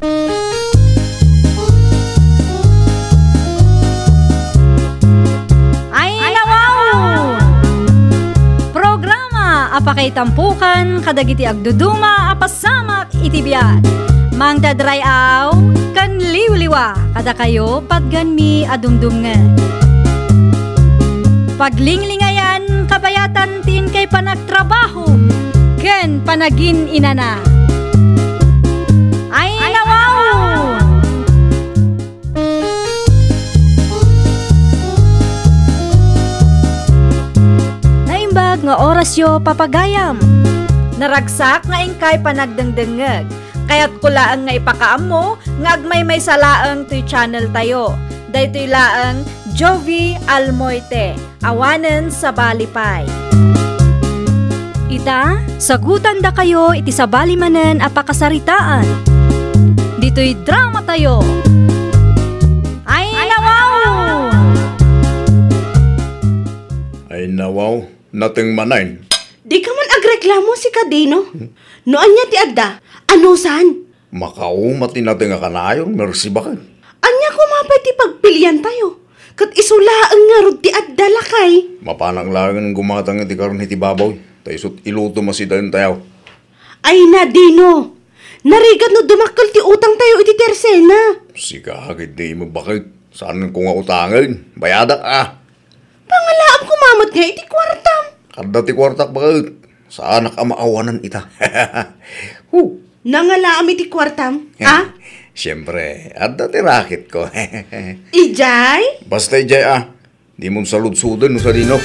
Ay nawaw! Programa apakay tampukan kadagiti agduduma apasamak itibiyat. Mang dadrayaw kan liwliwa kada kayo padganmi adumdumngan. Paglinglingayan kabayatan tin kay panagtrabaho ken panagin inana. Ay nawaw! Naimbag nga orasyo papagayam. Naragsak nga ingkay panagdengdengeg. Kaya't kulaan nga ipakaam mo nga agmay salaang to'y channel tayo. Daytoy laang Jovi Almoite, awanen sa balipay. Ita, sagutan da kayo iti sa balimanen apakasaritaan. Dito'y drama tayo. Ay nawaw! Ay nawaw, nating manain. Di ka man agreklamo si Kadino. Noan niya ti adda, ano san? Makao, matinating nga kanayong, mersi bakit? Anya ko mapay ti pagpilian tayo. Kat isulaan nga rod ti adda lakay. Mapanang lang gumatang iti karon iti babaw. Taysot iluto masidayon tayo. Ay na, Dino. Narigat no dumakkel ti utang tayo iti tersena. Sikagit di mo bakit? Saan ko nga utangin? Bayadak Pangalaam kumamot nga iti kwartam. Kada ti kwartak bakit? Saan nakamaawanan ita? Nangalaam iti kwartam, ha? Siyempre, adda ti racket ko. Ijay? Basta ijay di mo salud-sudan no sa dino.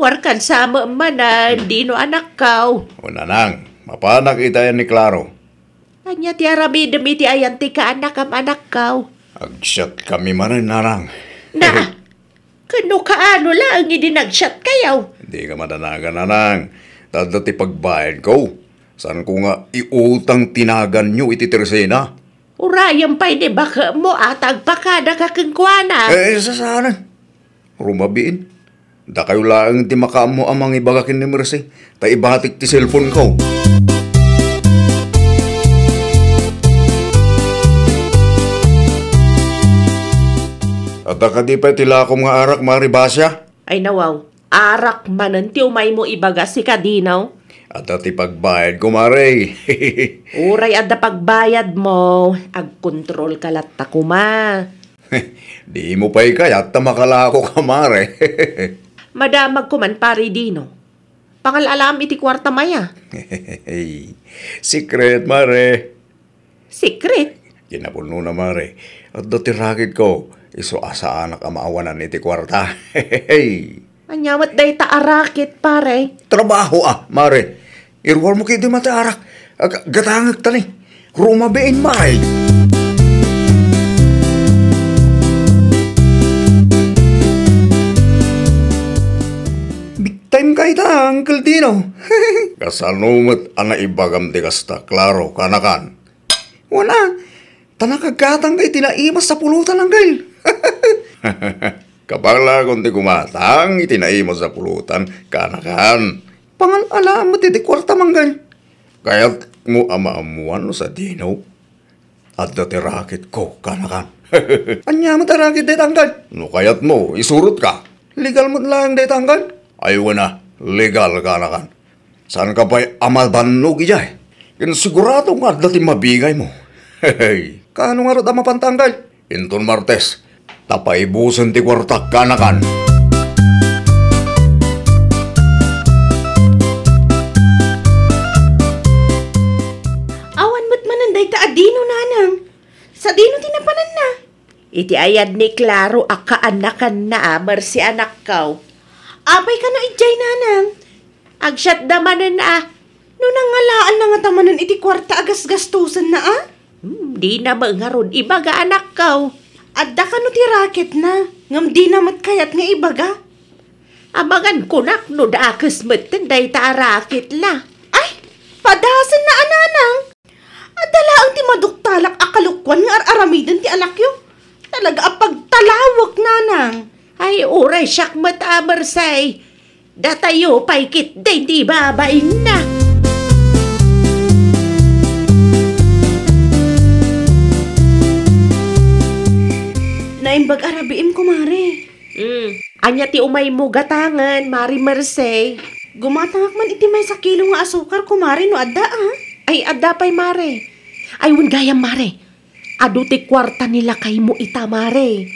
Warkan sama man Dino anak kau. Una nang, mapanak ita yan ni Claro. Anya ti arami demi ti ayan ti ka anak am anak kau. Agsyat kami manin narang. Na, kano kaano lang hindi nag-shot kayaw. Hindi ka madanagan nanang. Tanda ti pagbayad ko. Saan ko nga iutang tinagan nyo iti tersena? Urayang pa'y ni baka mo atag pakada kakengkwana. Sasanan. Rumabiin. Da kayo lang ti makaam mo amang ibagakin ni Mercy. Ta ibatik ti cellphone ko. At di pa tila akong nga arak maribasya. Ay nawaw, arak manan ti umay mo ibaga si Kadinaw. At ti pagbayad ko mare. Uray adda pagbayad mo, agkontrol kalat ta kuma. Di mo pa'y kayat ta makalako ka mare. Madamag ko man pari Dino. Pangalalam iti kwarta maya. Secret mare. Secret? Kinapuno na mare. At dati rakit ko. Iso asa anak amaawanan iti kwarta. Anyawat day ta arakit pare. Trabaho mare. Irwar mo kayo di mata arak. Gatangag tani. Rumabiin mare. Big time kayo ta, Uncle Dino. Kasanumat ana ibagam di kasta, Claro, kanakan. Wala. Tanakagkatang kay tinaimas sa pulutan ng gail. Kapag kung di kumatang, itinaimas sa pulutan, kanakan. Pangal-alam mo ti kwarta manggal. Kaya't mo amaamuan no sa Dino. At dati rakit ko, kanakan. Anya mo ta rakit di tanggal. No kaya't mo, isurot ka. Legal mo lang di tanggal. Ayaw na, legal kanakan. Saan ka pa'y amabannog ijay? Sigurado nga dati mabigay mo. Hey, kano nga rin mapantanggal? Inton Martes, tapaibusan ti kwartak kanakan. Awan mo't mananday ta adino nanang. Sa dino tinapanan na. Iti ayad ni Claro akaanakan na Mercy anak kau. Apay ka no ijay nanang. Agsyat damanan No nangalaan na nga tamanan iti kwarta agas-gastusan na Di na mangaron ibaga anak kau. Adda ka no ti racket na. Ngam di namat kayat nga ibaga. Amangan kunak no da akas matenday ta racket la. Ay, padasan na ananang. Adala ang ti maduktalak akalukwan nga aramidan ti anak yo. Talaga apagtalawak nanang. Ay, uray siyak matamer say. Datayo, paikit, day di babaing na. Naimbag arabiim, kumare. Anya ti umay mo gatangan, Mari Merce. Gumatangak man iti may sa kilo nga asukar, kumare, no adda Ay, adda pa'y Mare. Ay, gayam Mare. Ado ti kwarta nila kay mo ita, Mare.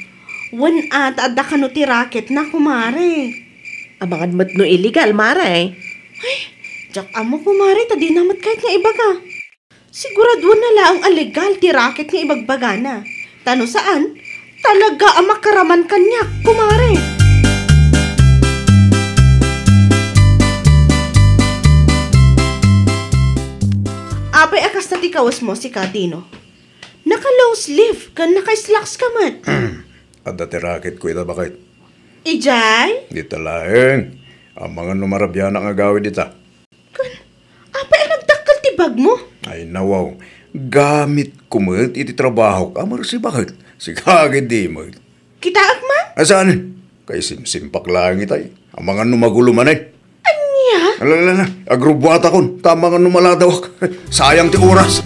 Wan at adda ka no ti racket na, kumare. Amangan mat no illegal, Mare. Jak amo, kumare, tadi namat kahit nga ibaga. Siguraduan na lang ang alegal ti racket nga ibagbaga na. Tano saan? Talaga ang makaraman kanyak, kumare. Apay akas na ti kawas mo si Kadino. Naka-low sleeve, kan naka-slacks ka man. At dati racket ko ita bakit? Ijay? Di talaeng. Ang mga numarabyan ang agawin dita. Apay ang nagdakkel ti bag mo? Ay nawaw. Gamit ko mo iti trabaho ka. Amar si bakit? Si kagid di mo. Kitaak man? Asaan? Kay simpak lang itay. Ang mga numagulo man eh. Anya? Alala, agrubwata kon. Tama nga numaladaw. Sayang ti oras.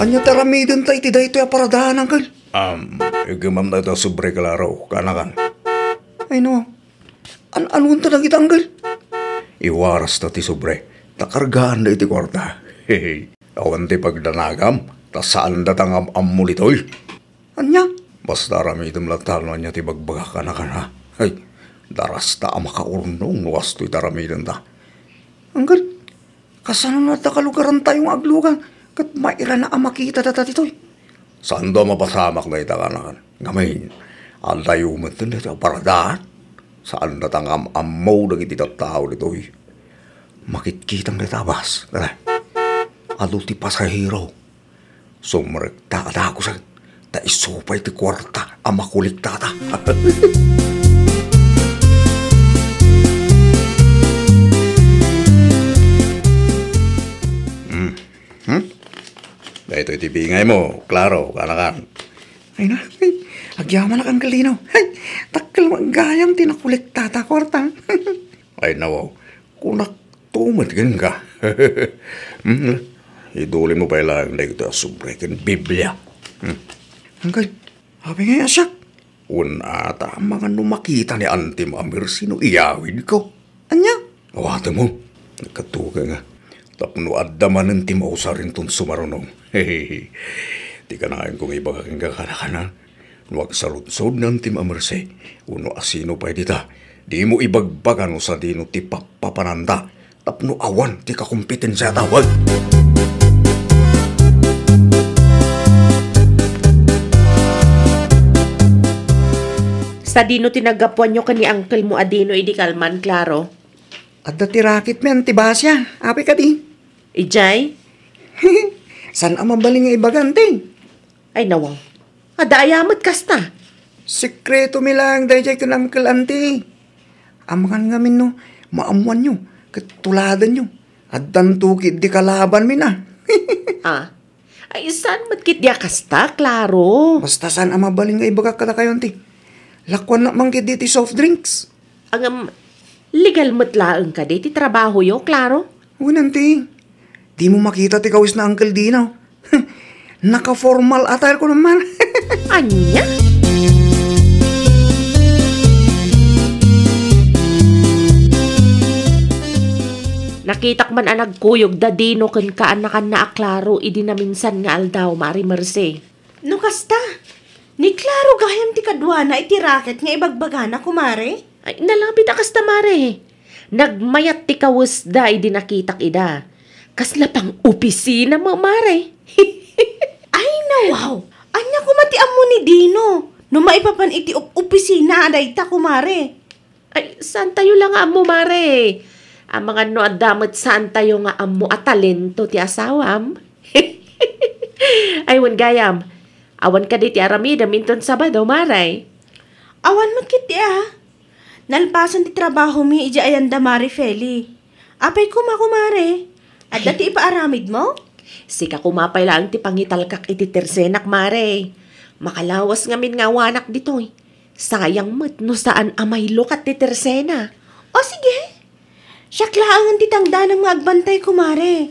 Anya taramidin tayo ti dayto ya paradahan angkal. Igamam na ito sobre kalaraw. Kanakan. Ay no. Anong tanang ita angkal? Iwaras na ti sobre. Takargaan na iti kwarta. Hehe. Awan ti pagdanagam. Tas saan datang amulitoy. Anya? Basta ramidim latalo niya ti bagbaga ka na. Ay, daras ta makaurnong nuwas to'y taramidin ta. Anggal, kasano na takalugaran tayong aglugan kat maira na makita tatatoy. Saan daw mapasamak na itakanan? Ngamin, antayo mo ito na paradahan. Saan datang amaw na iti tao nito'y. Makitkitang natabas. Alo ti pasahero. Sumrekta at ako sa ta isupay ti kwarta ang makulik tata. Dahito iti bingay mo, klaro, kanakan. Ay na, agyaman na kang kalinaw. Ay, takal manggayang tinakulik tata kwarta. Ay nawaw, kunak tumad gan ka. Idulin mo pa ilang na ito sumbrekin Biblia. Hanggang, habi nga siya. Unata ang mga numakita ni Antim Amir sino iyawin ko. Anya? Awate mo. Nagkatuga nga. Tapno addaman ng timaw sa rin tong sumarunong. Hehehe. Di ka na kung iba kaking kakana-kana. Huwag sarudsod ng Tim Amirse. Uno asino pa dita. Di mo ibagbagan sa dino ti papananda. Tapno awan ti kakumpetensya tawag. Sa dino tinagapuan nyo ka ni Uncle mo adino idi kalman, klaro. At dati racket men, tibasya. Api ka di. Ijay? San ang mabaling nga ibagante? Ay nawang. Ada ayamat kasta. Sekreto mi lang dahil ko ng Uncle Auntie. Amangan ngamin no, maamuan nyo, katuladan nyo. At dantukid di kalaban mi na. Ay saan matkit dia kasta, klaro? Basta san ang mabaling nga ibagak ka na kayo, Auntie. Lakwan na manggit diti soft drinks. Ang legal matlaang ka di trabaho yo, klaro? Auntie. Di mo makita ti kawis na Uncle Dinaw. Naka-formal attire ko naman. Anya? Nakitak man ang nagkuyog dadino ken kaanakan na aklaro idi na minsan nga aldaw, Mari Merce. No kasta, ni klaro gayam ti kadwana iti racket nga ibagbaga na, kumare. Ay, nalapit akas ta, Mare. Nagmayat ti kawus da idi nakitak ida. Kasla pang opisina mo, Mare. Ay nawaw, anya kumatiam mo ni Dino. No maipapan iti opisina aday ta, kumare. Ay, saan tayo lang nga mo, Mare? Ang mga no adamot saan tayo nga amo at talento ti asawam. Ay, wan gayam. Awan ka di ti aramida minton Sabado, Mare. Awan magkiti Nalpasan ti trabaho mi ija ayanda, Mari Feli. Apay kumare. At dati ipaaramid mo? Sika kumapay lang ti pangitalkak iti tersenak, Mare. Makalawas ngamin nga wanak ditoy. Sayang mo't no saan amay lukat ti Tersena. O sige. Siya klaangan ti tangda ng mga agbantay, kumare.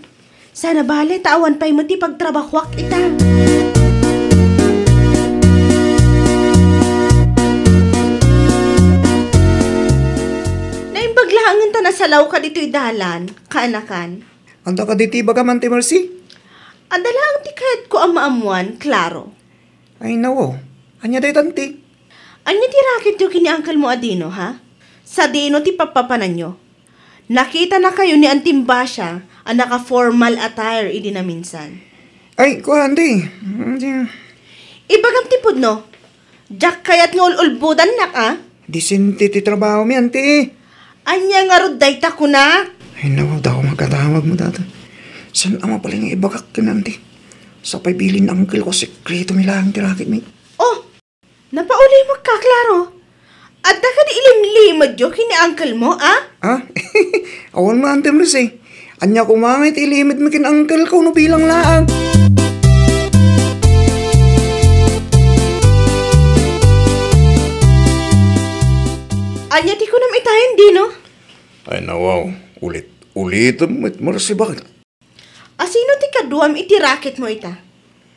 Sana bale, tawan pa'y mo ti pagtrabakwak ita. Naimbaglaangan ta na salaw ka dito'y dalan, kaanakan. Anda ka diti baga man ti Mercy? Adala ang ti kahit ko ang maamuan, klaro. Ay nawo, anya day tanti. Anya ti raket yung kini Uncle mo Adino, ha? Sa dino ti papapanan nyo. Nakita na kayo ni Antim Basha ang naka-formal attire idi na minsan. Ay, kuhan di. Ibagam tipod no? Jack kayat nga ululbudan nak, ah? Disente ti trabaho mi, anti. Anya nga rod dayta ko na? Ay nawo, daw magkatawag mo data. San ama pala nga ibagak ka nanti? Sa paybilin ng uncle ko, sekreto mi lang ti rakit mi. Oh, napauli mo ka, klaro. At da ka di ilimlimad yo kini Uncle mo, ah? Ah? Awan mo, Ante Mercy. Anya kumangit, ilimit mo kin uncle ko no bilang laang. Anya ti ko nam itayin di, no? Ay nawaw, ulit Mercy, bakit? Asino ti kaduam iti raket mo ita?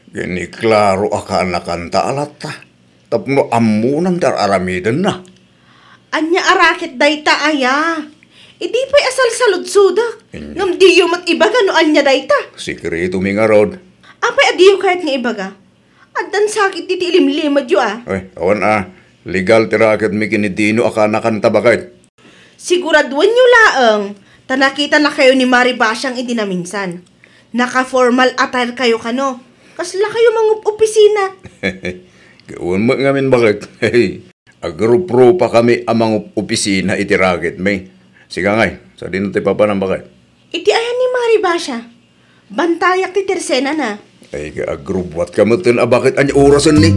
Gini klaro aka-anakan ta alata. Tapno amunan dar aramidan na. Anya arakit dayta aya. Idi pa'y asal saludsudak. Ngam diyo mat ibaga no anya dayta. Sikreto mi nga rod. Apay adiyo kahit nga ibaga. Addan sakit titi ilimlimad yo, ah. Ay, awan legal ti raket mi kinidino aka-anakan ta bakit? Siguraduan nyo laang. Tanakita na kayo ni Mari Basyang idi na minsan. Naka-formal attire kayo kano. Kasla kayo mga opisina. Gawin mo ngamin bakit? Hey, agro-pro pa kami amang opisina iti raket may. Siga ngay, sa din natin papanang bakit? Iti ayan ni Mari Basya. Bantayak ti Tersena na. Ay, agro-buat ka mo tin, bakit anya orasan ni?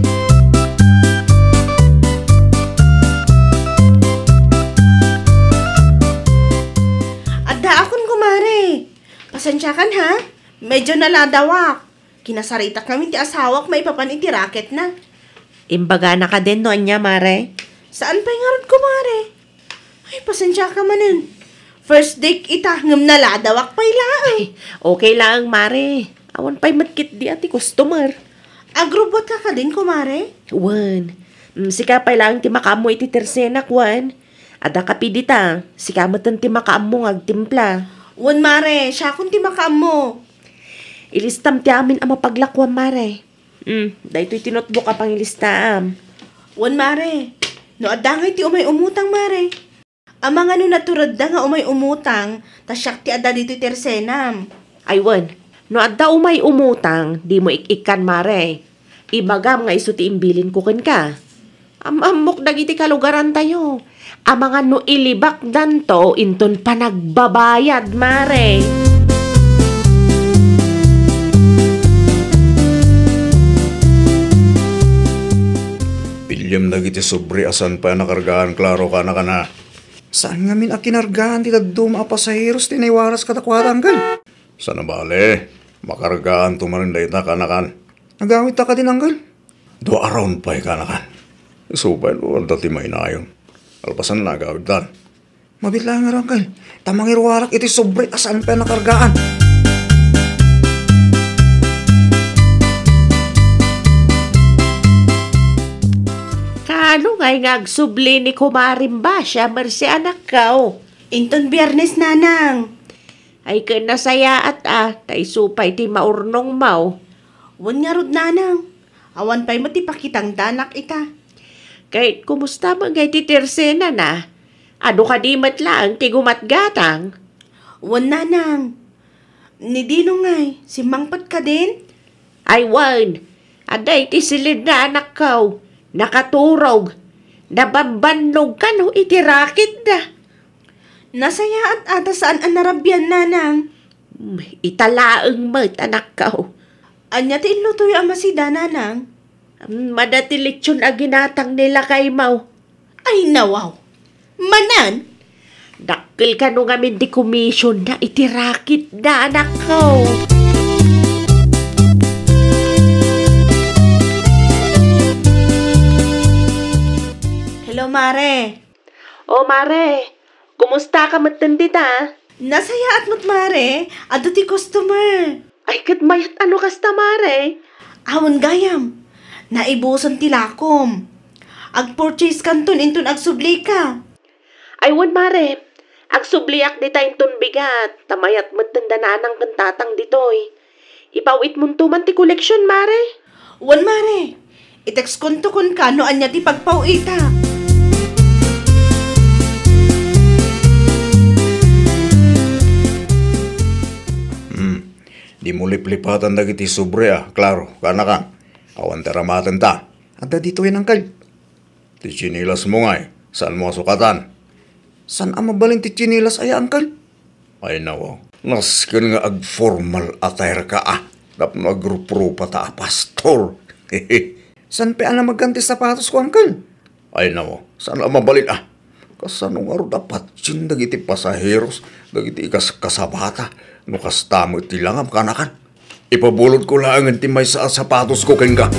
Adda akon kumare. Pasensyakan ha. Medyo naladawak. Kinasaritak namin ti asawak may papan iti raket na. Imbaga na ka din no anya, mare. Saan pa nga ron kumare? Ay, pasensya ka manin. First date ita, ngam naladawak pa'y laang. Okay lang, mare. Awan pa'y matkit di ati customer. Agrobot ka din, kumare? Wan. Sika pa'y lang ti makamo iti Tersena, kwan. Ada kapidita. Sika matan ti makamo agtimpla. Wan, mare. Siya kung ti makam mo. Ilistam ti amin ang mapaglakwam, mare. Dahito'y tinotbook ka pang ilistam. Wan, mare. No, adangay ti umay umutang, mare. Ang mga no naturad da nga umay umutang, tasyak ti ada dito Tersenam. Ay, wan. No, adda umay umutang, di mo ikikan, mare. Ibagam nga iso ti imbilin ko ken ka. Amok dagiti kalugaran tayo. Ang mga no ilibak danto, inton pa nagbabayad, mare. Pilyam dagiti sobre asan pa nakargaan, klaro ka na. Saan nga min akinargaan ti dagduma pasaheros tinaywaras katakwatan kan? Sana bale, makargaan tumarinday ta kanakan. Nagawit ta ka din anggal? Do around pa kanakan. So pa wala ti may nayon. Alpasan na nagawit dan. Mabitla nga anggal. Tamang irwarak iti sobre asan pa nakargaan. Ano nga'y ngagsubli ni Kumarimba siya, Mercy anak kao. Inton Biyernes, nanang. Ay kinasaya at tay supay ti maurnong mau. Wan nga rod, nanang. Awan pa'y matipakitang danak ita. Kahit kumusta man kay ti Tersena na, ano ka di matlang ti gumatgatang? Wan, nanang. Ni Dino nga'y, si Mangpat ka din? Ay wan, aday ti silid na anak kao. Nakaturog, nababanlog ka no itirakit na. Nasaya at ata saan ang narabyan, nanang? Italaang mat anak kao. Anya ti inlutoy ang masida, nanang? Madati lechon a ginatang nila kay mau. Ay nawaw, manan? Dakil ka nung amin di komisyon na itirakit na anak ko. O mare, kumusta ka matandita? Nasaya at mare, ado ti customer. Ay kat mayat ano kasta mare? Awan gayam, naibusan ti lakom. Ag-purchase kanton inton agsubli ka. Ay wan mare, agsubliak di tayong bigat, tamayat matanda na anang kantatang ditoy. Ipawit mo man ti koleksyon mare. Wan mare, itext konto kon ka no anya ti pagpawita. Di mo liplipatan dagiti sobre klaro, kanakan. Awan taramatan ta. Ada dito yan angkal. Ti chinilas mo nga saan mo sukatan? Saan mabalin ti chinilas ay angkal? Ay nawa, nasken nga ag-formal atayr ka Tapno agruprupa ta pastor. San pe ana magganti sapatos ko angkal? Ay nawa, saan mabalin Kasanong aro dapat chin dagiti pasaheros, dagiti kasabata, no kastamo iti langam kanakan. Ipabulot ko lang ti may sa sapatos ko kenga.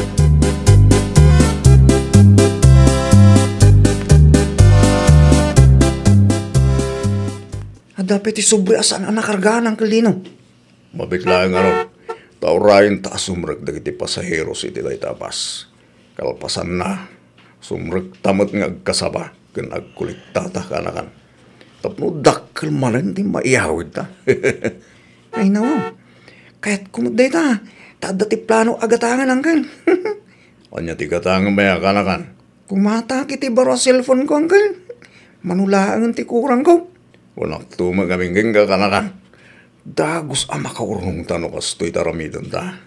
Dapat isobri asan ang nakargaan ang kalino. Mabigla nga ron. Taurayin ta sumrag dagiti pasaheros iti day tapas. Kalpasan na, sumrag tamat nga agkasaba. Kan agkuliktata kanakan. Tapno dakkel manan di maiyawid ta. Ay nawa. Kahit kumuday ta. Tadati plano agatangan angkan. Anya ti gatangan maya kanakan. Kumata kiti baro cellphone ko angkan. Manulaangan ti kurang ko. Wanak tumagaming ka kanakan. Dagus makaurong tano kastoy taramidon ta.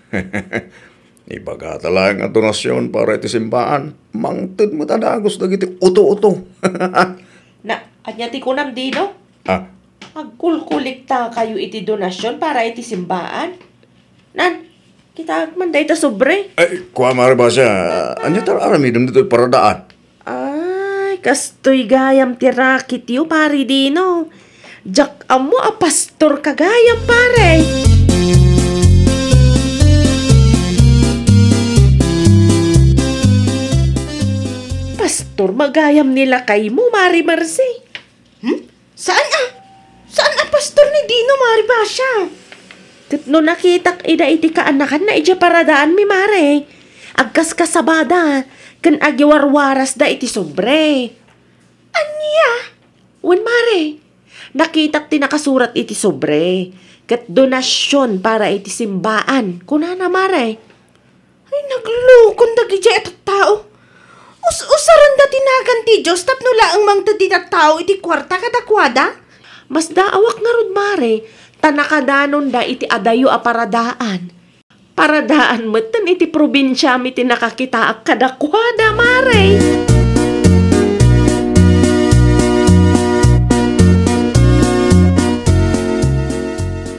Ibaga talang ang donasyon para iti simpaan. Mangtid mo tadagos dagiti uto-uto. Na, anya ti kunam dino? Agkulkulikta kayo iti donasyon para iti simbaan? Nan, kita manday ta sobre. Ay, kuha mara ba siya? Anya taramidon dito paradaan? Ay, kastoy gayam ti rakit yu pari dino. Jak amo pastor kagayam pare. Pastor magayam nila kay mo, Mari Marcy. Saan Saan ang pastor ni Dino, Mari Basya? Titno nakitak ida iti kaanakan na ija paradaan mi Mare. Agkas kasabada, kan agiwarwaras da iti sobre. Anya? Wan Mare, nakitak ti nakasurat iti sobre. Kat donasyon para iti simbaan. Kunana Mare. Ay, naglukon dagi jay at tao. Usaran da tinagan ti Diyos tapno laang mang ti tao iti kwarta kadakwada? Mas daawak nga rod Mare, tanakadanon da iti adayo a paradaan. Paradaan metten iti probinsya mi ti nakakitaak kadakwada Mare.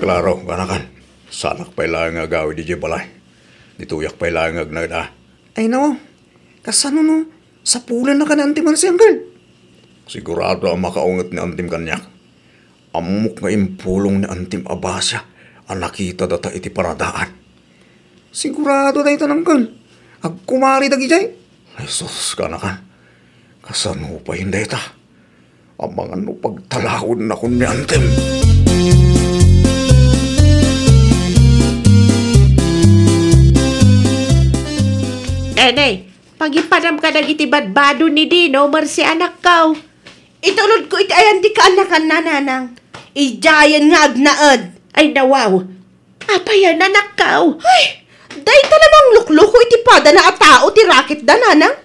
Klaro, kanakan. Sanak pa'y lang agawi di balay. Dituyak pa'y lang agnagda. Ay nawa, kasano no? Sa pulan na ka na antim si Anggal. Sigurado ang makaungat ni antim kanyak. Amok nga impulong ni antim abasya ang nakita data iti paradaan. Sigurado na ito nanggal. Agkumari dagi jay. Ay sus, kanakan. Kasano pa hindi ita? Ang mga no pagtalahon na kun ni antim. Nenay, pagipadam ka dagiti badbado ni Dino, Marcy anak kaw. Itulod ko iti ayan di ka anakan nananang. Ijayan nga agnaad. Ay nawaw, apayan anak kaw. Ay, day talamang lukloko iti pada na atao ti rakit da nanang.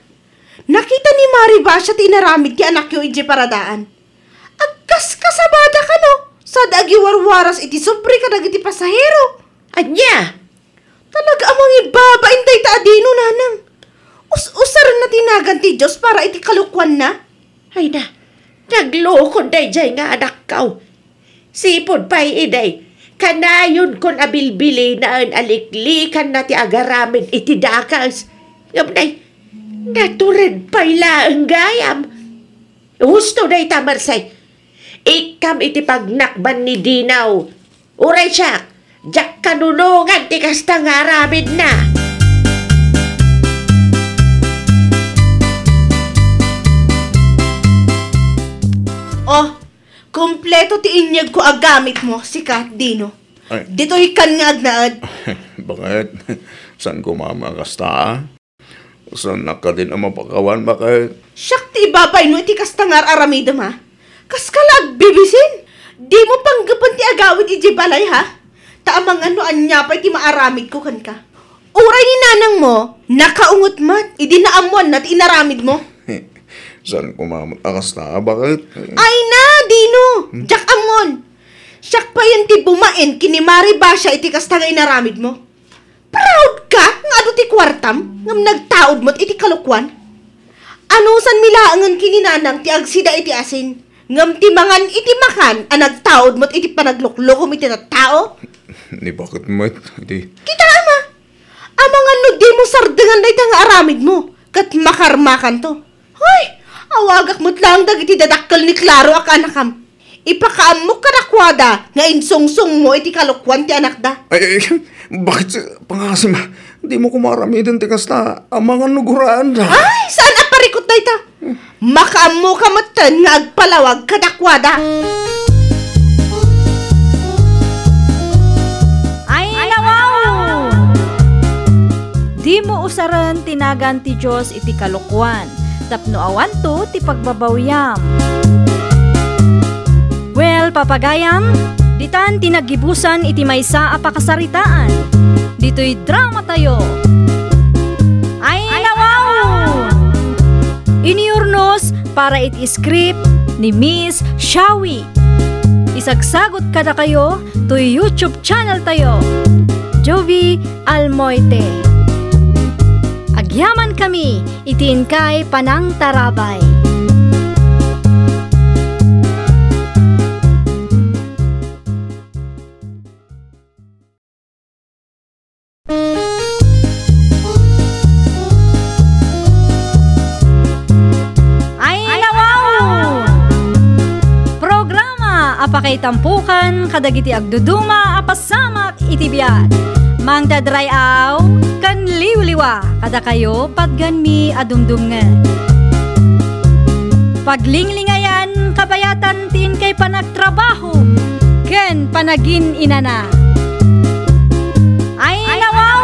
Nakita ni Mari Basya ti inaramid ti anak yu iti paradaan. Agkas kasabada ka no. Sad agiwarwaras iti sobre ka dagiti pasahero. Anya? Talaga amang ibaba intay ta adino nanang. Usaran na tinagan ti Diyos para iti kalukwan na. Ay na, nagloko day jay nga anak kaw. Sipod pa'y iday, kanayon kon abilbili na an aliklikan na ti agaramin iti dakas. Gabnay, natured pa'y laang gayam. Gusto day tamarsay, ikam iti pagnakban ni Dinaw. Uray siya, jak kanunungan ti kastang aramid na. kompleto ti inyag ko agamit mo, sikat, Dino. Ay. Dito ikan nga agnaad. Bakit? Saan ko mamakasta? Saan naka din ang mapakawan? Bakit? Siyak ti ibabay mo iti kastangar aramidam ha. Kas kalag bibisin. Di mo panggapan ti agawid iti balay ha. Taamang ano anya pa iti maaramid ko kan ka. Uray ni nanang mo, nakaungot mat, idi naamuan na ti inaramid mo. Saan ko mamakasta? Bakit? Ay na, Dino! Jak amon! Siyak pa yan ti bumain, kinimari ba siya iti kastangay naramid mo? Proud ka? Nga do ti kwartam? Ngam nagtaod mo't iti kalukwan? Ano san milaangan kininanang ti agsida iti asin? Ngam ti mangan iti makan, ang nagtaod mo't iti panaglukloko iti tao? Ni bakit mo? Di. Kita ama! Amangan no di mo sardangan na itang aramid mo, kat makarmakan to. Hoy! Awagak mo't lang dagiti dadakkel ni Claro ak anakam. Ipakaam mo kadakwada nga insungsung mo iti kalukwan ti anak da. Ay, bakit pangasim? Di mo kumaramidan ti kasta. Ang mga nuguraan da. Ay, saan aparikot na ita? Makaam mo kamatan nga agpalawag kadakwada. Ay, nawaw! Di mo usaran tinagan ti Diyos iti kalukwan. Tapno awan to ti pagbabawyam. Well, papagayam, ditan tinagibusan iti maysa a pakasaritaan. Dito'y drama tayo. Ay, nawaw! Iniurnos para iti script ni Miss Shawi. Isagsagot kada kayo to YouTube channel tayo. Jovi Almoite. Agyaman kami, itin kay Panang Tarabay. Apakay tampukan, kadagiti agduduma, apasamak iti biyat. Mang dadrayaw, kan liwliwa, kada kayo padganmi adumdumngan. Paglinglingayan, kabayatan tin kay panagtrabaho, ken panagin inana. Ay, nawaw!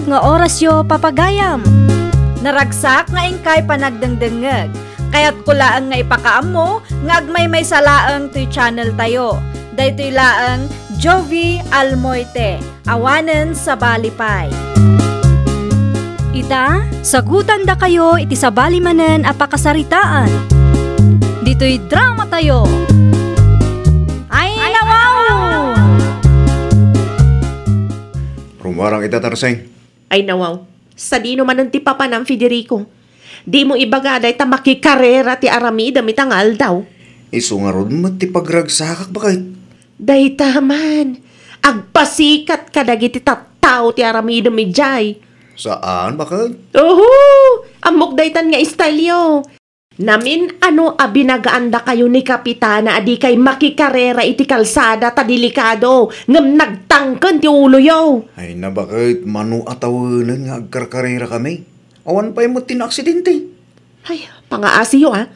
Nga orasyo papagayam. Naragsak nga ingkay panagdengdengeg. Kaya't kulaan nga ipakaam mo nga agmay may salaang to'y channel tayo. Daytoy laang Jovi Almoite. Awanen sa balipay. Ita, sagutan da kayo iti sa balimanen apakasaritaan. Dito'y drama tayo. Ay, nawaw! Rumarang itatarseng. Ay nawaw, sa di naman ang tipapa ng Federico. Di mo ibagaday ta makikarera ti aramida mitangal daw. Isu nga ron mo ti pagragsakak bakit? Day taman, agpasikat ka dagiti tattao ti aramida mi jay. Saan bakit? Oho, amok daytan nga istalyo. Namin ano abinagaanda kayo ni Kapitana adi kay makikarera iti kalsada ta delikado ngam nagtangken ti ulo yo. Ay na bakit manu atawanan nga agkarkarera kami? Awan pa mo tinaksidente. Ay, pangaasi yo ha.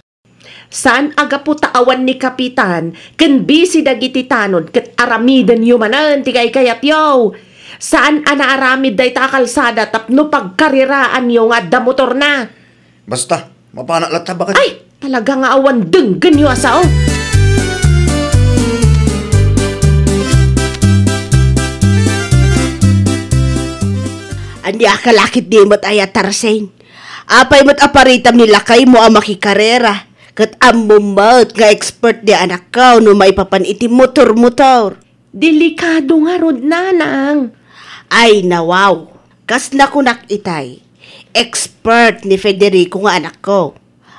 Saan aga po taawan ni Kapitan ken busy dagiti tanon ket aramidan yo manan ti kayat yo. Saan anaaramid day ta kalsada tapno pagkariraan yo nga da motor na. Basta mapana lata bakit? Ay! Talaga nga awan denggan yung asao. Andi akalakit di mo't ayatarseng. Apay mo't aparitam nila kay mo ang makikarera. Kat amumot nga expert di anak ka no maipapan iti motor-motor. Delikado nga rod nanang. Ay nawaw. Kas nakunak itay. Expert ni Federico nga anak ko.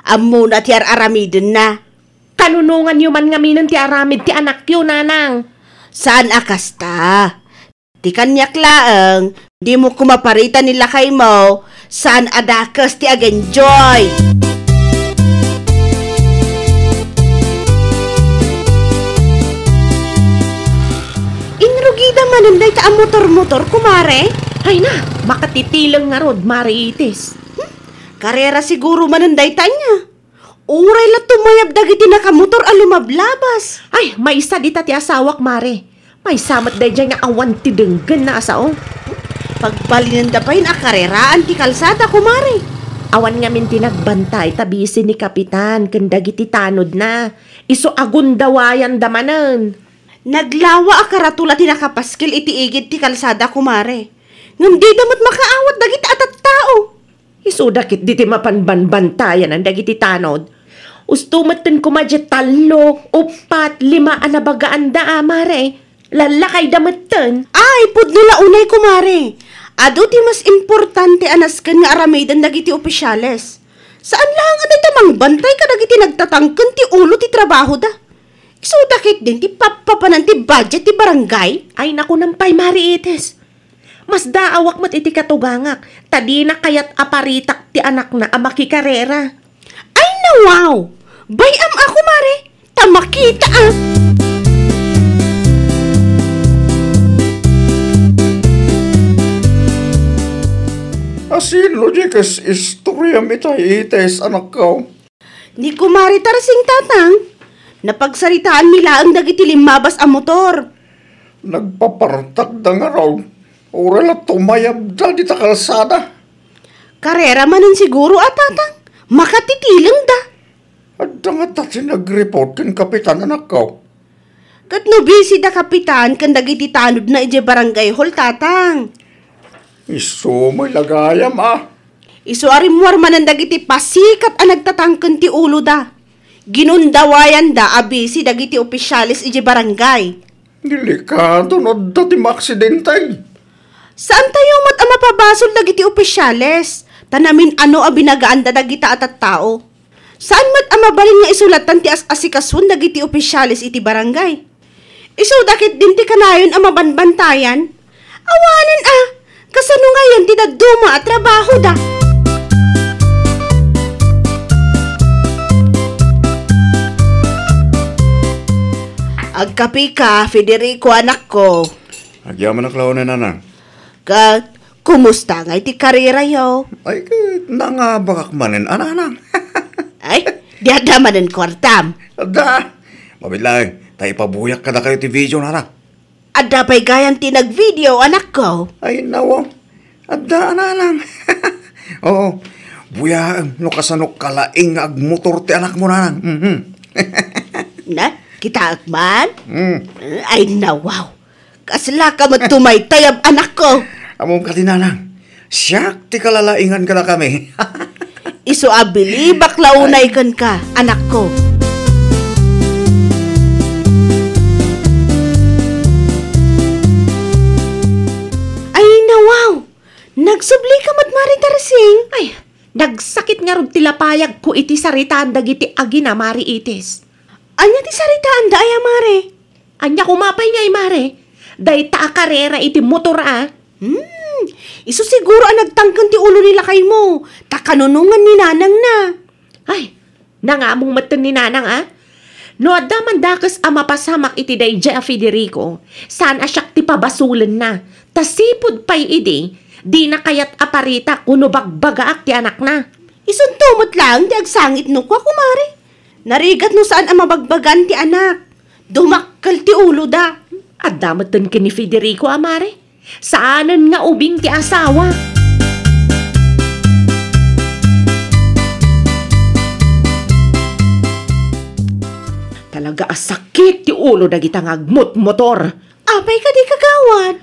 Amo na ti aramidin na. Kanunungan yung man ngaminan ti aramid ti anak yun, nanang. Saan akasta? Ti kanyak laang, di mo kumaparita nila kay mo, saan adakas ti agenjoy. Inrugida manan day ta ang motor-motor, kumare. Ay na, makatitilang nga rod, Mariitis. Karera siguro mananday niya. Uray la tumayab dagiti nakamotor a lumablabas. Ay, may isa dita ti asawak, Mare. May samat day dyan nga awan ti denggan na asao. Pagbalinanda pa yun a kareraan ti kalsada, kumare. Awan nga min tinagbantay, tabisi ni Kapitan, kandag iti tanod na. Iso agundawayan damanan. Naglawa a karatula ti nakapaskil iti igid ti kalsada, kumare. Ngam di damat makaawat dagiti atat tao. Iso dakit di ti mapanbanbantayan ang dagiti tanod. Ustumatan kumadya 3, 4, 5 anabagaan da, Mare. Lalakay damatan. Ay, pudno la unay, kumare. Ado ti mas importante anaskan nga aramidan dagiti opisyales. Saan lang anay tamang bantay ka dagiti nagtatangken ti ulo ti trabaho da? Iso dakit din ti papapanan ti budget ti barangay? Ay naku nampay, Mariitis. Mas daawak mat iti katugangak. Tadi na kayat aparitak ti anak na amaki karera. Ay na wow! Bayam ako, mare. Tamakita ah! Asin logikas istorya mitay ites anak ko. Ni kumari tarasing tatang. Napagsaritaan nila ang dagiti limabas a motor. Nagpapartak da nga raw. Oral at tumayab da di ta kalsada. Karera manan siguro at tatang. Makatitilang da. At da nga tati nag-report kin kapitan anak ko. Kat no busy da kapitan kan dagiti tanod na ije barangay hall tatang. Iso may lagayam ah. Isu arimwar manan dagiti pasikat a nagtatangken ti ulo da. Ginundawayan da abisi dagiti opisyalis ije barangay. Delikado no dati maaksidentay. Saan tayo mat a mapabasol dagiti opisyales? Tanamin ano a binagaan da dagita at tao. Saan mat a mabalin nga isulatan ti as-asikasun dagiti opisyalis iti barangay? Isu dakit din ti kanayon a mabanbantayan? Awanan ah! Kasano ngayon ti daduma at trabaho da? Agkapi ka, Federico anak ko. Agyaman na klaw na nanang. Kumusta nga iti karera yo? Ay, nangabakak manin ananang. Ay, di ada manin kwartam. Da, mabilang, tayo pabuyak ka na kayo ti video nanang. Ada pa'y gayan ti nag-video anak ko. Ay, nawa, ada ananang. Oo, buyang, no kasanok kalaing agmotor ti anak mo nanang. Na, kita akman? Mm. Ay, nawaw. Kasla ka matumaytayab anak ko. Among katinanang, siyak ti kalalaingan ka na kami. Iso abili baklaunay kan ka, anak ko. Ay, nawaw. Nagsubli ka matmari tarsing. Ay, nagsakit nga rod tilapayag ko iti saritaan dagiti agina, Mariitis. Anya ti saritaan da ay amare? Anya kumapay nga, Mare. Day ta karera iti motor ah. Iso siguro ang nagtangkan ti ulo nila kay mo. Takanunungan ni nanang na. Ay, nangamong matan ni nanang ah. No adda man dakas a mapasamak iti dayjay a Federico. Saan asyak ti pabasulan na. Tasipod pa'y idi. Di na kayat aparita kuno bagbagaak ti anak na. Isun tumot lang di agsangit no kwa kumari. Narigat no saan ang mabagbagan ti anak. Dumakkal ti ulo da. Adda matan ka ni Federico amare. Saanan nga ubing ti asawa? Talaga asakit ti ulo dagita nga agmot-motor. Apay ka di kagawad.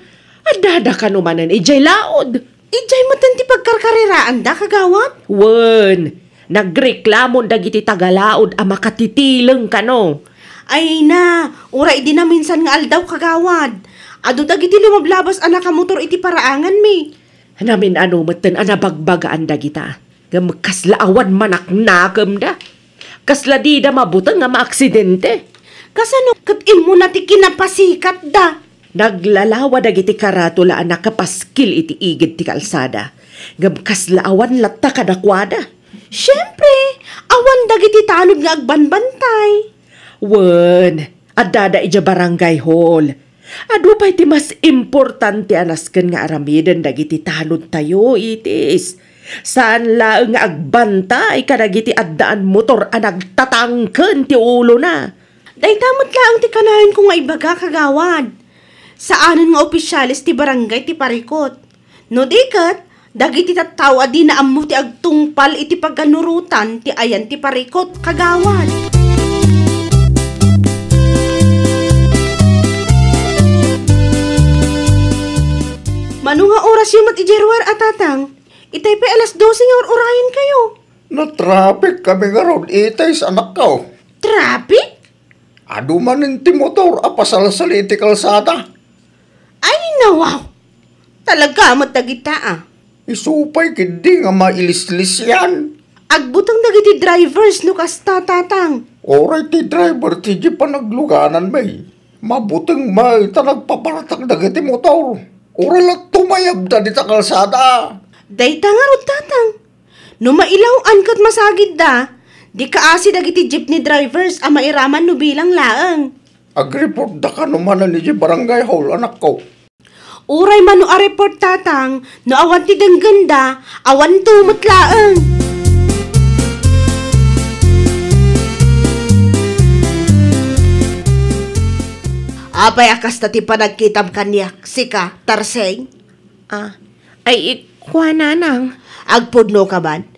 Adada ka numanan ijay laod. Ijay matan ti pagkarkariraan da kagawad. Wen, nagreklamon dagiti tagalaod a makatitilang kano. Ay na, uray di na minsan nga aldaw kagawad. Ado dagiti lumablabas anak ka motor iti paraangan mi. Namin ano matan anabagbagaan dagita. Kaslaawan manak nakam da. Kasla di da mabutang nga maaksidente. Kasano kat imo na ti kinapasikat da. Naglalawa dagiti karatula anak kapaskil iti igid ti kalsada. Kaslaawan latta kadakwada. Siyempre, awan dagiti tanod nga agbanbantay. Wen, adada ija barangay hall. Ado pa iti mas importante anasken nga aramiden dagiti tanod tayo itis. Saan laeng nga agbantay kadagiti addaan motor a nagtatangken ti ulo na. Daytamot laang ti kanayon ko nga ibaga kagawad. Saanan nga opisyalis ti barangay ti parikot. No dikat, dagiti tattaw adi na ammo ti agtungpal iti pagganurutan ti ayan ti parikot kagawad. Mano nga oras yung mat-ijerwar atatang? Itay pa alas 12 nga orayan kayo. Na-traffic kami nga ron, itay sa anak ko. Traffic? Ado man ti motor, apasal-sal iti kalsada. Ay nawaw! Talaga matagita ah. Isupay kindi nga mailis-lis yan. Agbutang dagiti drivers no kasta tatang. Oray ti driver ti di pa nagluganan may. Mabutang may ta nagpaparatag dagiti motor. Oray lang tumayab da di ta kalsada. Dayta nga rod tatang. No mailaw kat masagid da, di kaasi dagiti jeepney drivers a mairaman no bilang laeng. Ag-report da ka naman na ni barangay hall anak ko. Uray man no a report tatang, no awan ti ganda, awan tumot laeng. Apay akas ta ti panagkitam kanyak, sika, tarseng. Ay ikwa nanang. Agpudno ka man.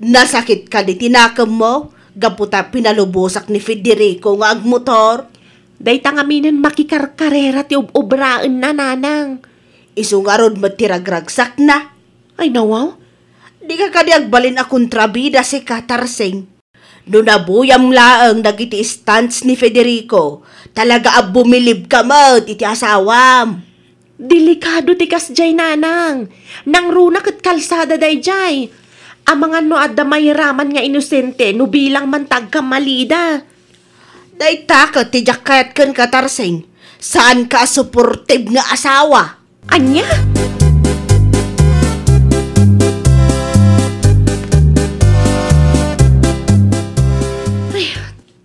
Nasakit ka di tinakam mo, gaputa pinalubusak ni Federico nga agmotor. Dayta nga minin makikarkarera ti ubraan na nanang. Isungarod matiragragsak na. Ay nawaw. Di ka kadi agbalin a kontrabida si Katarseng. No nabuyam laeng dagiti stunts ni Federico, talaga bumilib ka mo iti asawam. Delikado ti kasjay nanang. Nang runa ket kalsada dayjay. Amangan no adda mayraman nga inosente no bilang mantag kamalida. Dayta ka ti jakayat ken Katarseng. Saan ka supportive nga asawa? Anya?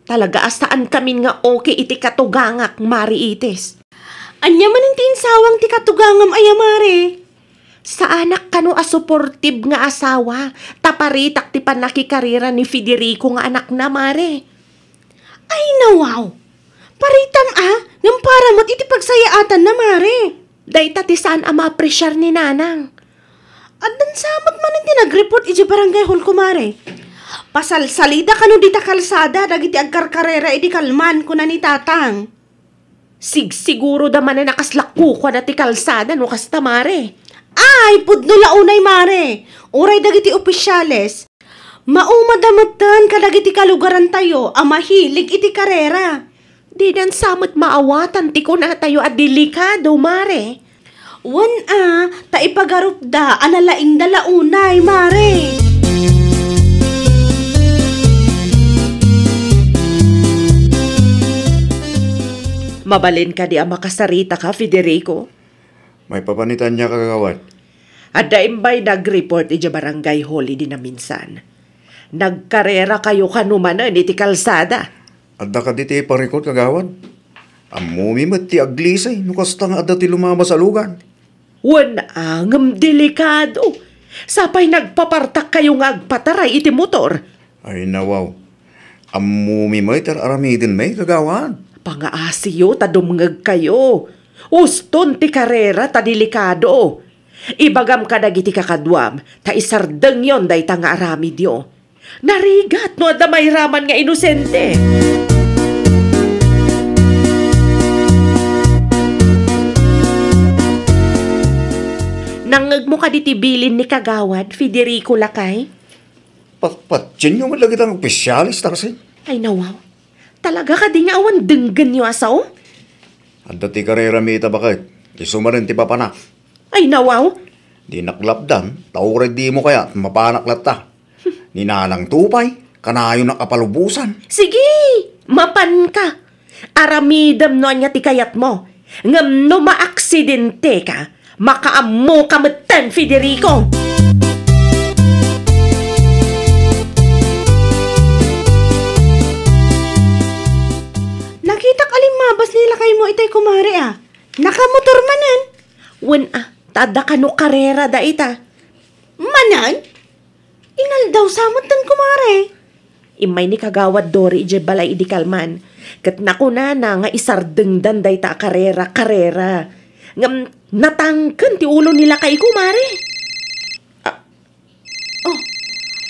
Talaga asaan kami nga okay iti katugangak, Mari Itis. Anya man ang tinsawang ti katugangam ayamare. Sa anak kano a supportive nga asawa, taparitak ti panakikarira ni Federico nga anak na, Mare. Ay nawaw, paritam ngam para mo't iti pagsayaatan na, Mare. Dayta ti saan a maapresyar ni nanang. At dan samot man ang tinag-report iti barangay hall ko, Mare. Pasalsalida kano di ta kalsada, dagiti agkarkarera iti kalman ko na ni tatang. Siguro da man na nakaslakko ko na ti kalsada no kasta, Mare. Ay, pudno launay, Mare. Uray dagiti opisyales. Maumadamatan ka dagiti kalugaran tayo, a mahilig iti karera. Di dan samot maawatan ti ko na tayo at delikado, Mare. Wan ta ipagarup da, analaing da launay, Mare. Mabalin ka di ang makasarita ka, Federico. May papanitan niya kagawad. At daimbay nag-report iti barangay hall di na minsan. Nagkarera kayo kanumanan iti kalsada. Adda ka diti parikot kagawad. Amumi ti aglisay, nukasta nga adda ti lumama sa lugan. Wanangam delikado. Sapay nagpapartak kayo nga agpataray iti motor. Ay nawaw. Amumi iti aramidin may kagawad. Pangaasiyo ta dumngeg kayo. Uston ti karera ta delikado. Ibagam ka dagiti kakadwam, ta isardeng yon day ta nga aramidyo. Narigat no adda mayraman nga inosente. Nangeg mo ka ditibilin ni kagawad, Federico Lakay? Patpatsin yung malagit ang opisyalis, Tarsay. Ay nawaw. Talaga ka di nga awan denggan yung asaw? Adda ti karera mi bakit. Isumarin ti papanak. Ay nawaw. Di naklapdan, taured di mo kaya mapanaklat ta. Ninanang tupay, kanayo nakapalubusan. Sige, mapan ka. Aramidam no anya ti kayat mo. Ngam no maaksidente ka, makaammo kametan, Federico. Nakitak alimabas nila kay mo itay kumare Nakamotor manan. Wen tada ka no karera da ita. Manan? Inal daw samutan kumare. Imay ni kagawad Dori ije balay idi kalman. Kat nakuna na nga isardengdan day ta karera. Ngam natangken ti ulo nila kay kumare. Oh,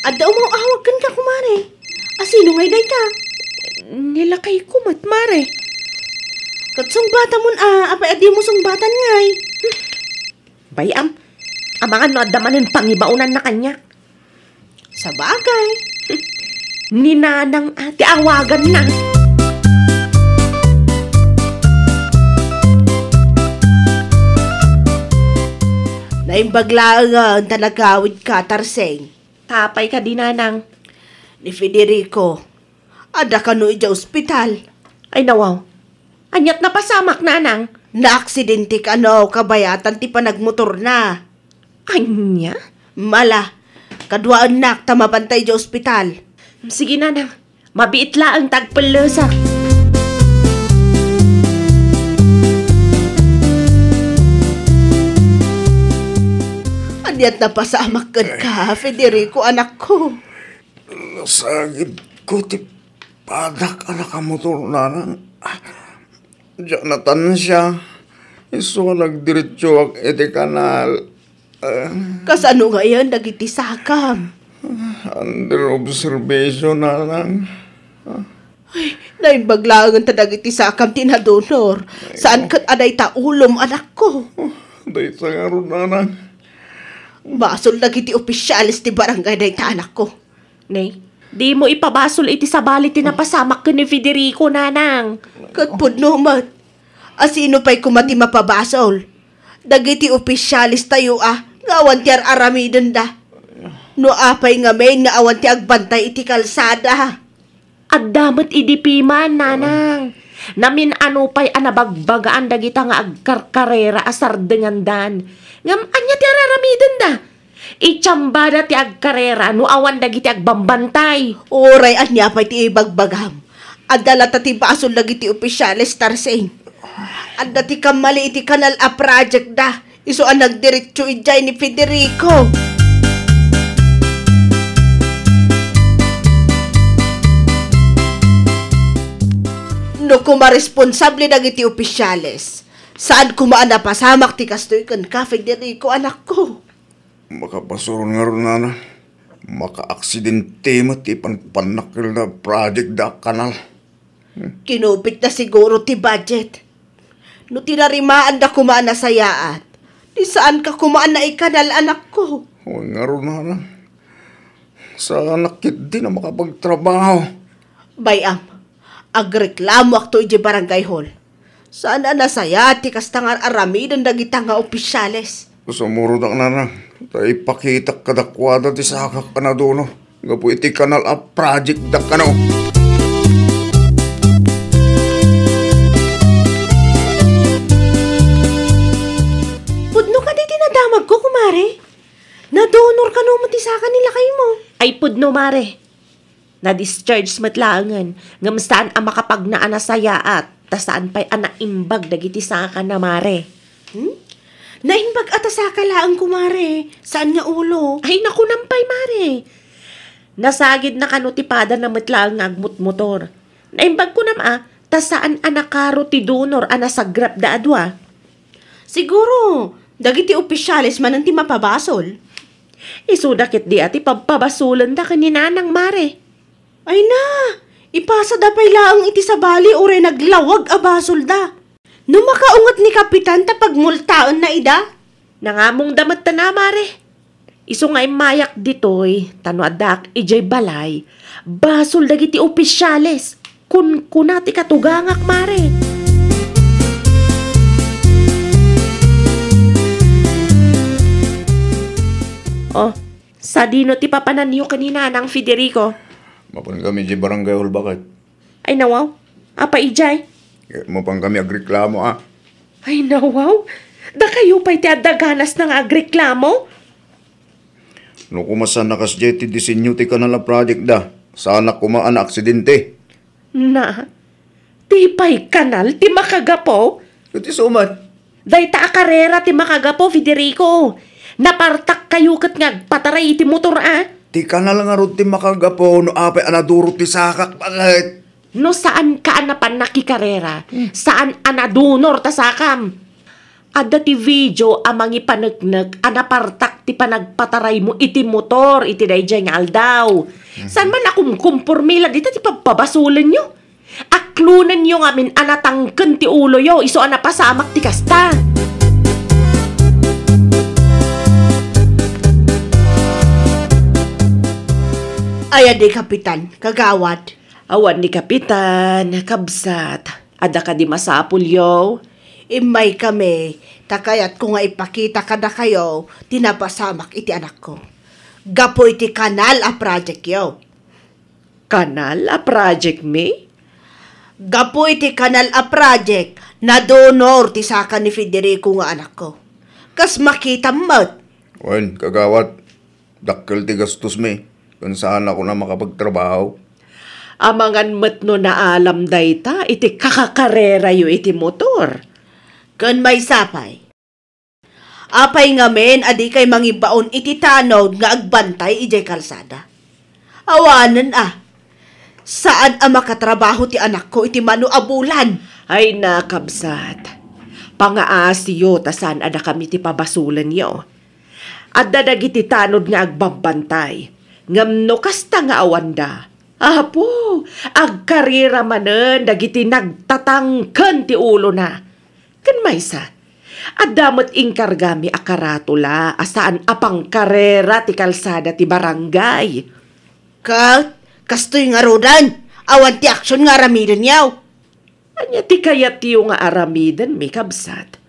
adda umawawag kan ka kumare. Asino ngay day ka? Nila kay kumat mare. Katsong bata mun apay adi mo song batan ngay. Bayam, amangan no adamanin pangibaunan na kanya. Sa bagay. Ninanang ati awagan na. Naimbaglaan talagawid ka, Tarseng. Tapay ka dinanang. Ni Federico. Ada ka no ija ospital. Ay nawaw. Anyat na pasamak nanang. Na-aksidente ka no, kabayatan ti panagmotor na. Anya? Mala, kadwaan nak tamapantay ija ospital. Sige nanang. Mabiit laang tagpalasa. Anyat na pasamak ka, Federico, anak ko. Nasagid ko ti padak anak ka motor nanang. Jonathan siya. Iso nagdiretso ak iti kanal. Kasano nga yan, dagiti sakam. Under observation nanang. Ay, naimbaglangan ta dagiti sakam tinadonor. Saan kat aday ta ulom, anak ko? Day sa nga ron nanang. Basol dagiti opisyalis ti barangay day ta, anak ko. Nay, di mo ipabasol iti sabali tinapasamak ka ni Federico nanang. Katpud numat. Asino pa'y kumati mapabasol? Dagiti opisyalis tayo ngawan ti aramiden da. No apay nga main nga awan ti agbantay iti kalsada. At damat idipiman nanang. Namin ano pa'y anabagbagaan dagita nga agkarkarera asar dengan dan. Ngam anya ti araramiden da. Itsambada ti agkarera no awan dagiti agbambantay. Oray anya pa'y ti ibagbagam. Adala ti basol dagiti opisyalis, Tarseng. Adda ti kamali iti kanal a project da. Iso ang nagdiretso ijay ni Federico. No kumaresponsable dagiti opisyales. Saan kumaan na pasamak ti kastoy kan ka, Federico, anak ko? Makapasuron nga ron nanang. Maka-aksidente mo ti panpanakil na project da kanal. Kinupit na siguro ti budget. No tinarimaan da kumaan na sayaat. Di saan ka kumaan na ikanal, anak ko? O nga ron nanang. Sa nakit din na makapagtrabaho. Bayam, agreklamo akto iji barangay hall. Saan na nasaya ti kastangar aramidan dagita nga opisyales. Sumuro da nanang. Tay pakita kadakwada ti sakak ka na dono. Nga po iti kanal a project da ka no. Pudno ka di tinadamag ko, kumare. Nadonor ka no matisaka nila kayo mo. Ay pudno mare. Na-discharge matlaangan. Ngam saan ang makapagnaan na sayaat. Tasaan pa'y anaimbag dagiti saka na mare. Naimbag atasaka laang, kumare. Saan nga ulo? Ay naku nampay mare. Nasagid na kanutipada na matlaang agmut-motor. Naimbag ko nama, tasaan anakaro ti donor anasagrap da adwa. Siguro, dagiti opisyalis man ang ti mapabasol. Isudakit di ati pagpabasulan da kaninanang mare. Ay na, ipasa da pa'y laang iti sabali ore naglawag a basol da. No makaungat ni kapitan tapag multaon na ida. Nangamong damat ta na mare. Iso nga mayak ditoy, tano adak ijay balay, basol dagiti opisyales, kun kunati katugangak mare. Oh, sa dino ti papanan niyo kanina ng Federico. Mapan kami di barangay hall bakit? Ay nawaw, apa ijay? Mapan kami agreklamo Ay nawaw, da kayo pa'y ti adaganas ng agreklamo? No kumasan nakas ti disenyo ti kanala project da. Sana kumaan na aksidente. Na, ti pa'y kanal ti makagapo? Iti suman. Dayta a karera ti makagapo, Federico. Napartak kayo kat nga pataray iti motor Di ka na lang arot ti makagapo no apay anadurot ti sakak bakit? No saan ka anapan nakikarera? Saan anadunor ta sakam? Adda ti video amang ipanagnak anapartak ti panagpataray mo iti motor iti dayjay nga aldaw. Saan man akum kumpormila dita ti pagpabasulan nyo? Aklunan nyo ngamin anatangken ti ulo yo iso anapasamak ti kasta. Ay, adi, Kapitan, kagawad. Awan ni Kapitan, kabsat. Ada ka di masapul yo? Imay kami, takayat ko nga ipakita ka na kayo, tinapasamak iti anak ko. Gapo iti kanal a project yo. Kanal a project me? Gapo iti kanal a project na donor ti saka ni Federico nga anak ko. Kas makita mat. Wen, kagawad, dakkel ti gastos me. Kung saan ako na makapagtrabaho. Amangan matno na alam dayta, iti kakakarera yu iti motor. Kan may sapay. Apay nga men, adi kay mangibaon iti tanod nga agbantay ijay kalsada. Awanan saan makatrabaho ti anak ko iti mano abulan? Ay nakabsat. Pangaasiyo ta saan ada kami ti pabasulan yo. Adda dagiti tanod nga agbabantay. Ngamno kasta nga awanda. Apo, agkarira manen dagiti nagtatangken ti ulo na. Kan maysa, adamot ingkargami akaratula asaan apang karera ti kalsada ti barangay. Kastoy nga rodan, awan ti aksyon nga aramiden yaw. Anya ti kayat tiyo nga aramiden mi kabsat.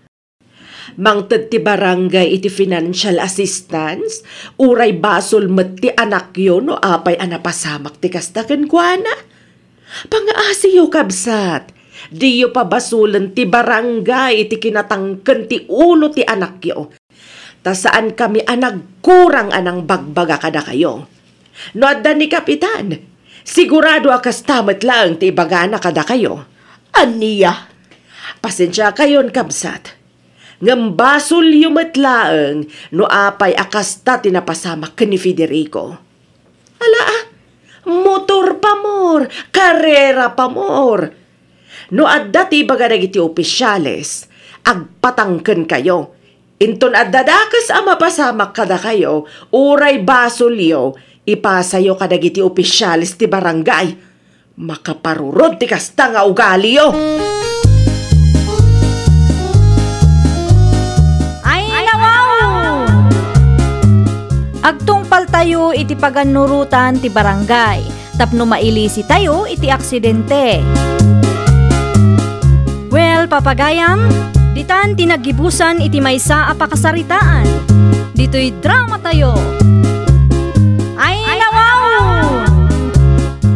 Mangted ti barangay iti financial assistance, uray basol met ti anak yo no apay anapasamak ti kastaken kuana. Pangaasiyo kabsat, di yo pabasulan ti barangay iti kinatangken ti ulo ti anak yo. Ta saan kami anagkurang anang bagbaga kada kayo. No adda ni Kapitan, sigurado akastamat lang ti ibagana kada kayo. Aniya? Pasensya kayon kabsat. Ngambasol yumatlaeng no apay akasta tinapasamak ni Federico. Ala motor pa mor, karera pa mor. No adda ti baga dagiti opisyales, agpatangken kayo. Inton adda dakas mapasamak kada kayo, uray basol yo, ipasayo kadagiti opisyales ti barangay. Makaparurod ti kasta nga ugali yo. Agtungpal tayo iti paganurutan ti barangay, tapno mailisi tayo iti aksidente. Well, papagayam, ditan tinagibusan iti maysa a pakasaritaan. Dito'y drama tayo. Ay nawaw!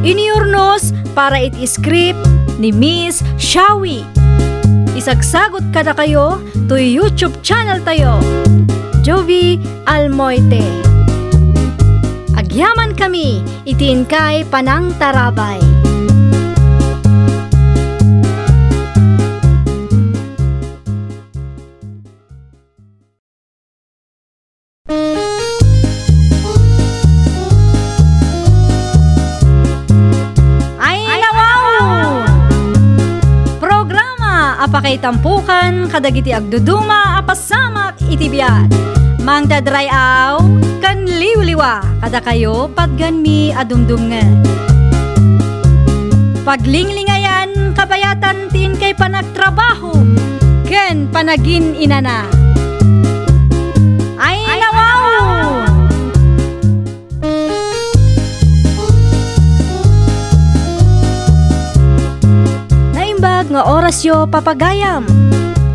Iniurnos para iti script ni Miss Shawi. Isagsagot kada kayo to YouTube channel tayo, Jovi Almoite. Agyaman kami, itin kay Panang Tarabay. Ay nawaw! Programa apakay tampukan kadagiti agduduma apasamak iti biag. Mang dadray aw, kan liwliwa, kada kayo padganmi adumdumngan. Paglinglingayan, kabayatan tin kay panagtrabaho, ken panagin inana. Ay nawaw! Naimbag nga orasyo papagayam,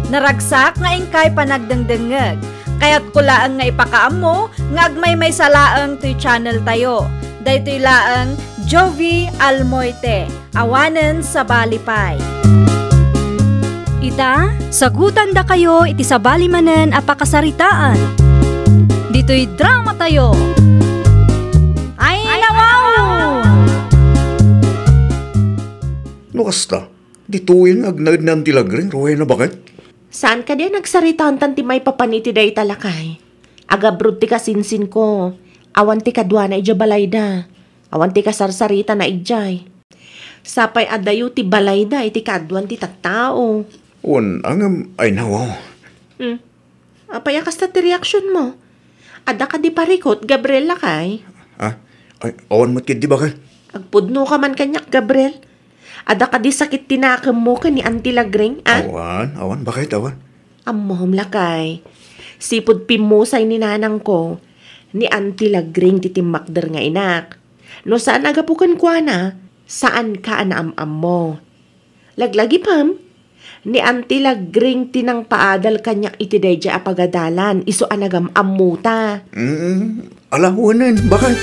naragsak nga ingkay panagdengdengeg. Kaya't kulaan nga ipakaam mo, nga agmay may salaang to'y channel tayo. Daytoy laang Jovi Almoite, awanen sa balipay. Ita, sagutan da kayo iti sa balimanen apakasaritaan. Dito'y drama tayo. Ay nawaw! No kasta, dituin agnad ng tilagring, ruwe na bakit? Saan ka diyan nagsaritaan tanti may papaniti day talakay? Agabrod ti kasinsin ko. Awan ti kadwa na ija balayda. Awan ti kasarsarita na ijay. Sapay adayo ti balayda iti kadwan ti tattao. Angam ay nawaw. Apay kasta ti reaksyon mo. Ada ka di parikot, Gabriel lakay. Ay, awan mo't di ba kay? Agpudno ka man kanyak, Gabriel. Ada ka di sakit tinakam mo ka ni Auntie Lagring, Awan, bakit awan? Ammom lakay. Sipod pimusay ni nanang ko, ni Auntie Lagring titimakder nga inak. No saan agapukan kwa na, saan ka anaam-am mo. Laglagi pam, ni Auntie Lagring tinang paadal kanyak itidedya apagadalan, iso anagam amuta. Alawanan, bakit?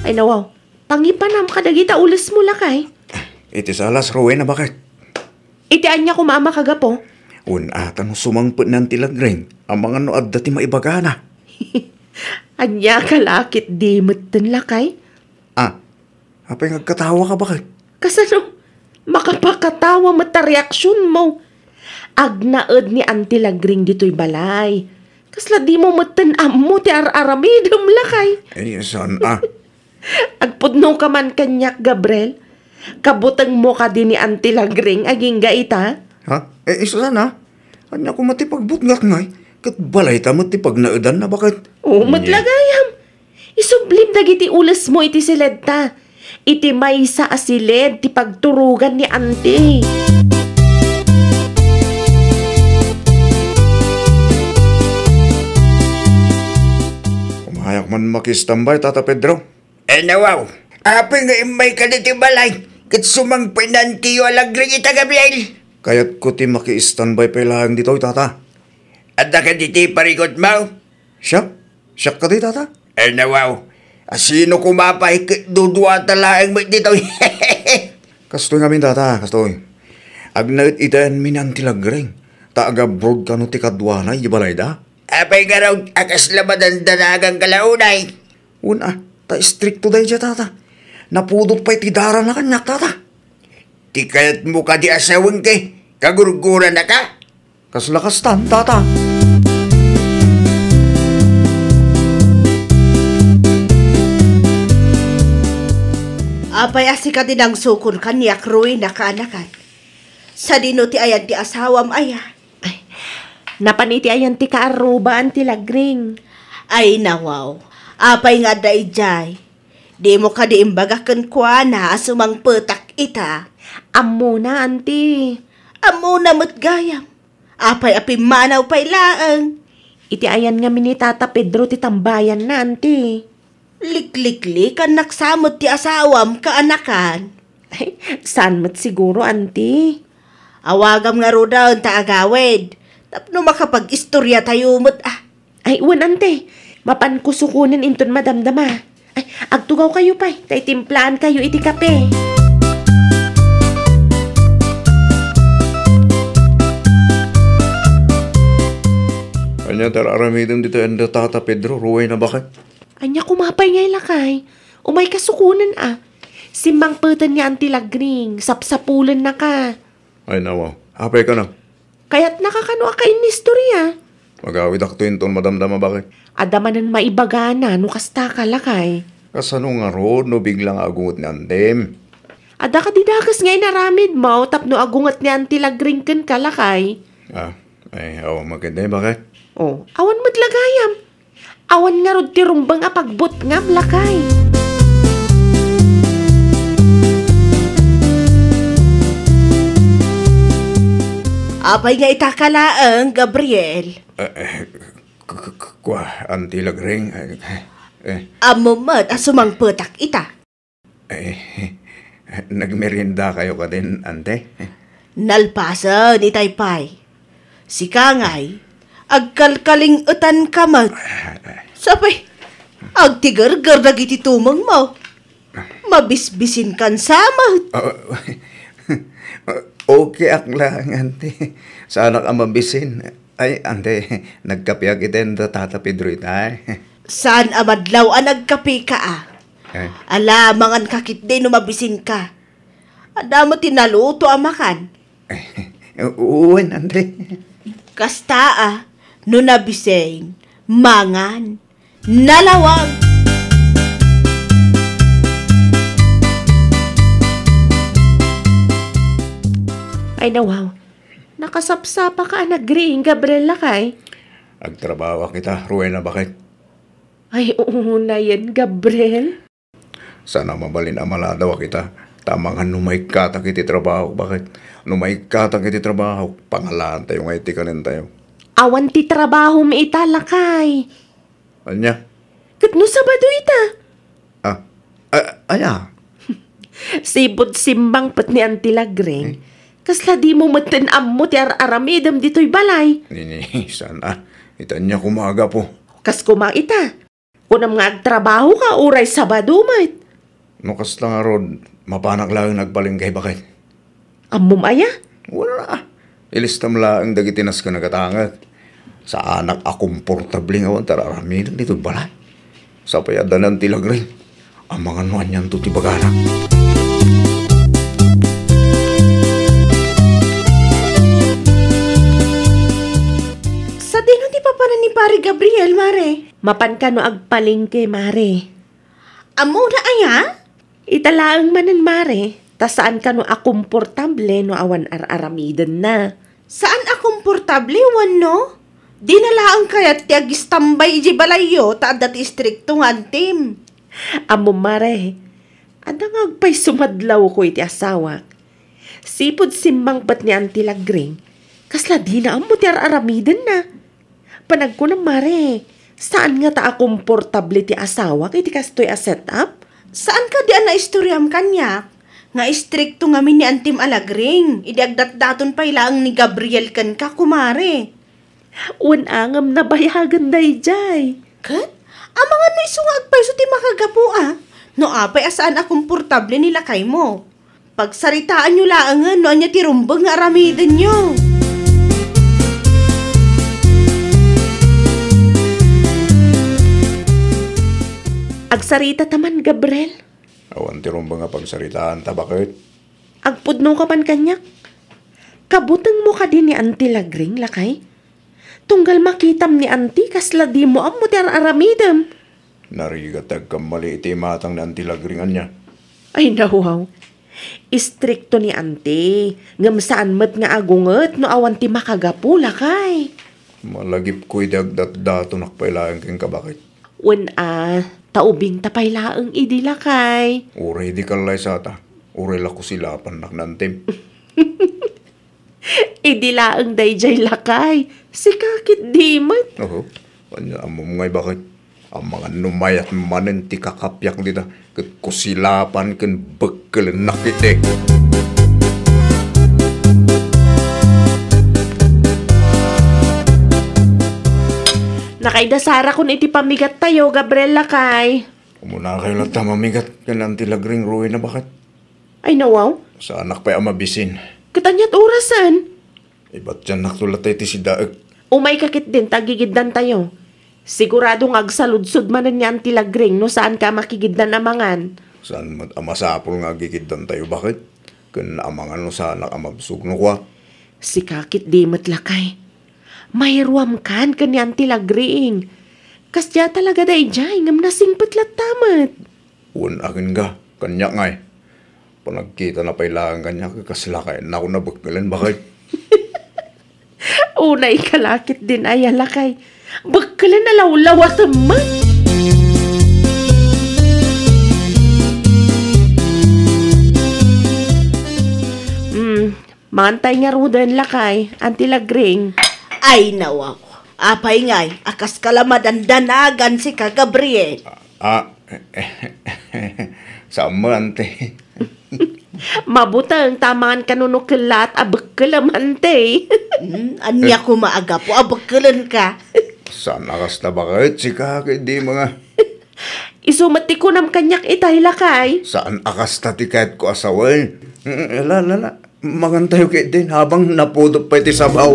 Ay nawaw, pangipanam kadagita ulis mo lakay. Iti salas, Rowena, bakit? Itian niya kumama kagapo. Atan sumangput ng tilagring, ang mga noad dati maibagana. Anya kalakit di mutten lakay. Apay nagkatawa ka bakit? Kasano, makapakatawa mata reaksyon mo. Agnaed ni Auntie Lagring dito'y balay. Kasla di mo mutten ammo ti ar-aramidom lakay. Saan Agpudno ka man kanyak, Gabriel. Kabutang mo ka din ni Auntie Lagring aging gaita. Isa sana. Anya ko matipagbutngak ngay. Kat balay ta matipag naedan na bakit? Matlagayam. Isublim dagiti ulas mo iti siled ta. Iti maysa asiled ti pagturugan ni Auntie. Umayak man makistambay, Tata Pedro. Nawaw, apay nga imay ka diti balay, kat sumangpinan tiyo Lagring ita Gabriel. Kaya't ko ti maki-standby pa ilang dito, Tata. Ada ka diti parikot mo? Siyak ka di, Tata? Nawaw, sino kumapay dudwa talaang mo dito? Kastoy ngamin, Tata, kastoy. Agnait itaan minan ti Lagring. Taag-abroad ka no ti kadwanay, ibalay da? Apay nga raw, akas labadan danagang kalaunay. Ta stricto day dya, Tata. Napudot pa'y tidara na kanyak, Tata. Ti kayat mo ka di asawang kay, kagurguran na ka? Kaslakastan, Tata. Apay asika tinang sukon kanyak ruin na kaanakan. Sa dino ti ayan ti asawam aya. Napaniti ayan ti kaaruba Auntie Lagring. Ay nawaw. Apay nga daijay. Di mo ka di imbagakan kwa na asumang petak ita. Ammo na, Auntie. Amo na gayam. Apay api manaw pay laang. Iti ayan nga mini Tata Pedro ti tambayan na, Auntie. Likliklik ang naksamot ti asawam kaanakan. Ay, saan mat siguro, Auntie? Awagam nga ro daw ta agawid. Tapno makapag-istorya tayo mo't Ay, Auntie. Mapan ko sukunin inton madamdama. Ay, agtugaw kayo pa'y. Tay timplaan kayo iti kape. Anya tararamidam dito anda, Tata Pedro, ruway na bakit? Anya kumapay ngay lakay. Umay kasukunan Simbang putan ni Auntie Lagring. Sapsapulan na ka. Ay nawaw, apay ka na. Kaya't nakakano ka in istorya. Magawid ako inton madamdama bakit? Adamanan maibagana no kasta ka lakay. Kasano nga ro, no biglang agungot ni Andem. Ada ka didakas ngay naramid mo, tapno agungat ni Auntie Lagring ken kalakay. Ay, awan maganda bakit? Awan madlagayam. Awan nga rod tirumbang apagbot nga lakay. apay nga itakalaang, Gabriel. Auntie Lagring. Amumat asumang petak ita. Nagmerienda kayo ka din, ante? Nalpasan ni Taypay. Si Kangay, agkalkaling utan kamat. Sapay, agtigar-gar dagiti tumang mo. Mabisbisin kan samot. Okay lang, ante. Sana ka mabisin. Ay, ante, nagkapiag iten da Tata Pedro itay. Saan amadlaw ang nagkapi ka Eh, Alamangan kakit din mabisin ka. Ada mo tinaluto amakan. uwan, Andre. Kasta no nabising, mangan, nalawag. Ay nawaw, nakasapsapa ka nagring Gabriel lakay. Agtrabaho kita, Rowena, bakit? Ay oo na yan, Gabriel. Sana mabalin amala daw kita. Tamang numay katak iti trabaho, bakit? Numay katak iti trabaho, pangalaan tayo nga iti kanin tayo. Awan ti trabaho mi ita lakay. Anya? Katno Sabado ita. Aya? Sibod simbang pat ni Auntie Lagring. Kasla di mo matinam mo ti aramidam dito'y balay. Nini, sana. Itanya kumaga po. Kas kuma ita. Kunam nga agtrabaho ka, uray Sabado mat. Nukas lang arod, mapanak lang nagbalinggay, bakit? Amom aya? Wala na. Ilistam lang dagitinas ka nagatangat. Sa anak akomportabling awan tararaminan dito balay. Sa payadanan tilag rin. Ang mga nuan yan to tibagana. Sa dino di pa panan ni pare Gabriel, mare. Mapan ka no agpalingke, mare. Amo na aya? Italaang manan, mare. Ta saan ka no akomportable no awan aramidan na. Saan akomportable, wan no? Di na laang kayat ti agistambay iji balayo ta dati istrikto nga antim. Amo, mare. Ada nga agpay sumadlaw ko iti asawa. Sipod simbang pat ni Auntie Lagring. Kasla di na amo ti aramidan na. Panag ko na, mare. Saan nga ta akomportable ti asawa iti kastoy a setup? Saan ka di na istoryam kanya? Nga istrikto nga min ni Antim Alagring. Idiagdat-daton pa ilaang ni Gabriel kan ka, kumare. Unangam na bayagan day jay. Kat? Amangan no isungag pa iso ti makagapu No apay asaan akomportable nila kay mo. Pagsaritaan nyo laangan no anya ti rumbang nga aramidan nyo. Agsarita taman, Gabriel. Awan tirong ba nga pagsaritaan ta, bakit? Agpudno ka pan kanyak. Kabutang mo ka din ni Auntie Lagring, lakay. Tunggal makitam ni Auntie, kasla di mo ang muti aramidam. Narigatag kang mali iti matang na antilagringan niya. Ay nawaw. Istrikto ni Auntie. Ngam saan mat nga agunget no awan ti makagapu, lakay. Malagip ko'y dagdat-dato nakpailayan kang kabakit. Taubing tapaylaang idi, lakay. Uray di kalay sata. Uray lako sila panak nantim. Idi laang dayjay, lakay. Si kakit di mat. Oo. Kanya amom ngay bakit? Ang mga numayat manen ti kakapyak dita. Kat kusilapan kan begkel nakite. Nakaidasara kun iti pamigat tayo, Gabriel, lakay. Umuna kayo lang tamamigat kan antilagring ruin na bakit? Ay nawaw. Sa anak pa'y amabisin. Katanyat orasan. Iba't dyan naktulat tayo ti si Daag. Umay kakit din, tagigiddan tayo. Siguradong agsaludsod manan niyan tilagring no saan ka makigiddan amangan. Saan amasapol nga gigiddan tayo bakit? Kan amangan no sa anak amabsug no kwa. Si kakit di matlakay. Mayruam kan kanyan tilagring. Kasya talaga day jay ngam nasing patlat tamat. Un akin ga, kanya ngay. Panagkita na pailangan kanya kaslakay na ako nabagkalan bakit? Unay kalakit din ay alakay. Bagkalan na lawlawa tamat. Mantay nga rudan lakay, antilagring. Ay nawaw. Apay ngay, akas kalamadan danagan si ka Gabriel. Samante. Mabutang tamaan kanunukilat abagkalamante. Anya ko maaga po, abagkalan ka. Saan akas na bakit si kakay di mga... Isumati ko nam kanyak itay lakay. Saan akas na tikayat ko asawal? Lala. Magantayo kayo din habang napudok pa iti sabaw.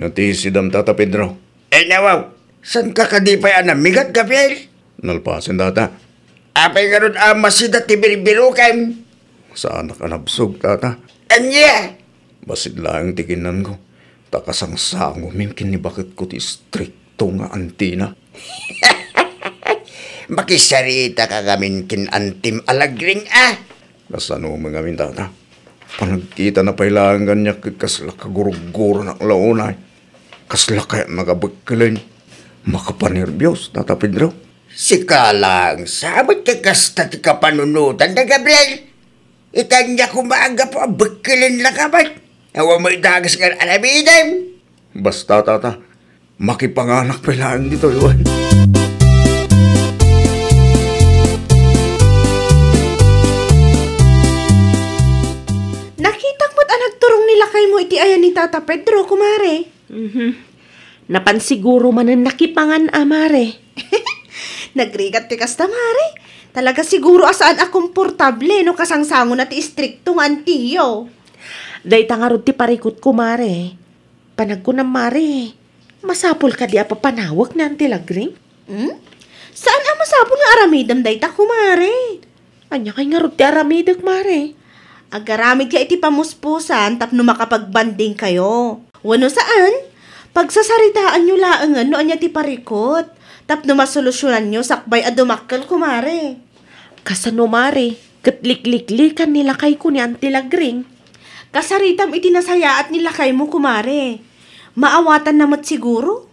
Natisidam tata Pedro. Nawaw, san ka kadipay anamigat, Gabriel? Nalpasin tata. Apay nga ron masida tibiribiro kay. Saan nakanabsog tata? Anya? Basid lang tikinan ko. Takasang sango mimkin ni bakit ko ti stricto nga antina. Makisarita ka gamin kin antim alagring Kasano mga min tata. Panagkita na pailangan niya kasla kaguruguro ng launay. Kasla kaya nagabagkalin. Makapanerbyos, tata Pedro. Sika lang, sabot ka kasta ti kapanunutan na Gabriel. Ikanya kumaaga po, bagkalin lang ka ba? Awa mo itagas nga alamidem. Basta tata, makipanganak pailangan dito iwan. Nakita mo't nagturong nila kay mo iti ayan ni Tata Pedro, kumare. Napansiguro man ang nakipangan, amare. Nagrigat ti kasta, mare. Talaga siguro asaan a komportable no kasangsango na ti istrikto nga antiyo. Day tangarod ti parikot ko, mare. Panag ko na, mare. Masapol ka di apapanawag na ang tilagring? Saan ang masapol nga aramidam dayta, kumare? Anya kay nga rod ti aramidag, mare. Agaramid ka iti pamuspusan tapno makapagbanding kayo. Wano saan? Pagsasaritaan nyo laangan no anya ti parikot. Tapno masolusyonan nyo sakbay adumakkel, kumare. Kasano, mare? Katlikliklikan nila kay ko ni antilagring. Kasaritam iti nasayaat nila kay mo, kumare. Maawatan namot siguro.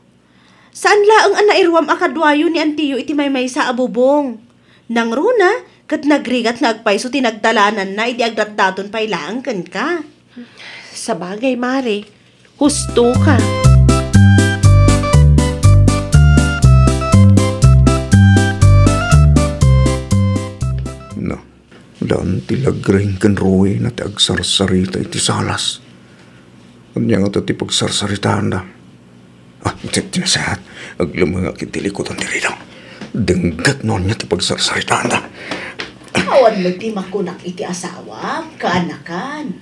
Saan laang anairwam akadwayo ni antiyo iti maymay sa abubong? Nang runa, kat nagrigat nagpayso tinagdalanan na iti agdatdaton pailaang kan ka. Sa bagay, mare. Husto ka. Daan tilagring kan ruwi na ti agsarsarita iti salas. Kanya nga ti pagsarsaritaan da. Tinasahat. Aglamanga kitilikutan ti ridang. Denggat noon niya ti pagsarsaritaan da. Awan mo ti makunak iti asawa, kaanakan.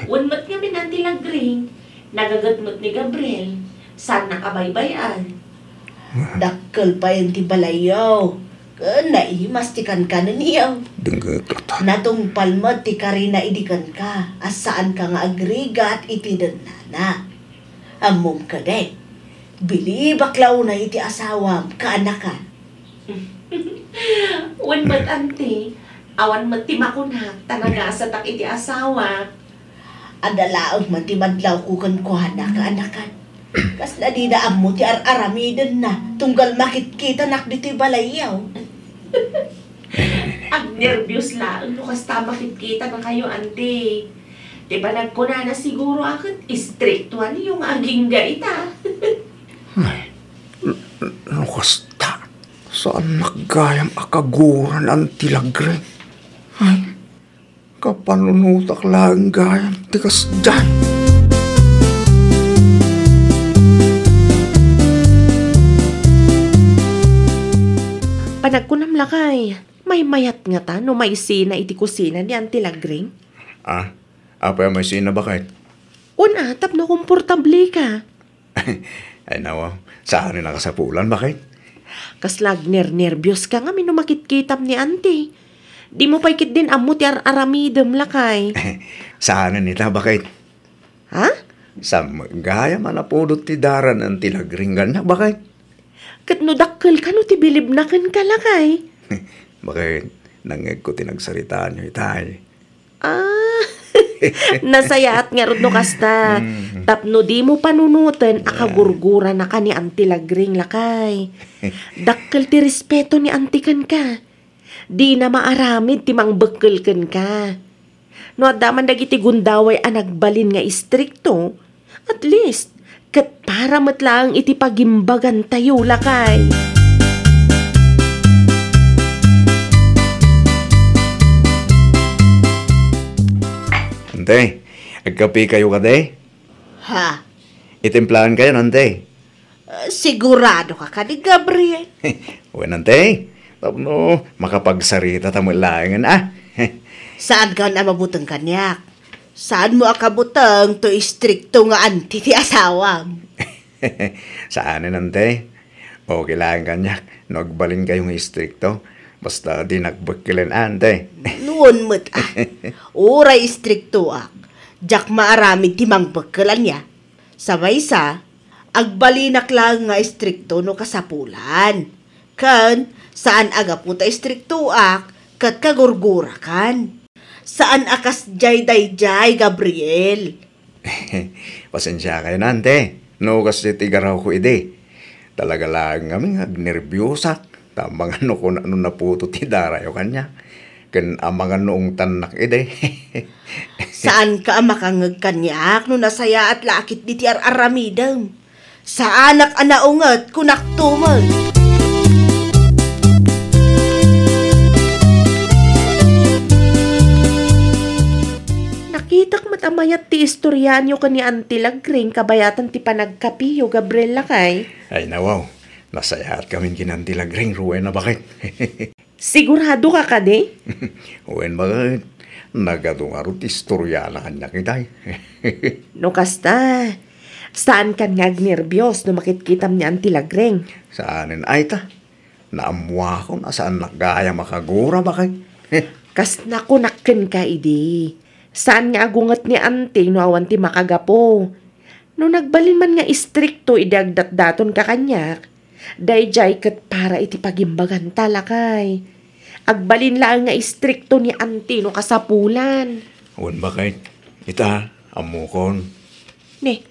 Unmat nga minantilagring, nagagatmot ni Gabriel, saan nakabaybayan? Dakkel pa yan ti balayaw. Naimastikan ka na niyaw. Denggat tata. Natungpal mo ti karina idikan ka. Asaan ka nga agrigat iti danana. Amom ka din. Bili baklaw na iti asawam kaanakan. Unmat ante, awan mat ti makunak, tanaga sa tak iti asawa. Adalaog man ti madlaw kukan kuhana kaanakan. Kas na di na amo ti aramiden na. Tunggal makit-kita nak dito'y balayaw. Ang nervyos lang, lukas tama kita na kayo, ante. Di ba nagkuna na siguro akit, istriktuan yung aging gaita. Ay, lukas ta. Saan naggayam akaguran ang tilagring? Ay, kapanunutak lang gayam tikas dyan. Panagkunam lakay, may mayat nga ta no may sina iti kusina ni antilagring. Apa yung may sina bakit? Una, tapno komportable ka. Ay nawa, saan rin nakasapulan bakit? Kaslag nervyos ka nga minumakit-kitam ni ante. Di mo paikit din amo ti aramidem lakay. Saan nila bakit? Ha? Sa gaya manapudot ti daran ang tilagringan na bakit? Kat no dakkel ka no ti bilib na kan kalakay. Bakit? Nangeg ko tinagsaritaan nyo itay. Nasayaat nga rod no kasta. Tapno di mo panunutan akagurgura na ka ni antilagring lakay. Dakkel ti respeto ni antikan ka. Di na maaramid ti mangbekkel ka. No adaman dagiti gundaway ang nagbalin nga istrikto. At least, kat para matlaang iti pagimbagan tayo lakay. Ante, agkapi kayo ka de? Ha? Itimplahan kayo, ante. Sigurado ka ka ni Gabriel. Uwan, ante. Tapno, makapagsarita tamulangan, Saan ka na mabutang kanyak? Saan mo akabutang to istrikto nga anti ti asawam? Saan nante? Okay lang kanyak. Nagbalin kayong istrikto. Basta di nagbakilan ante. Noon mo't Uray istrikto ak. Jak maaramid timang bakilan niya. Sabay sa, agbalinak lang nga istrikto no kasapulan. Kan, saan aga puta istrikto ak, kat kagurgura kan. Saan akas jay Gabriel? Pasensya kayo nante. No kasi tigaraw ko ide. Talaga lang kami nervyosa. Tamang ano ko na ano naputo ti darayo kanya. Kan amangan noong tanak ide. Saan ka makangag kanyak no nasaya at lakit di ti aramidam? Sa anak anaungat kunak tumal. Nakitak matamayat ti istoryanyo ka ni Auntie Lagring kabayatan ti panagkapiyo, Gabriel lakay. Ay nawaw. Nasayahat kaming kinantilagring. Ruwen na bakit? Sigurado ka ka di? Ruwen bakit? Nagadungarot istorya na kanya kitay. No kasta, saan kan nga nervyos no makitkitam ni Auntie Lagring? Saanin ay ta? Naamwa ko na saan nagaya makagura bakit? Kas nakunakken ka idi. Saan nga agungat ni Auntie no awan ti makagapo? No nagbalin man nga istrikto idagdat daton ka kanyak. Dayjay kat para iti pagimbagan talakay. Agbalin lang nga istrikto ni Auntie no kasapulan. Uwan bakit? Ita, amukon. Ne,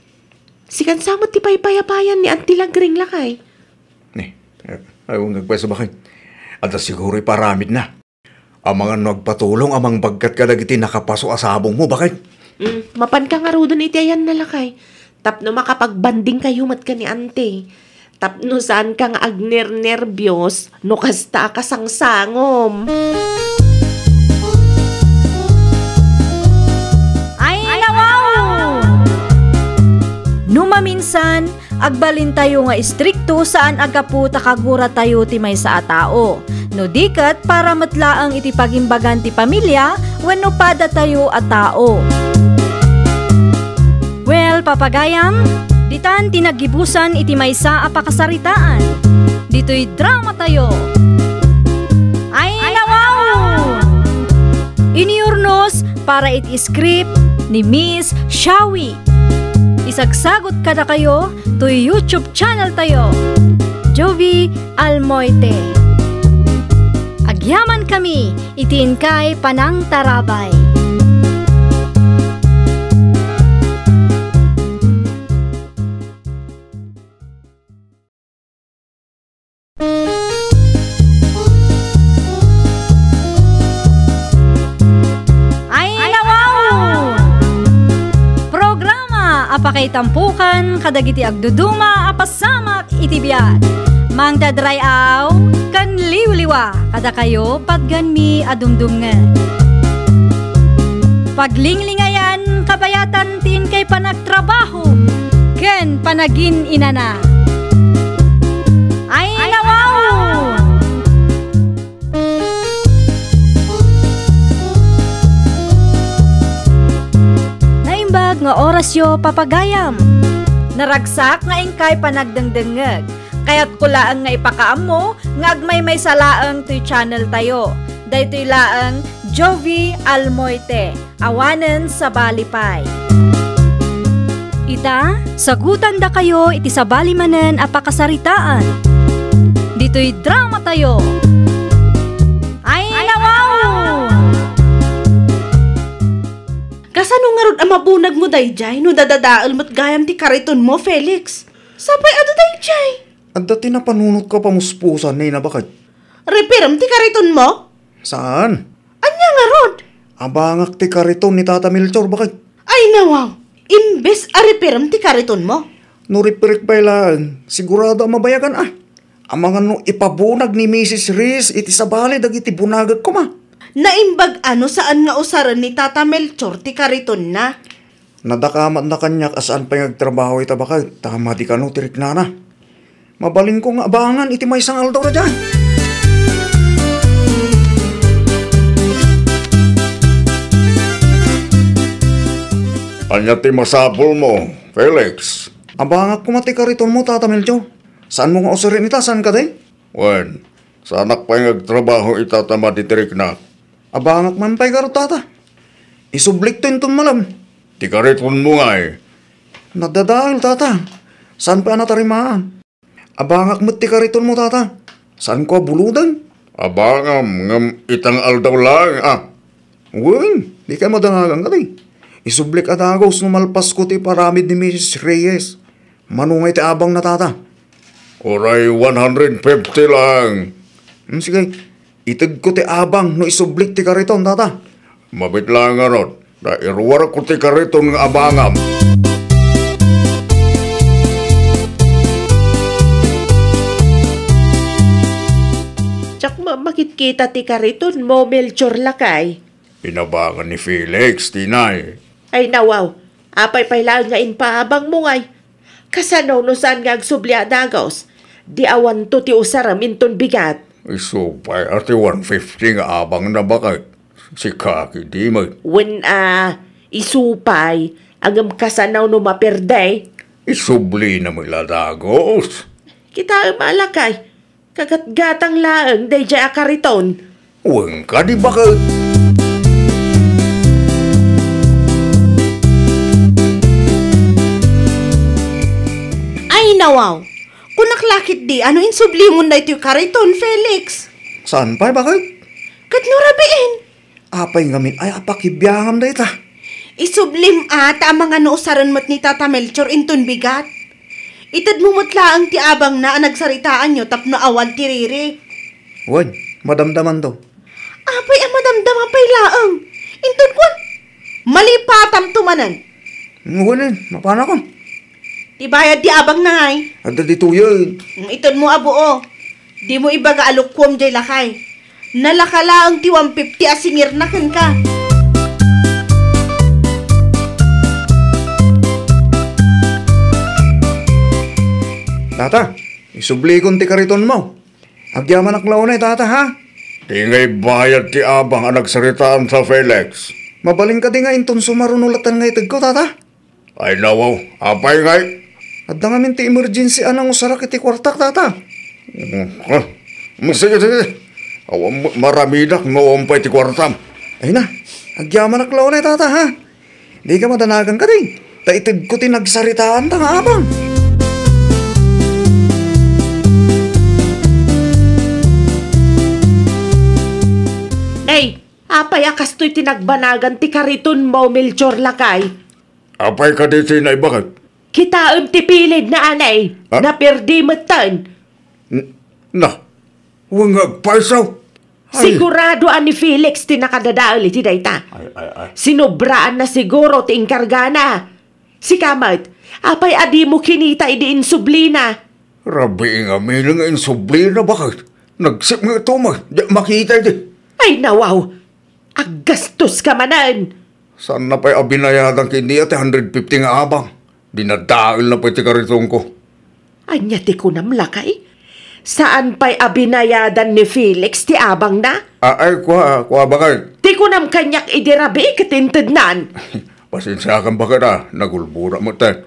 sikan samot ti paypayapayan ni Auntie Lagring lakay. Ayaw nagpwesto bakit? At siguro'y paramid na. Amang nagpatulong amang bagkat kadagiti nakapaso asabong mo, bakit? Mapan ka nga rodon iti ayan na lakay. Tapno makapagbanding kayo mat ka ni Auntie. Tapno saan kang agner-nervyos no kasta kasangsangom. Ay, nawaw! Numaminsan, agbalin tayo nga istrikto saan agaputa kagura tayo ti may sa atao. No dikat para matlaang iti pagimbagan ti pamilya wenno pada tayo a tao. Well, papagayam, ditan tinagibusan iti maysa a pakasaritaan. Dito'y drama tayo. Ay, nawaw! Iniurnos para iti script ni Miss Shawi. Isagsagot kada kayo to YouTube channel tayo. Jovi Almoite. Agyaman kami, itin kay Panang Tarabay. Ay, nawaw! Programa apakay tampukan kadagiti agduduma apasamak iti biag. Mang dadray aw, kan liwliwa, kada kayo padganmi adumdumngan. Paglinglingayan, kabayatan tin kay panagtrabaho, ken panagin inana. Ay, nawaw! Naimbag nga orasyo papagayam. Naragsak nga ingkay panagdengdengeg. Kaya't kulaan nga ipakaam mo, nga agmay may salaang to'y channel tayo. Daytoy laang Jovi Almoite, awanen sa balipay. Ita, sagutan da kayo iti sa balimanen apakasaritaan. Dito'y drama tayo. Ay, nawaw! Kasano nga rod ang mabunag mo dayjay no dadadaal mo't gayam ti kariton mo, Felix? Sapay ado dayjay? At dati na panunot ka pa muspusan na bakit? Repiram ti kariton mo? Saan? Anya nga rod? Abangak ti kariton ni Tata Melchor, bakit? Ay nawaw, imbes a repiram ti kariton mo? Nuripirik pa ilaan, sigurado ang mabayagan Amangan no ipabunag ni Mrs. Riz iti sabali dagiti bunagag ko ma. Naimbag ano saan nga usaran ni Tata Melchor ti kariton na? Nadakamat na kanyak asaan pa nagtrabaho ita bakit? Tama di ka no tirik na. Mabalin ko nga abangan iti may isang aldaw na dyan. Anya ti masapol mo, Felix. Abangak kumati ka rito mo, Tata Melcho. Saan mo nga usirin ita? Saan ka din? Wen, sanak pa yung agtrabaho itatama ditirik na. Abangak man pa'y karo, Tata. Isublik to yung malam. Ti ka rito mo nga eh. Nadadahil, Tata. Saan pa natarimaan? Abangak mo ti ka rito mo, Tata. Saan ko buludan? Abangam, ngam itang aldaw lang, ah. Wen, di ka madanagang ka din. Isublik at agos numalpas ko ti paramid ni Mrs. Reyes. Manungay ti abang na, Tata. Oray, 150 lang. Sige, itag ko ti abang no isublik ti kariton, Tata. Mabit lang nga ron. Na iruwar ko ti kariton nga abangam. Tsak makikita ti kariton mo, Melchor lakay. Pinabangan ni Felix, tinay. Ay nawaw, apay lang nga inpaabang mo ngay. Kasanaw no saan nga agsubli adagos. Di awan to ti usaram inton bigat. Isupay ati 150 nga abang na bakit. Si Kaki di mo. When isupay, agam kasanaw no maperday. Isubli na mo ladagos. Kita malakay, kagatgatang laang day jay akariton. Uwang ka di bakit. Ay, nawaw. Kung naklakit di, ano insubli mo na ito yung kariton, Felix? Saan pa bakit? Kat nurabiin. Apay ngamin ay apakibiyangam da ita. Isublim ata ang mga nausaran mo't ni Tata Melchor inton bigat. Itad mo mutla ang tiabang na nagsaritaan nyo tapno awan tiriri. Wan, madamdaman to. Apay ang madamdaman pa'y laang. Inton kwan. Malipatam tumanan. Ngunin, mapana ko. Tibayad di abang na ngay. Ada dito yun. Iton mo abuo. Di mo ibaga alukwam jay lakay. Nalakala ang ti 150 asingir na kan ka. Tata, isubli kong ti kariton mo. Agyaman ak launay, Tata, ha? Tingay bayad ti abang ang nagsaritaan sa Felix. Mabaling ka di nga inton sumarunulatan nga itag ko, Tata. Ay nawaw, apay ngay. At nga min ti emergency anang usarak iti kwartak, Tata. Sige. Maramidak noompay ti kwartam. Ay na, agyaman ak launay, Tata, ha? Di ka madanagan ka din. Taitid ko ti nagsaritaan ta nga abang. Ay, apay akastoy tinagbanagan ti kariton mo, Melchor lakay. Apay ka di sinay bakit? Kitaam ti pilid na anay, Ha? naperdi matan. Na, huwag agpaisaw. Sigurado ani Felix ti nakadadaali ti dayta. Ay. Sinobraan na siguro ti inkargana. Si Kamat, apay adi mo kinita idi insublina. Rabi nga may nga insubli na bakit? Nagsip nga ito di makita di. Ay nawaw, aggastos ka manan. Saan na pa'y abinayadang kini at 150 nga abang? Dinadail na pa'y tikaritong ko. Anya ti kunam lakay. Saan pa'y abinayadan ni Felix ti abang na? Ay, kuha bakit? Ti kunam kanyak idirabi katinted nan. Pasensya kang bakit nagulbura mo tayo.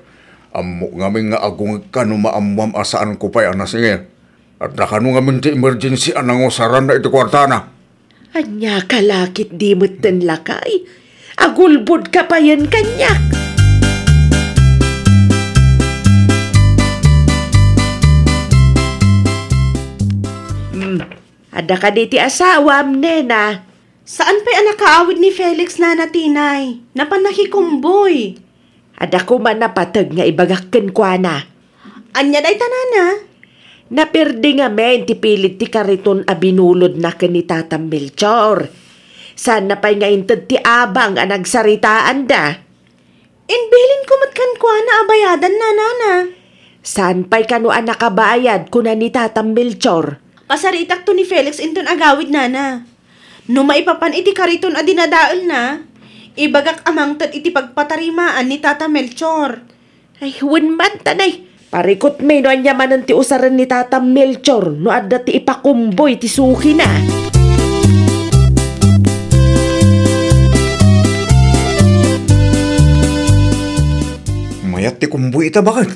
Amo ngamin nga agong ka no maamwam asaan ko pa'y anasingin. At nakano ngamin ti emergency anang usaran na ito kwartana. Anya kalakit di mo't ten lakay. Agulbod ka pa yan kanyak. Ada ka di ti asawam, nena. Saan pa'y anak kaawid ni Felix na natinay? Napanakikumboy. Ada ko man napatag nga ibagakken kwa na. Anya day tanana? Napirdi nga men ti pilit ti kariton a binulod na ni Tata Melchor. Sana pa'y nga inted ti abang a nagsaritaan da. Inbilin ko matkan kwa na abayadan na nana. San pa'y kano a nakabayad kuna ni Tata Melchor? Pasaritak to ni Felix inton agawid nana. No maipapan iti kariton a dinadaol na, ibagak amang tat iti pagpatarimaan ni Tata Melchor. Ay, huwin man tanay. Parikot may no anya manan ti usaran ni Tata Melchor no adda ti ipakumboy ti suki na. Mayat ti kumbuy ita bakit?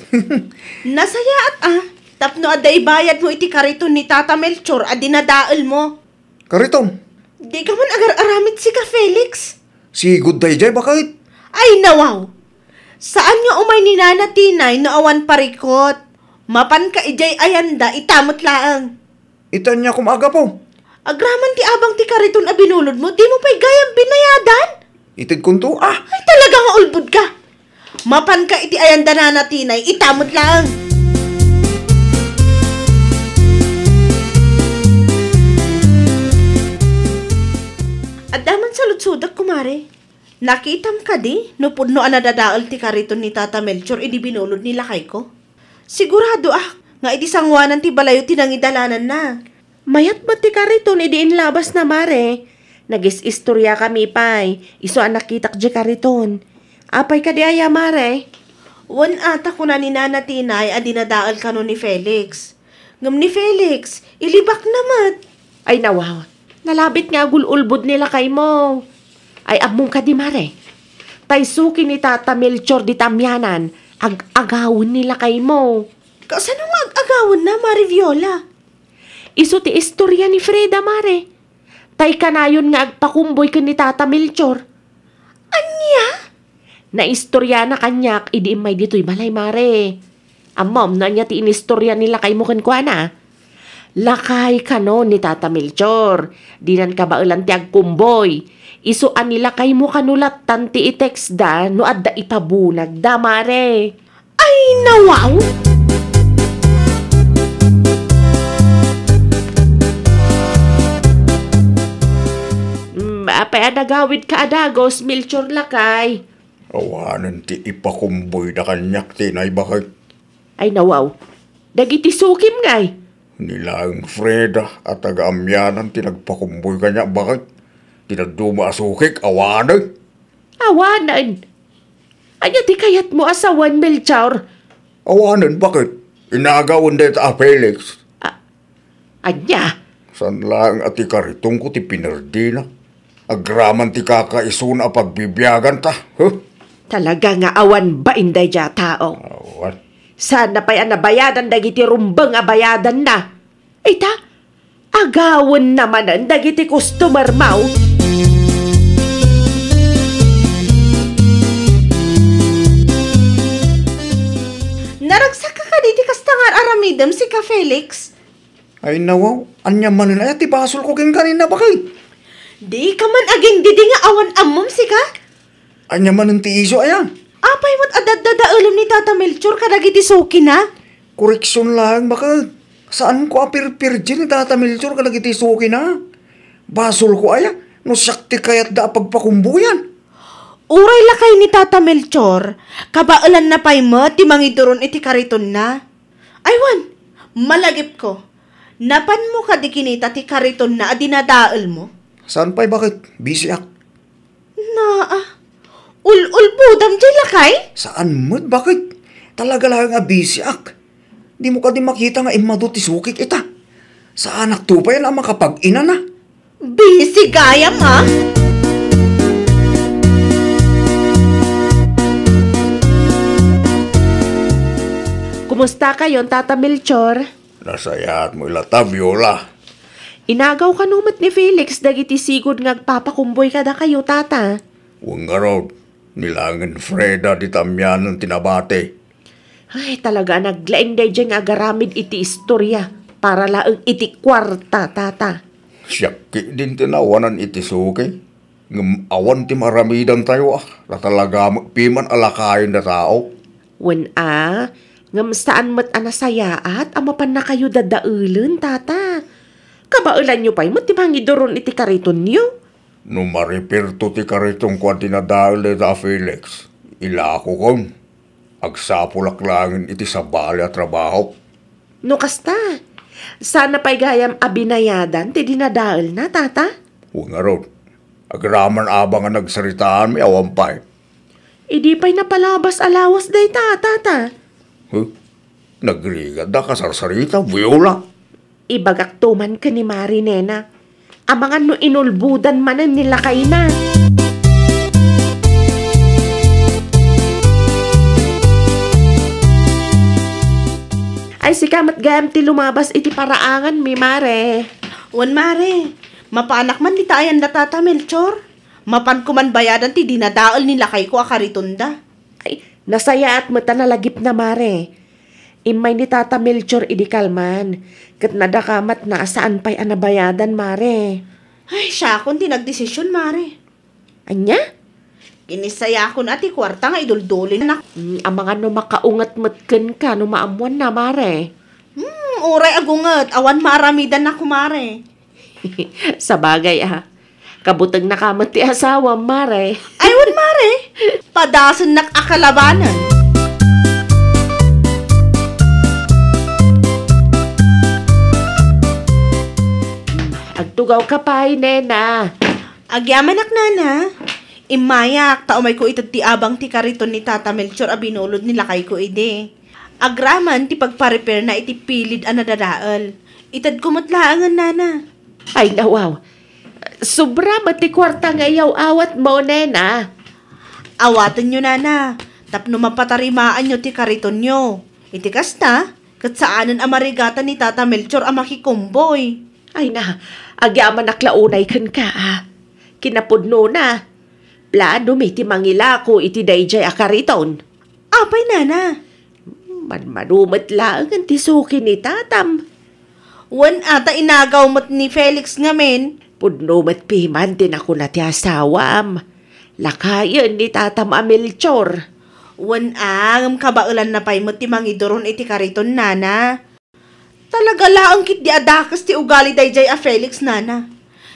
Nasaya at tapno aday bayad mo iti kariton ni Tata Melchor at dinadaal mo. Kariton, Di ka man agar-aramid si ka Felix. si good day jay bakit? Ay nawaw! Saan nga umay ni Nana Tinay no awan parikot? Mapan ka ijay ayanda itamot laang. Itan niya kumaga po. Agraman ti abang ti kariton a binulod mo, di mo pa'y gayang binayadan? Itid kunto, Ay talaga nga ulbud ka. Mapan ka iti ayanda Nana Tinay, itamot laang. At daman sa lutsudak, kumare. Nakitam ka di, no pudno anadadaal ti kariton ni Tata Melchor, idi binulod nila kay ko. Sigurado nga idi sangwanan ti balayo tinangidalanan na. Mayat ba ti kariton, idi inlabas na mare. Nagis-istorya kami pay, iso ang nakitak di kariton. Apay ka di aya mare. Wan ata ko na ni Nana Tinay a dinadaal ka no ni Felix. Ngam ni Felix, ilibak namat. Ay nawaw, nalabit nga gululbod nila kay mo. Ay abmong ka di mare. Taysuki ni Tata Melchor di tamyanan, ag-agawin nila kay mo. Kasano nga ag-agawin na, Mari Viola? Iso ti istorya ni Freda mare. Tay kanayon nga agpakumboy ka ni Tata Melchor. Anya? Na istorya na kanyak, idi may dito'y balay mare. Amom, na niya ti inistorya nila kay mo kankwana. Lakay ka no ni Tata Melchor. Dinan ka ba ulan ti agkumboy. Isuan nila kay mo kanulat tanti i-text da no adda ipabunag da mare. Ay, nawaw! Apay adagawid ka adagos, Melchor lakay. Awanan ti ipakumboy na kanyak tinay bakit? Ay nawaw, dagiti sukim ngay. Nilang Freda at taga-amyanan tinagpakumboy kanya bakit? Tinagduma asukik, awanan. Awanan. Anya ti kayat mo asawan, Melchor. Awanan bakit? Inagawan dito Felix. Anya? San lang at ikaritong ko ti pinerdina. Agraman ti kakaisuna pagbibiyagan ta. Huh? Talaga nga awan ba inday dya tao? Awan. Sana pa'y anabayadan dagiti rumbang abayadan na. Ay ta, agawan naman ang dagiti customer mau. Naragsak ka diti kastangar aramidem si ka Felix. Ay nawaw, anya manin ay ti basol ko king kanina bakit? Di ka man aging didi nga awan amom si ka? Anya manin ti iso ayan. Apay mo't adadadaulam ni Tata Melchor kadagiti suki na? Koreksyon lang bakit? Saan ko apir-pirgin ni Tata Melchor kalagiti suki na? Basol ko ayan, no sakti kayat da pagpakumbuyan. Uray lakay ni Tata Melchor, kabaulan na pay mo, ti mangiduron iti kariton na. Aywan, malagip ko. Napan mo ka di kinita ti kariton na adinadaal mo? Saan pa'y bakit? Busy ak. Ul-budam dyan lakay? Saan mo? Bakit? Talaga lang nga busy ak. Di mo ka di makita nga imado ti sukik ita. Sa anak to pa yan ang makapag-ina na. Busy gayam ha? Kumusta kayon, Tata Melchor? Nasayat mo ilata, Viola. Inagaw ka numat ni Felix dagiti sigod nga agpapakumboy kada kayo, Tata. Huwag nga raw, nilangan Freda di tamyanan tinabate. Ay, talaga naglaing day dyan agaramid iti istorya para laang iti kwarta, Tata. Siyaki din tinawanan iti suki. Ngam awan ti maramidan tayo na talaga piman alakayin na tao. Wen ngam saan mat anasayaat, amapan na kayo dadaulan, Tata. Kabaulan nyo pa'y mat timangidoron iti kariton nyo. No maripirto ti karitong kwa tinadahal na Felix, ilako kon. Agsapulak langin iti sabali at trabaho. No kasta, sana pa'y gayam abinayadan ti dinadaal na, Tata. Huwag nga ron. Agraman abang nga nagsaritaan may awampay. Idi pa'y napalabas alawas day, Tata. Huh? Nagrigad na kasarsarita, Viola. Ibagak tuman ka ni Marinena. Amangan no inulbudan manan nila kay na. Ay si kamat gayam ti lumabas iti paraangan mi mare. Wan mare, mapaanak man di tayan na Tata Melchor. Mapan ko man bayadan ti dinadaal nila kay ko akaritunda. Ay, nasaya at mata nalagip na mare. Imay ni Tata Melchor idi kalman. Kat nadakamat na saan pa'y anabayadan mare. Ay, siya akong tinagdesisyon mare. Anya? Kinisaya ko na ti kwarta nga iduldulin na. Ang mga no makaungat matken ka no maamuan na mare. Uray agungat, awan maaramidan na kumare. Sa bagay kabutag nakamat ti asawa mare. Aywan mare, padasan nak akalabanan. Agtugaw ka pa'y nena. Agyaman ak nana. Imayak, taumay ko itad ti abang ti kariton ni Tata Melchor abinulod nila kay ko ide. Agraman ti pagpa-repair na iti pilid anadadaal. Itad kumatlaangan nana. Ay nawaw. Sobra mati kwarta nga iyaw awat mo nena. Awatan nyo nana. Tapno mapatarimaan nyo ti kariton nyo. Iti kasta, kat saanan amarigatan ni Tata Melchor amakikumboy. Ay na, agyaman naklaunay kan ka Kinapudno na. Plano iti mangila ko iti dayjay akariton. Apay nana. Madumat lang ang tisuki ni tatam. Wan ata inagaw mat ni Felix ngamen. Pudno mat piman din ako na ti asawam. Lakayan ni tatam Melchor. Wan ang kabaulan na pay mat ti mangidoron iti kariton nana. Talaga laang kit di adakas ti ugali dayjay a Felix nana.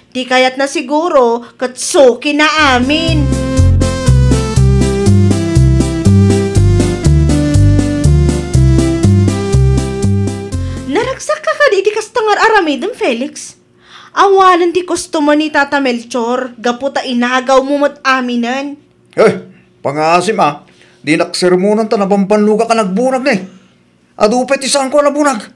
Di kayat na siguro katsuki na amin. Naragsak ka di iti kastangar aramidem Felix. Awalan ti customer ni Tata Melchor. Gaputa inagaw mo mat aminan. Pangasim Di naksermonan ta na bambanluga ka nagbunag na Adupet isang ko nabunag.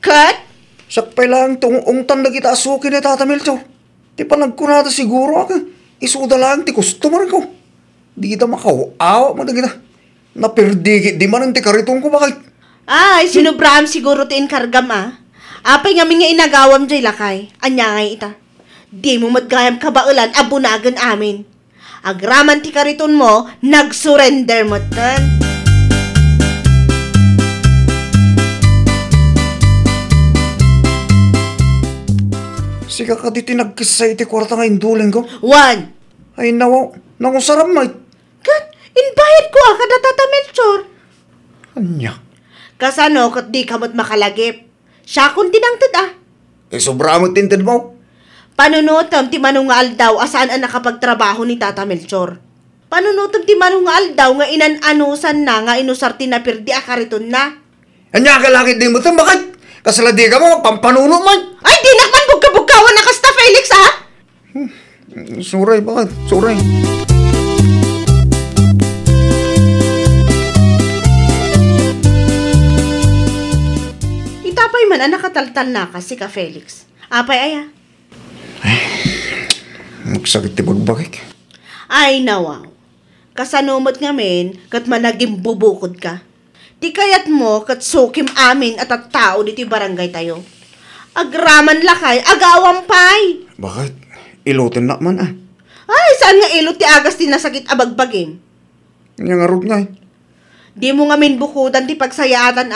Kat? Sakpay lang itong ungtan na kita asukin ni Tata Melchor. Di pa nagkunata siguro ako. Isuda lang ti customer ko. Di kita makawawa mo na kita. Naperdikit di man ang ti karitong ko bakit. Ay, sinubraham siguro ti inkargam Apay nga nga inagawam jay lakay. Anya nga ita. Di mo matgayam kabaulan abunagan amin. Agraman ti kariton mo, nag-surrender mo tan. Sika ka di tinagkisay ti kwarta nga induling ko. One. Ay nawaw, nangusaram may. Kat, inbayad ko kada Tata Melchor. Anya? Kasano kat di kamot makalagip. Siya kung tinangtad Sobra mo tinted mo. Panunutom ti manungal daw asaan ang nakapagtrabaho ni Tata Melchor. Panunutom ti manungal daw nga inananusan na nga inusar tinapirdi akariton na. Anya ka laki di mo ito, bakit? Kasaladi ka mo, pampanuno man. Ay, di nakman bugka-bugkawan na kasta Felix Suray, bakit? Suray. Itapay man ang nakataltal na kasi ka Felix. Apay Magsakit ti bagbakik. Ay nawaw. Kasanumot ngamen kat managing bubukod ka. Di kayat mo kat sukim amin at tao diti barangay tayo. Agraman lakay, agawang pay. Bakit? Ilutin na man Ay, saan nga ilo ti agas ti nasakit abagbagim? Nangarod nga Di mo nga minbukudan ti pagsayatan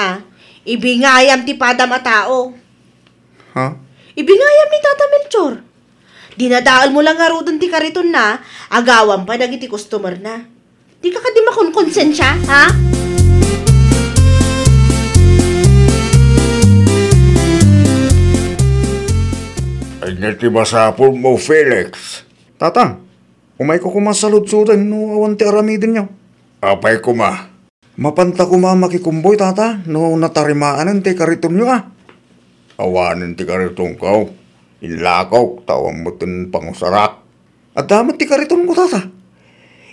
Ibingayam ti padam a tao. Ha? Ibingayam ni Tata Melchor. Dinadaal mo lang nga rodon ti kariton na, agawang pa nagiti customer na. Di ka di makonkonsensya, ha? Ay neti masapol mo, Felix. Tata, umay ko kumasalud-sudan no awan ti aramidin niyo. Apay kuma. Mapanta kuma makikumboy, tata, no natarimaanan ti kariton niyo Awanin ti kariton ko. Inlakaw, tawang mo tin pangusarak. At damat ti kariton ko, tata.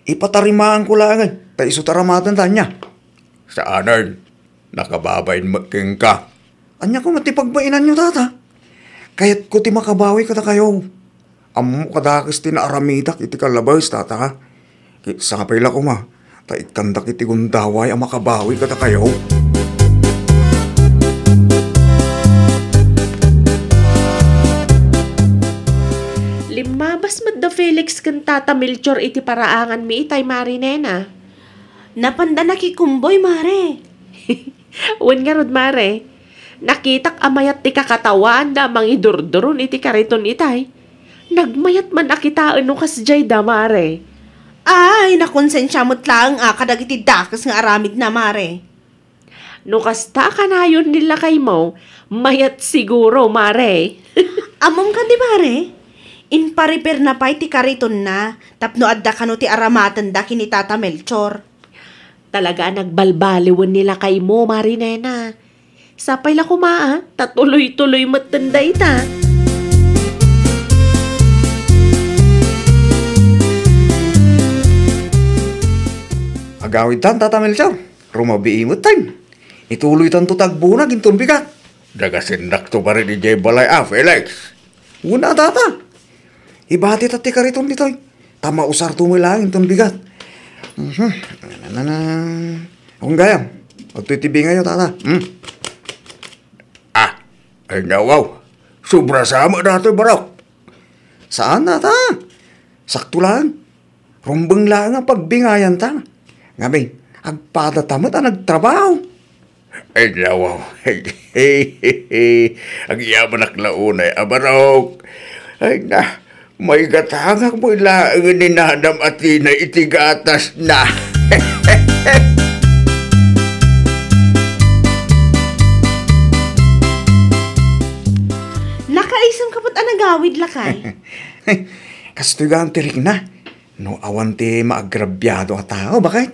Ipatarimaan ko lang ta isutaramatan ta niya. Saanan, nakababayin making ka. Anya ko matipagbainan niyo, tata. Kaya't ko ti makabawi ka ta kayo. Amo kadakas ti naaramidak iti kalabas, tata. Sa kapila ko ta ikandak iti gundaway ang makabawi ka ta kayo. Felix kan Tata Melchor iti paraangan mi itay Marinena. Napanda nakikumboy, mare. Wen nga rod, mare. Nakitak amayat ti kakatawan da mangidurduron iti kariton itay. Nagmayat man akitaan no kasjay da, mare. Ay, nakonsensya mo't lang kadag iti dakas nga aramid na, mare. No kasta kanayon nila kay mo, mayat siguro, mare. Amom ka di, mare? In pa-repair na pa iti kariton na, tapno adda kano ti aramatan da kini Tata Melchor. Talaga nagbalbaliwan nila kay mo, Marinena. Sapay la kumaa, tatuloy-tuloy matanda ita. Agawid tan, Tata Melchor. Rumabiimot time. Ituloy tan tutagbunag intong bigat. Dagasindak to pa rin ni Jay Balay, Felix. Una, Tata. Ibati tati ka rito dito. Tama usar tumilang intong bigat. Akong gayam. Magtitibi ngayon, Tata. Ay nawaw. Sobra sama nato, Barok. Saan, Tata? Sakto lang. Rumbang lang ang pagbingayan ta. Ngabing, agpadatamat ang nagtrabaho. Ay nawaw. Ang yaman aklaunay, Barok. Ay na. May gatangak mo ilaang ninadam at na itigatas na. Nakaisang kapot anagawid lakay. Kastoy ka ang tirik na. No awan ti maagrabyado ka tao, bakit?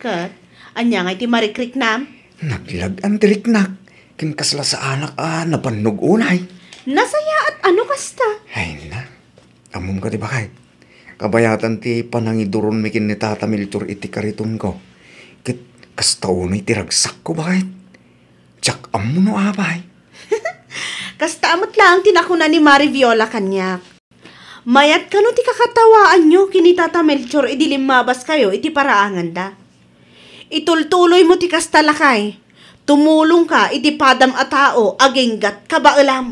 Kat, anya nga iti marikrik nam. Naglag ang tirik na. Kinkasla sa anak napanog unay. Nasaya at ano kasta? Ay na. Amom ka di bakit? Kabayatan ti panangiduron mikin ni Tata Melchor iti kariton ko. Kit kastaunay ti ragsak ko bakit? Tsak amo no abay. Kasta amot lang tinakuna ni Mari Viola kanyak. Mayat kano ti kakatawaan nyo kini Tata Melchor idilimabas kayo iti paraangan da. Itultuloy mo ti kasta lakay. Tumulong ka iti padam a tao agenggat kabailam.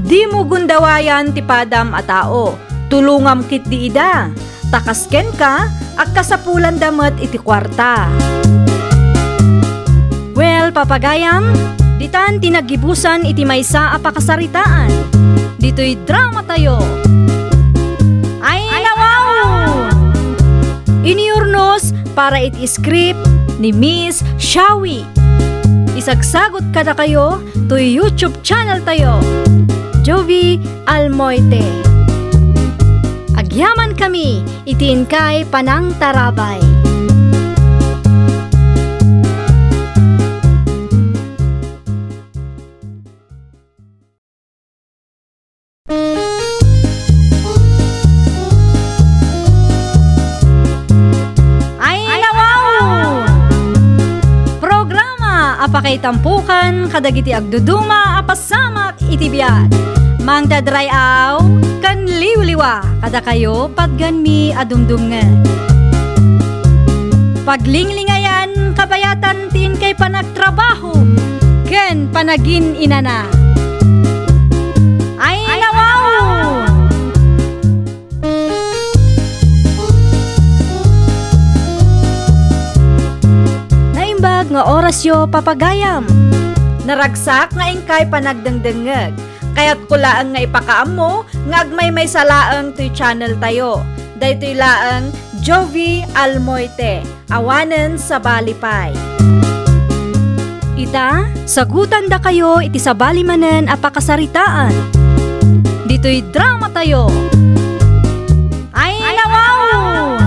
Di mo gundawayan ti padam a tao, tulungam kit di ida, takasken ka, at kasapulan damat iti kwarta. Well, papagayam, ditan tinagibusan iti maysa a pakasaritaan. Dito'y drama tayo. Ay nawaw! Iniurnos para iti script ni Miss Shawi. Isagsagot ka na kayo to YouTube channel tayo. Jovi Almoite. Agyaman kami, itiin kay Panang Tarabay. Ay nawaw! Programa apakay tampukan kadagiti agduduma apasamak itibiyat. Mang dadrayaw, kan liwliwa, kada kayo pagganmi adumdumngan. Paglinglingayan, kabayatan tin kay panagtrabaho, ken panagin inana. Ay nawaw! Naimbag nga orasyo papagayam. Naragsak nga ingkay panagdengdengeg. Kaya't kulaang nga ipakaam mo, nga agmay may salaang to'y channel tayo. Daytoy laang Jovi Almoite, awanen sa Balipay. Ita, sagutan da kayo iti sa balimanen a pakasaritaan. Dito'y drama tayo. Ay nawaw!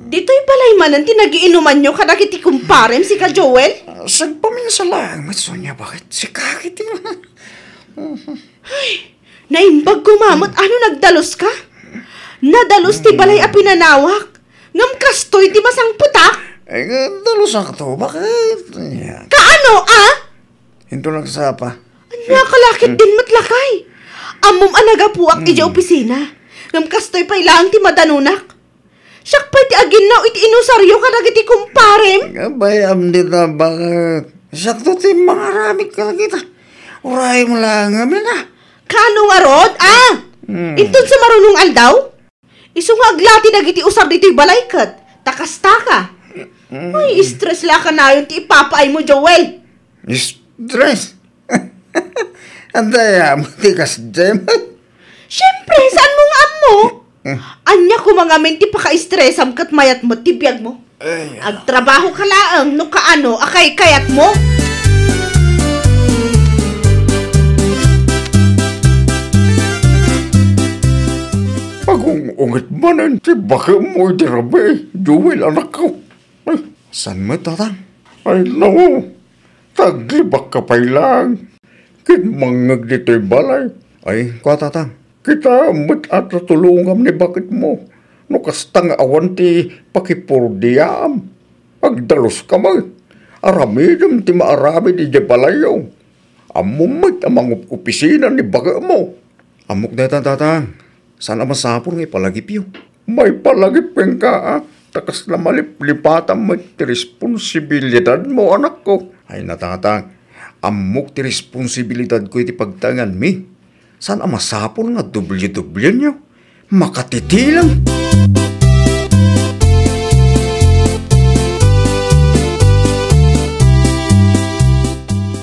Dito'y balaymanan tinagiinuman nyo kadagiti kumparem si ka Joel? Sagpaminsa lang, Matsonya, bakit si kakit yun? Ay, naimbag gumamot, ano nagdalos ka? Nadalos ti balay a pinanawak. Ngam kastoy ti masang putak. Ay, dalusan ka to, bakit? Kaano, Hinto lang sapa. Anya kalakit din matlakay. Amom anagapuak iti opisina. Ngam kastoy pa ilang ti madanunak. Siyak pa iti aginaw iti inusaryo ka nagiti kumparem. Bayam din na bakit? Sakto ti mga ramit ka kita. Uray mo lang amin na. Kano nga rod? Intun sa marunong aldaw? Iso nga aglati nagiti usar dito'y balaykat. Takasta ka. Ay, stress la ka na yun ti ipapaay mo, Joel. Stress? Andaya mo ti kasdemat. Siyempre, saan mo nga mo? Anya ko mga menti pa ka-stress am kat mayat mo, tibiyag mo. Agtrabaho ka laang, no kaano, akay kayat mo. Pag-ungit manan, ti baka mo iti rabi. Joel, anak ko. Ay, saan mo tatang? Ay, no. Taglibak ka pa lang. Kinmangag dito'y balay. Ay, kwa tatang. Kita mo't at natulungam ni bakit mo. No kastang awan ti pakipurdiam. Agdalos ka mo. Aramidam ti maarami di balayaw. Amumit amang opisina ni baka mo. Amok na tatang. Sana masapor ngay palagipyo. May palagipin ka, takas na maliplipatan mo ti responsibilidad mo, anak ko. Ay natatang, amok ti responsibilidad ko iti pagtangan mi. Sana masapor nga dubli-dubli nyo. Makatitilang.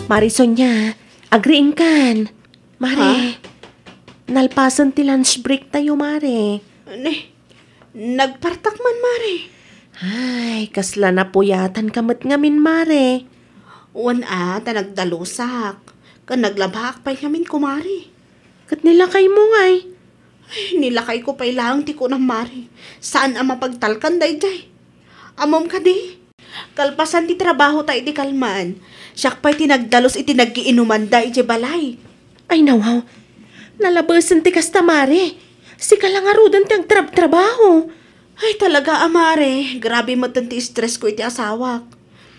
Mari Sonia, agriin kan. Mari, nalpasan ti lunch break tayo, Mari. Nagpartak man, Mari. Ay, kasla na puyatan kamot ngamin, Mari. Uwan nagdalusak. Kan naglabak pa'y ngamin ko, Mari. Kat nilakay mo ngay. Ay, nilakay ko pa'y lang ti ko ng Mari. Saan ang mapagtalkan, day? Amom ka di. Kalpasan ti trabaho tayo di kalman. Siyak pa'y tinagdalos itinag-iinuman day di balay. Ay, nawaw. Nalabasan ti kasta, Mari. Si kalangarudan ti agtrab-trabaho. Ay, talaga, Mari. Grabe mo ti stress ko iti asawak.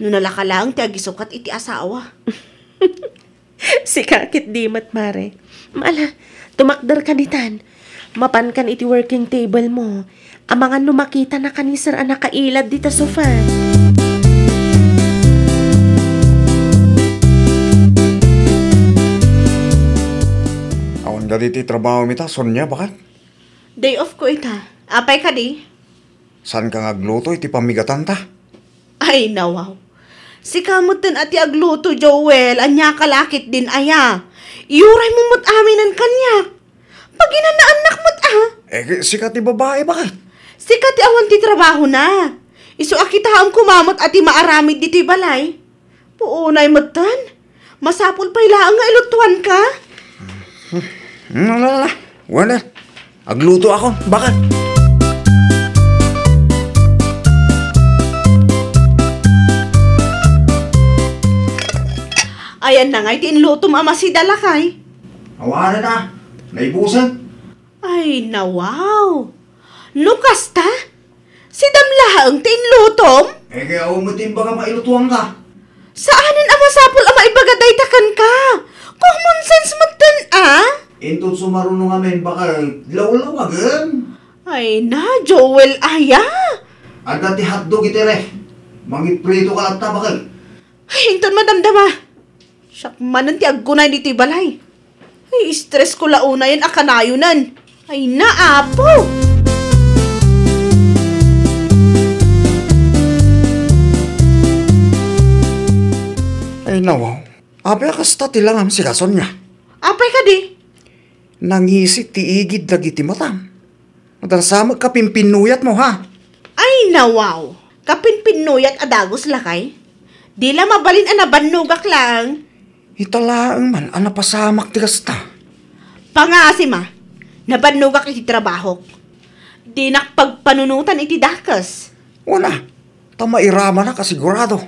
No nalaka lang ti agisukat iti asawa. Si kakit dimat, Mari. Maala, tumakdar ka nitan. Mapan kan iti working table mo. Amangan numakita na kanisar ang nakailad dita sofa. Awan da diti trabaho mita, Sonia, bakit? Day off ko ita. Apay ka di? Saan ka ngagluto iti pamigatan ta? Ay, nawaw. Si kamot din ati agluto, Joel. Anya kalakit din aya. Iuray mo mo't amin ang kanyak. Pag inanaanak mo't Sikat ti babae, bakit? Sikat ti awan ti trabaho na. Isu akitaam kumamot ati maaramid diti balay. Puunay mo't tan. Masapol pa'y laang nga ilutuan ka. Wala. Agluto ako, bakit? Ayan na nga'y tinluto mama si Dalakay. Awanan na. Naibusan. Ay, nawaw. Lukas ta? Si Damlaang tinlutom? Kaya umutin baka mailutuan ka. Saanin ama sapol ama ibagaday takan ka? Common sense matan Intun sumarunong amin baka law-law agam. Ay na, Joel, aya. Ada ti hotdog itere. Mangit-prito ka lang ta bakal. Ay, hinton madamdama. Siyak manan ti aggunay dito balay. Ay, stress ko launa yan akanayunan. Ay, naapo! Ay nawaw. Apay kasta tilang si kason niya. Apay ka di? Nangisik ti igid dagiti matam. Madarsamag ka pimpinuyat mo ha. Ay, nawaw. Kapinpinuyat adagos lakay. Di la mabalin anabanugak lang. Italaang man anapasamak ti kasta. Pangasi ma, nabanugak iti trabaho. Di nakpagpanunutan iti dakas. Wala. Tamairama na kasigurado.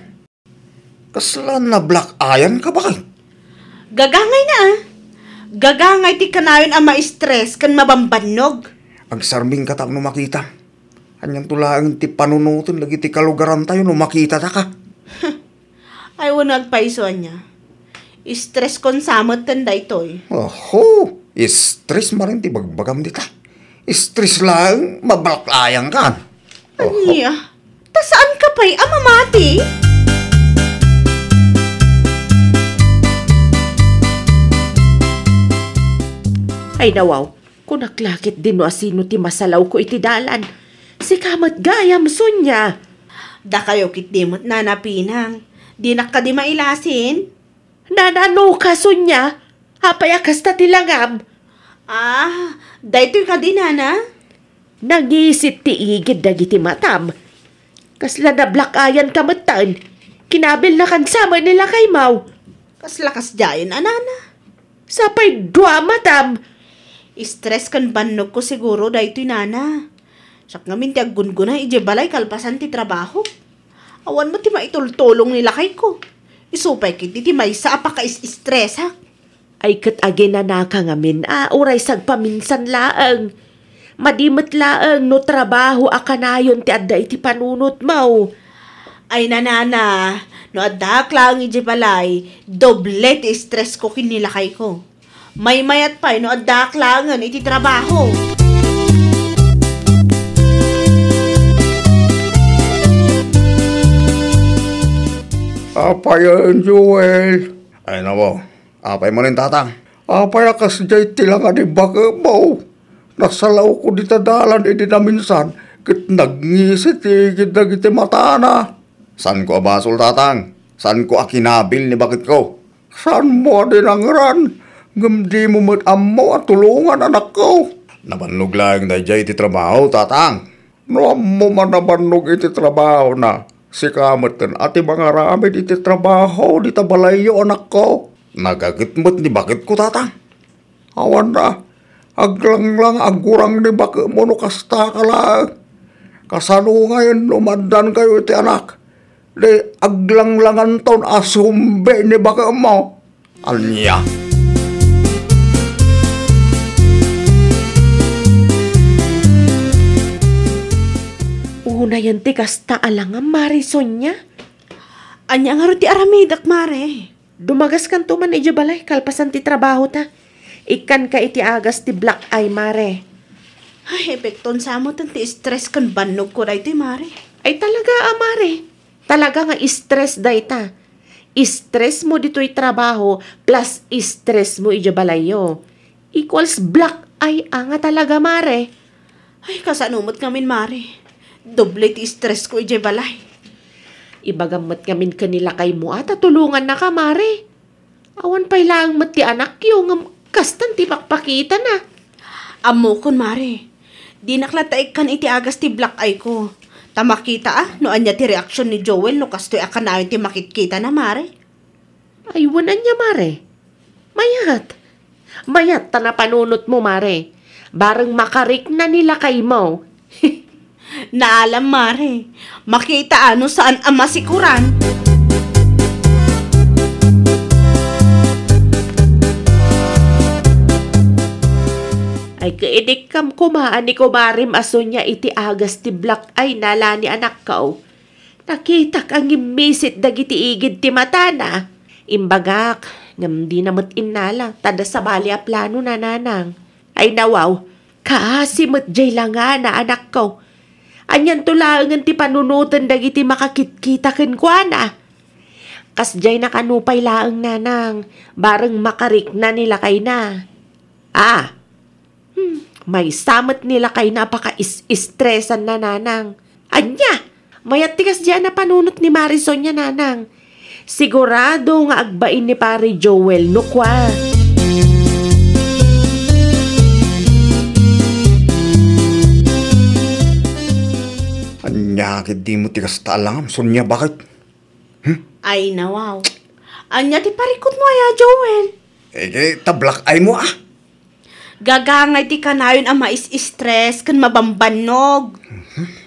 Kaslan na black iron ka ba kay? Gagangay na Gagangay ti kanayon ang ma-stress kan mabambanog. Agsarming katak no makita. Anyang tulaang ti panunutin lagi ti kalugaran tayo no makita ta ka. Ay wanag paisoan niya. Stress kon samot tanda itoy. Oho, stress marin ti bagbagam dita. Stress lang, mabalaklayang ka. Anya, ta saan ka pa'y amamati? Ay nawaw, kung naklakit din no asino ti masalaw ko iti dalan. Si kamat gayam sunya. Da kayo kit dimot na napinang. Di na ka di mailasin? Nanano ka sunya? Hapayakas ta tilangam. Ah, daytoy ka di nana? Nagisit ti igid dagiti matam. Kasla na blakayan kamatan. Kinabil na kansama nila kay Mau. Kas lakas jayan, anana. Sapay dua matam. Stress kan bannog ko siguro daytoy nana. Sak ngamin ti aggungguna ije balay kalpasan ti trabaho. Awan mo ti maitultulong nila kay ko. Isupay kiti ti maysa apaka is-stress ha. Ay kat agin na naka ngamin uray sagpaminsan laang. Madimot laang no trabaho akanayon ti adda iti panunot mo. Ay nanana, no adak lang ije balay, doble ti stress ko kinilakay ko. May mayat pa no adak langan iti trabaho. Apa yan, Joel? Ay nabo, apay mo rin tatang. Apay akas jay tila nga di baka mo. Nasalaw ko di tadalan edi na minsan. Kit nagngisit igid na giti matana. San ko abasol tatang? San ko akinabil ni bakit ko? San mo din ang ran? Gamdi mo matamo at tulungan anak ko. Nabannog lang na jay iti trabaho tatang. No mo man nabannog iti trabaho na. Si kamatan ati mga ramid iti trabaho di tabalayo anak ko. Nagagitmot ni bakit ko tatang. Awan na. Aglang lang agurang ni bakit mo no kasta ka lang. Kasano ngayon umandan kayo iti anak. Di aglang langan taon asumbe ni bakit mo. Anya. Una yan ti kasta alangan Marison niya. Anya nga ro ti aramidak mare. Dumagas kan tuman ije balay kalpasan ti trabaho ta. Ikan ka iti agas ti black eye mare. Ay, epekton sa mo ti stress kan bannog ko daytoy mare. Ay talaga mare. Talaga nga stress dayta. Stress mo dito'y trabaho plus stress mo ije balayo. Equals black eye nga talaga mare. Ay, kasanumot ngamin mare. Doble ti stress ko ije balay. Ibagamot ngamin kanila kay mo at tulungan na ka mare. Awan pa'y lang mat ti anak yung kastan ti pakpakita na. Amo kon mare. Di naklataik kan iti agas ti black eye ko. Tamakita no anya ti reaksyon ni Joel no kastoy akanayon ti makitkita na mare. Ay wanan niya mare. Mayat. Mayat ta na panunot mo mare. Bareng makarik na nila kay mo. Naalam mare. Makita ano saan ang masikuran. Ay kaidik kam kumaan ni kumarim aso niya iti agas ti black ay nala ni anak kao. Nakita kang imisit dagiti igid ti mata na. Imbagak, ngam di namot innala, tada sa bali a plano na nanang. Ay nawaw, kaasimot jay lang nga na anak ko. Anyan tulangan ti panunutan dagiti makakitkita ken kuana. Kas jay nakanupay laang nanang, bareng makarik na nila kay na. May samat nila kay napaka-istresan na nanang. Anya, mayat tigas diyan na panunot ni Marison niya nanang. Sigurado nga agbain ni pare Joel no kwa. Anya, di mo tigas talang. Sonya, bakit? Ay nawaw. Anya ti parikot mo ya Joel. Tablak ay mo Gagangay ti kanayon ang mais-stress kan mabambanog.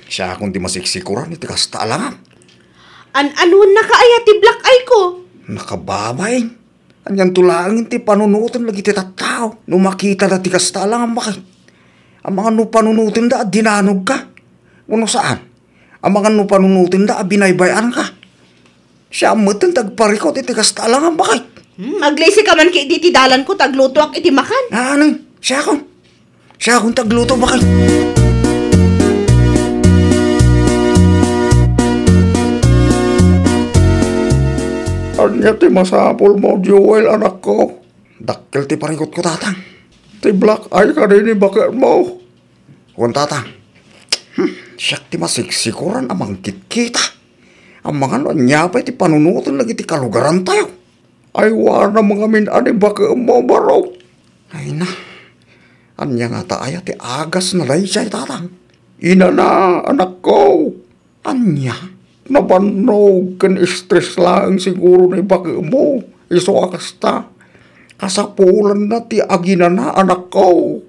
Siya kung di masiksikuran, iti kasta alangan. An-anun na kaaya ti black eye ko. Nakababay. Anyan tulangin ti panunutin lagi ti tattao. No makita na ti kasta alangan, bakit? Ang mga no panunutin da, dinanog ka. Uno saan? Ang mga no panunutin da, binaybayan ka. Siya mutin tagparikot iti kasta alangan, bakit? Maglisi ka man kay iti dalan ko, tagluto ak iti makan. Ano? Siya akong tagluto, bakit? Anya ti masapol mo, Joel, anak ko. Dakkel ti parikot ko, tatang. Ti black eye ka rin ni bakit mo. Kung tatang, siyak ti masiksikuran amang kitkita. Ang mga nanyapay ti panunutan lagi ti kalugaran tayo. Ay wana mga minani bakit mo baro. Ay na, anya nga taaya ti agas na lay siya, tatang. Ina na, anak ko. Anya, nabanog kan stress lang siguro na bakit mo. Iso akas ta. Kasapulan na ti agina na, anak ko.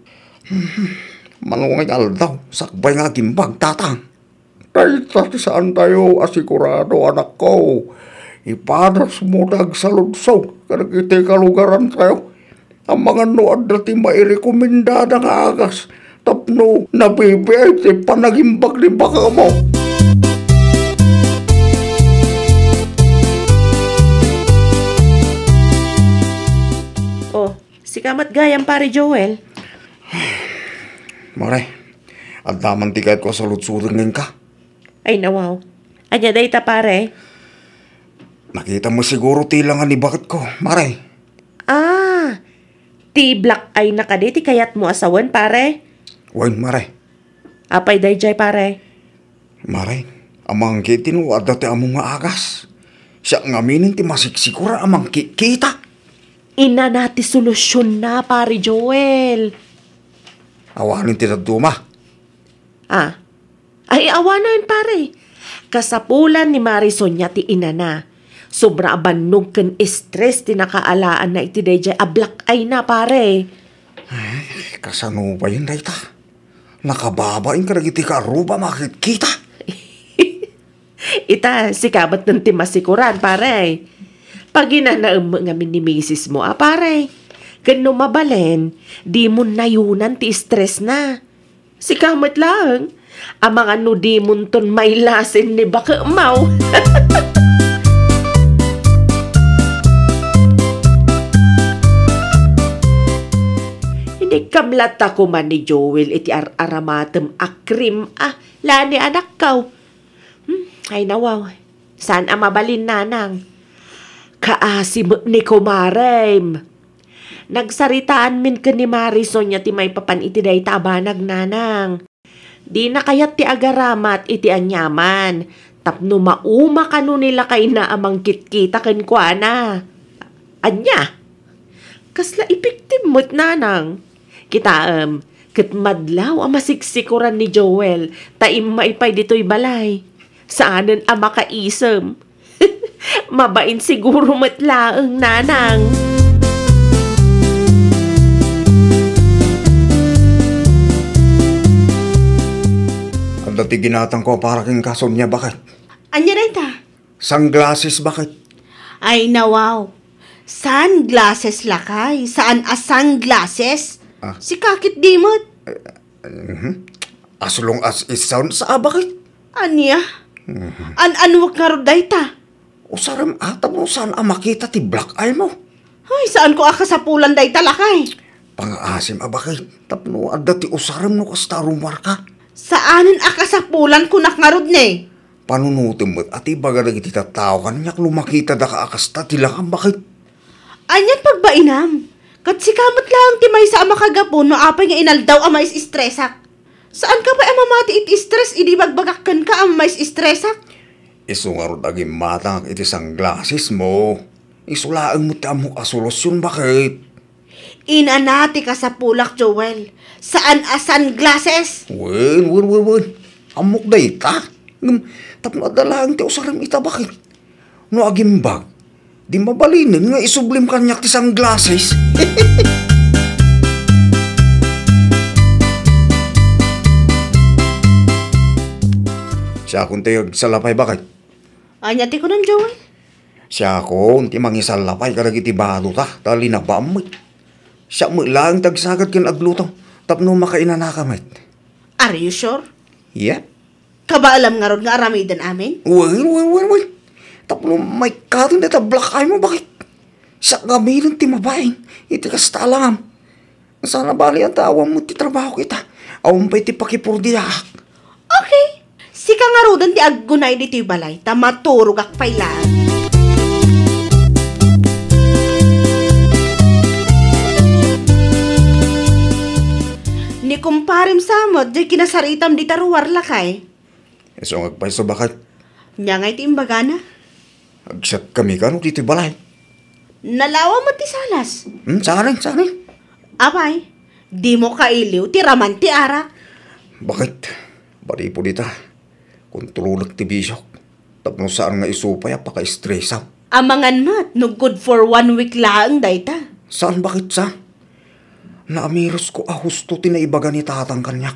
Manungal daw, sakbay nga gimbag, tatang. Kahit saan tayo asigurado, anak ko. Ipadas mo nagsaludsog, kanagiti kalugaran tayo. Ang mga noad dati mairekomendada nga agas. Tapno, nabibiyay, ti panagimbag ni baka mo. Oh, si kamat gayam pare Joel. Mare, at daman tikat ko sa lutsudin ka. Ay nawaw. Anya dayta pare. Nakita mo siguro tilangan ni bakit ko, Mare. Ah, ti black ay nakaditi kayat mo asawan pare. Wen, Mare. Apay dayjay pare. Mare, amang kitin o adda ti among nga agas. Siya ngaminin ti masiksikura amang kita. Ina nati solusyon na pare Joel. Awanin ti nagduma. Ah, ay awanan pare. Kasapulan ni Marison niya ti ina na. Sobra abanog kan stress ti nakaalaan na iti dayjay ablak ay na pare. Ay, kasano ba yun dayta? Nakababain ka nagiti ka aruba makit kita. Ita, si kabat ng timasikuran pare. Pag inanaam ngamin ni misis mo pare. Kano mabalen, di mo nayunan ti stress na. Si kamat lang. Ang mga no di mo ton may lasin ni baka maw. Hindi kamlata ko man ni Joel iti aramatem akrim. Lani anak kaw. Ay nawaw. Saan ang mabalin nanang? Kaasim ni kumarem. Nagsaritaan min ka ni Marison niya ti may papan iti day tabanag nanang. Di na kayat ti agaramat iti anyaman. Tapno mauma kanu nila kay na amang kitkita ken kuana. Anya? Kasla ipiktim mo't nanang. Kita ket madlaw ang masiksikuran ni Joel. Taim maipay dito'y balay. Saanan ang makaisem. Mabain siguro matlaang nanang. Ang dati ginatang ko para king kason niya, bakit? Anya dayta? Sunglasses, bakit? Ay nawaw. Sunglasses lakay. Saan sunglasses? Si kakit dimot. As long as it sounds, bakit? Anya? Anwag nga ro dayta? Usaram ata mo saan makita ti black eye mo. Ay, saan ko akasapulan dayta lakay? Pang-asim, bakit? Tapno adda ti usaram no kasta rumar ka. Saanin akasapulan ko nakngarod ne? Panunutin mo't ati baga nagiti tataw ka nanyak lumakita da ka akasta ti lakang, bakit? Anyan pagbainam. Kat sikamat lang ti may sa makagapon no apay nga inaldaw ang mais istresak. Saan ka pa mamati iti stress idi bagbagakan ka ang mais istresak? Isungarod aging matang iti sunglasses mo. Isulaan mo ti amok asolusyon, bakit? Inanati ka sa pulak, Joel. Saan sunglasses? Wen. Amok dayta. Tapno adalang ti usaram ita, bakit? No agimbag. Di mabalinin nga isublim kanyak ti sunglasses. Siya akong tiyag sa lapay, bakit? Anyati ko nun, Joel. Siya akong ti mangisal lapay karag iti bado ta. Tali na ba mo? Siya mo lang tagsagad kin aglutong. Tapno makainanakamit. Are you sure? Yeah. Kabaalam nga ron nga aramidan amin? Well. Tapno may katon dita black eye mo, bakit? Siya gamirin ti mabaing. Iti kasta alam. Sana bali ang tawang mo ti trabaho kita. Awampay ti pakipurdiyak. Okay. Si kangarudan ti aggunay dito'y balay, ta maturog ak pailaan. kumarim samot, di kinasaritam di taruwar lakay. So ngagpaiso bakit? Nya ngay ti imbaga na. Agsat kami ka no dito balay. Nalawa mo ti salas. Saan? Apay, di mo kailiw, ti raman ti arak. Bakit? Bari po dita. Kontrolak ti bisyok. Tapos saan nga isupay apaka-stressaw. Amangan mat, no good for 1 week lang, dayta. Saan bakit sa? Naamiros ko husto tinaibaga ni tatang kanyak.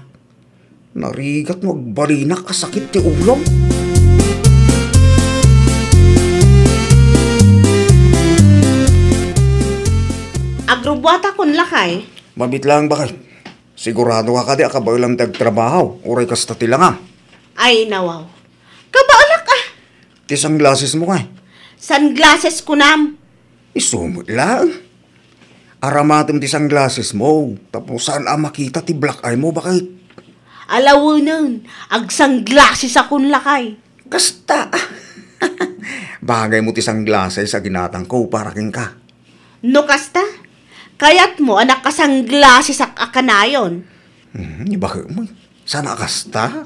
Narigat mo agbarinak kasakit ti ulong. Agrobwata kon lakay. Mabit lang bakit? Sigurado ka di akabay lang tagtrabaho. Uray kasta ti lang Ay, nawaw. Kabaalak ah. Ti sunglasses mo kay. Sunglasses ko nam. Isumot lang. Aramatim ti sunglasses mo. Tapos saan makita ti black eye mo bakit? Alawo nun, ag sunglasses akong lakay. Kasta. Bagay mo ti sunglasses sa ginatang ko para king ka. No kasta? Kayat mo anak ka sunglasses akanayon. Bakit mo? Sana kasta?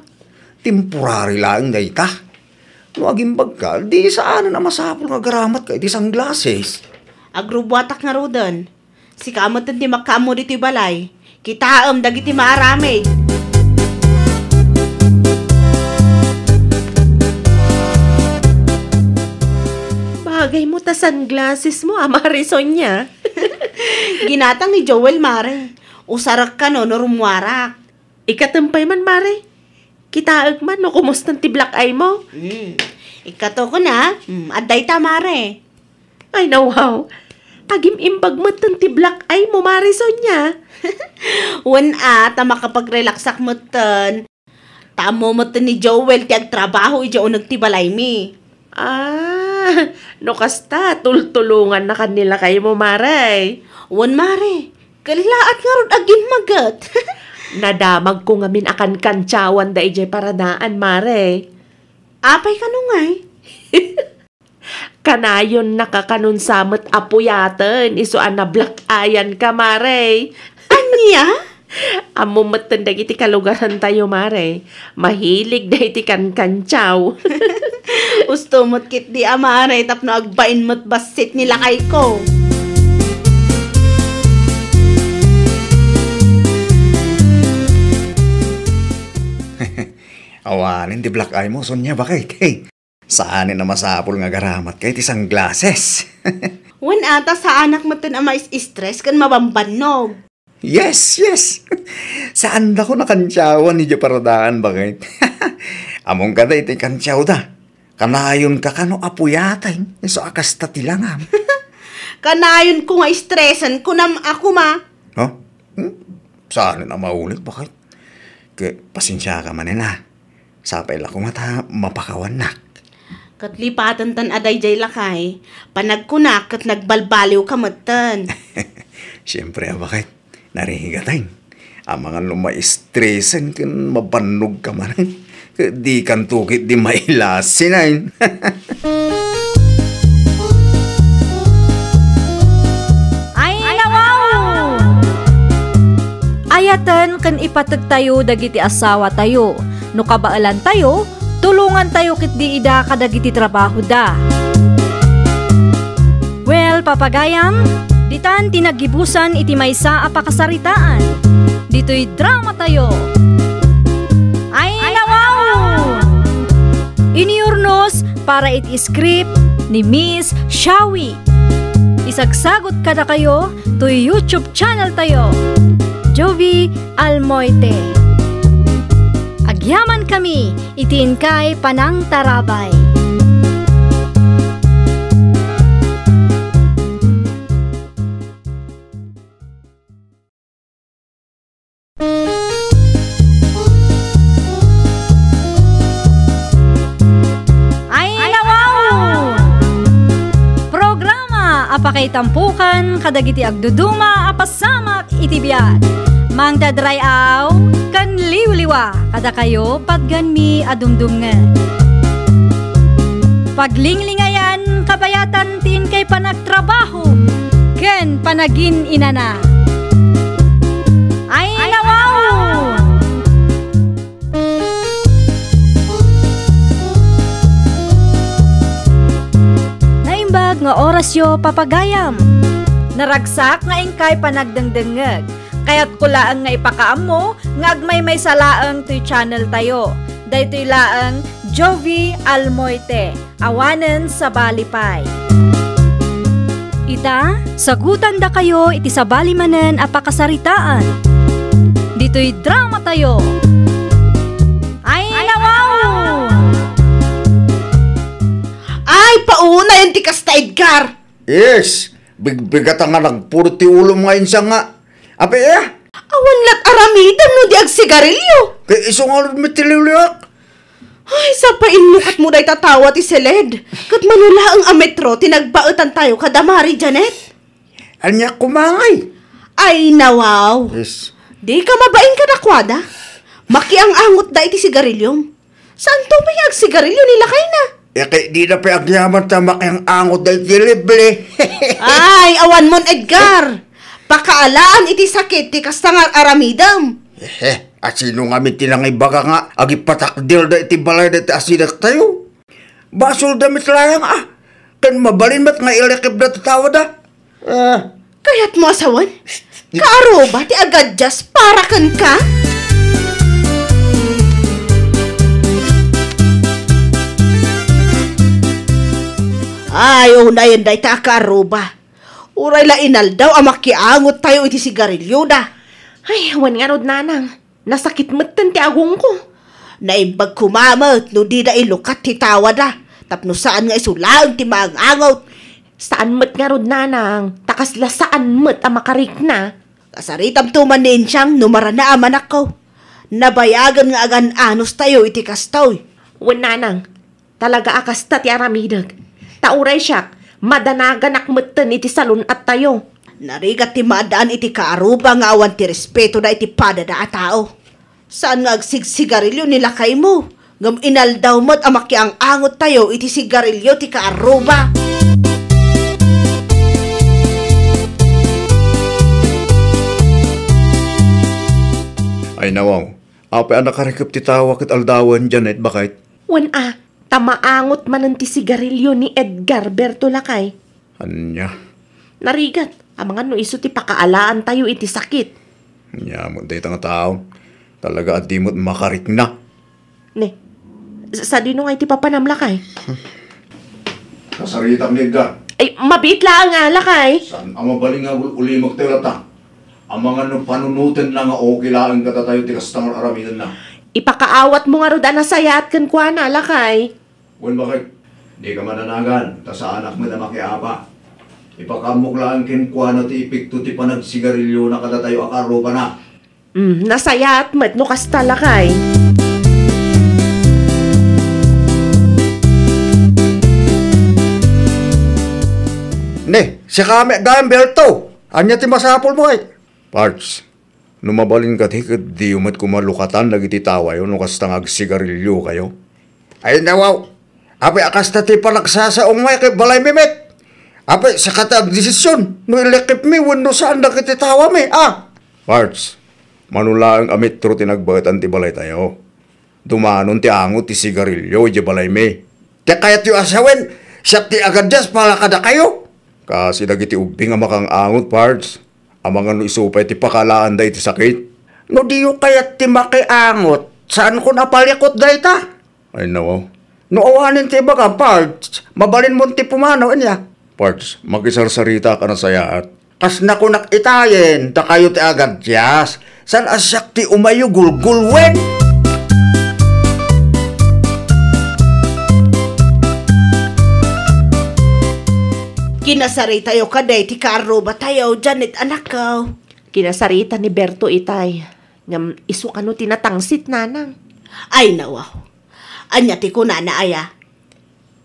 Temporary lang dayta. No aging bagkal, di saan na masapol nga garamat kay di sunglasses. Agrobwatak nga rodon. Si kamot ti makamo diti balay. Kitaam dagiti maaramid. Bagay mo ta sunglasses mo, Marisol niya. Ginatang ni Joel, mare. Usarak ka no, rumwarak. Ikatampay man, Mare. Kitaag man, no, kumusta ti black eye mo? Ikato ko na, aday ta, mare. Ay, wow. Agim imbag mo ti black eye mo, Marisol niya. Ta makapag-relaxak mo tan. Tamo mo ni Joel, ti agtrabaho, ija unag ti balay mi. No kasta, tultulungan na kanila kayo mo, Mare. Mare. Kalilaat nga ron agim magat. Nadamag ko ngamin akan kantsawan da ijay paradaan, Mare. Apay ka no ngay? Kanayon nakakanunsamot apuyatan, isuan na black ayan ka, Mare. Anya? Amo matanda iti kalugaran tayo, Mare. Mahilig da iti kantsaw. Gusto mo't kit di amare, tapno agbain mo't basit nila kay ko. Awanin di black eye mo, Sonya bakit? Hey, saan na masapol nga garamat kay ti sunglasses? Ata sa anak mo tan ama is-stress kan mabambanog. Yes. Saan da ko nakantsawan ni paradaan bakit? Among kada iti kantsaw da. Kanayon ka kano apuyatay. So akasta tilangam. Kanayon ko nga stressan ko nam ako ma. Huh? Saan na maulit bakit? Kaya pasensya ka manila. Sapay la ko mata mapakawanak. Katlipatan tan aday jay lakay. Panagkunak kat nagbalbaliw ka matan. Siyempre bakit? Narihigatay. Ang mga lumai-stressan kan mabanog ka man. Di kan tukit di mailasinain. Ay, nawaw! Ayatan kan ipatag tayo dagiti asawa tayo. No kabaalan tayo, tulungan tayo kit di ida kadagiti trabaho da. Well, papagayam, ditan tinagibusan iti maysa apakasaritaan. Dito'y drama tayo. Ay, nawaw! Iniurnos para iti script ni Miss Shawi. Isagsagot kada kayo to YouTube channel tayo. Jovi Almoite. Agyaman kami, itin kay Panang Tarabay. Apakay tampukan, kadagiti agduduma, apasamak itibiyat. Mang dadray aw, kan liwliwa, kada kayo padganmi adumdumngan. Paglinglingayan, kabayatan tin kay panagtrabaho, ken panagin inana. Ay nawaw! orasyo papagayam. Naragsak nga ingkay panagdengdengeg. Kaya't kulaan nga ipakaamo nga agmay may salaang to'y channel tayo. Daytoy laang Jovi Almoite, awanen sa balipay. Ita, sagutan da kayo iti sa balimanen apakasaritaan. Dito'y drama tayo. Ay nawaw! Ay, pauna yung tikas ta Edgar. Yes, bigbigat nga nagpuro ti ulo ngayon siya nga. Ape Awan lat aramidam no di ag sigarilyo. kay isong alod mitiliwliak. Ay, sa painmukat mo day tatawa ti Seled. Kat manula ang ametro, tinagbaetan tayo kadamari, Janet. Anya kumangay. Ay, nawaw. Yes. Di ka mabaing ka nakwada. Makiang-angot da iti sigarilyom. Saan to may ag sigarilyo nila kay na? Kay di na pa agyaman tamak ang angot dahil tilible. Ay, awan mon Edgar. Pakaalaan iti sakit ti kastangar aramidam. At sino nga tinangay baka nga agipatakdil da iti balay da iti asidak tayo. Basol damit layang Kan mabalin mat nga ilekib da tatawa da. Kaya't mo asawan? Kaaro ba ti agad just para kan ka? Ay, unayan day ta kaaro ba? Uray la inal daw amakiangot tayo iti sigarilyo da. Ay, awan nga rod nanang. Nasakit matan ti agong ko. Naimbag kumamot no di da ilukat ti tawa da. Tapno saan nga isulang ti maangangot. Saan mat nga rod nanang? Takas la saan mat ang makarik na? Kasaritam tuman ni Insyang numara na aman ako. Nabayagan nga agan anos tayo iti kastoy. Wan nanang, talaga akasta ti aramidag. Tauray siya, madanagan akmatan iti salon at tayo. Narigat ti maadaan iti kaaruba nga awan ti respeto na iti padada a tao. Saan nga agsigsigarilyo nila kay mo? Ngam inaldaw mo't amakiang angot tayo iti sigarilyo ti kaaruba. Ay nawaw, ape anak karikap ti tawa kat aldawan Janet bakit? Wan tamaangot man ti sigarilyo ni Edgar Bertolakay. Anya? Narigat, mga no iso ti pakaalaan tayo iti sakit. Anya mo day nga tao. Talaga at di mo't makarik na. Ne, sa dino nga iti papanamlakay? Kasaritam ni Edgar. Ay, mabit lang nga lakay. Saan ang mabaling nga ulimog tayo lata? Ang mga panunutin lang nga okay lang kata tayo tikastangal aramidan na. Ipakaawat mo nga rod anasayat kan kwa na lakay. Wan bakit? Di ka mananagan, ta sa anak mo na makiapa. Ipakamok lang kinkwa na ti ipikto ti panagsigarilyo na kada tayo akaro pa na. Nasayat mat no kasta lakay. Ne, si kami gambel to. Anya ti masapol mo ay. Parts, numabalin ka ti di umat kumalukatan lagi ti tawa yun no kasta agsigarilyo kayo. Ay nawaw, ape akasta ti panagsasaong may kay balay mimet. Ape sa katag desisyon, no ilekip mi wano saan na kiti tawa mi, Parts, manula ang amitro tinagbagatan ti balay tayo. Dumanon ti angot ti sigarilyo di balay mi. Kaya kayat yung asawen, siya ti agadas pala kada kayo. Kasi dagiti ubing ang makang angot, Parts. Ang mga no isupay ti pakalaan day ti sakit. No di yung kayat ti makiangot, saan ko napalikot day ta? Ay nawaw. No awanin ti baka, Parts. Mabalin mo ti pumanaw niya. Parts, magisarsarita ka na sayaat. Kas na ko nakitayin, ta kayo ti agad yas. San asyak ti umayo gulgulwen? Kinasari tayo kaday ti kaaruba tayo, Janet anak ko. Kinasarita ni Berto itay. Ngam iso kano tinatangsit nanang. Ay nawaw. Anya ti kunana aya.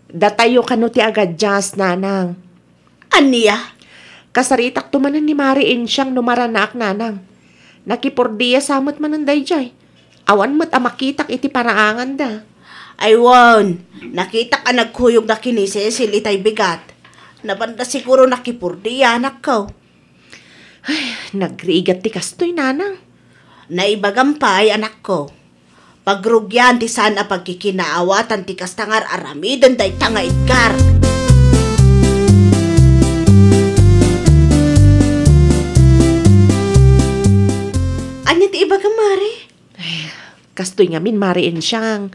Datayo kano ti agad jas nanang. Aniya? Kasaritak tumanan ni Mari Insyang numaranak nanang. Nakipurdiya samot mananday jay. Awan mo't amakitak iti paraangan da. Ay won, nakita ka nagkuyog na kinisesil itay bigat. Nabanda siguro nakipurdiya anak ko. Ay, nagrigat ti kastoy nanang. Naibagampay anak ko. Pagrugyan ti sana pagkikinaawatan ti kastangar aramidan day tanga Edgar. Anya ti iba ka, Mare? Kastoy nga min, Mare, siyang.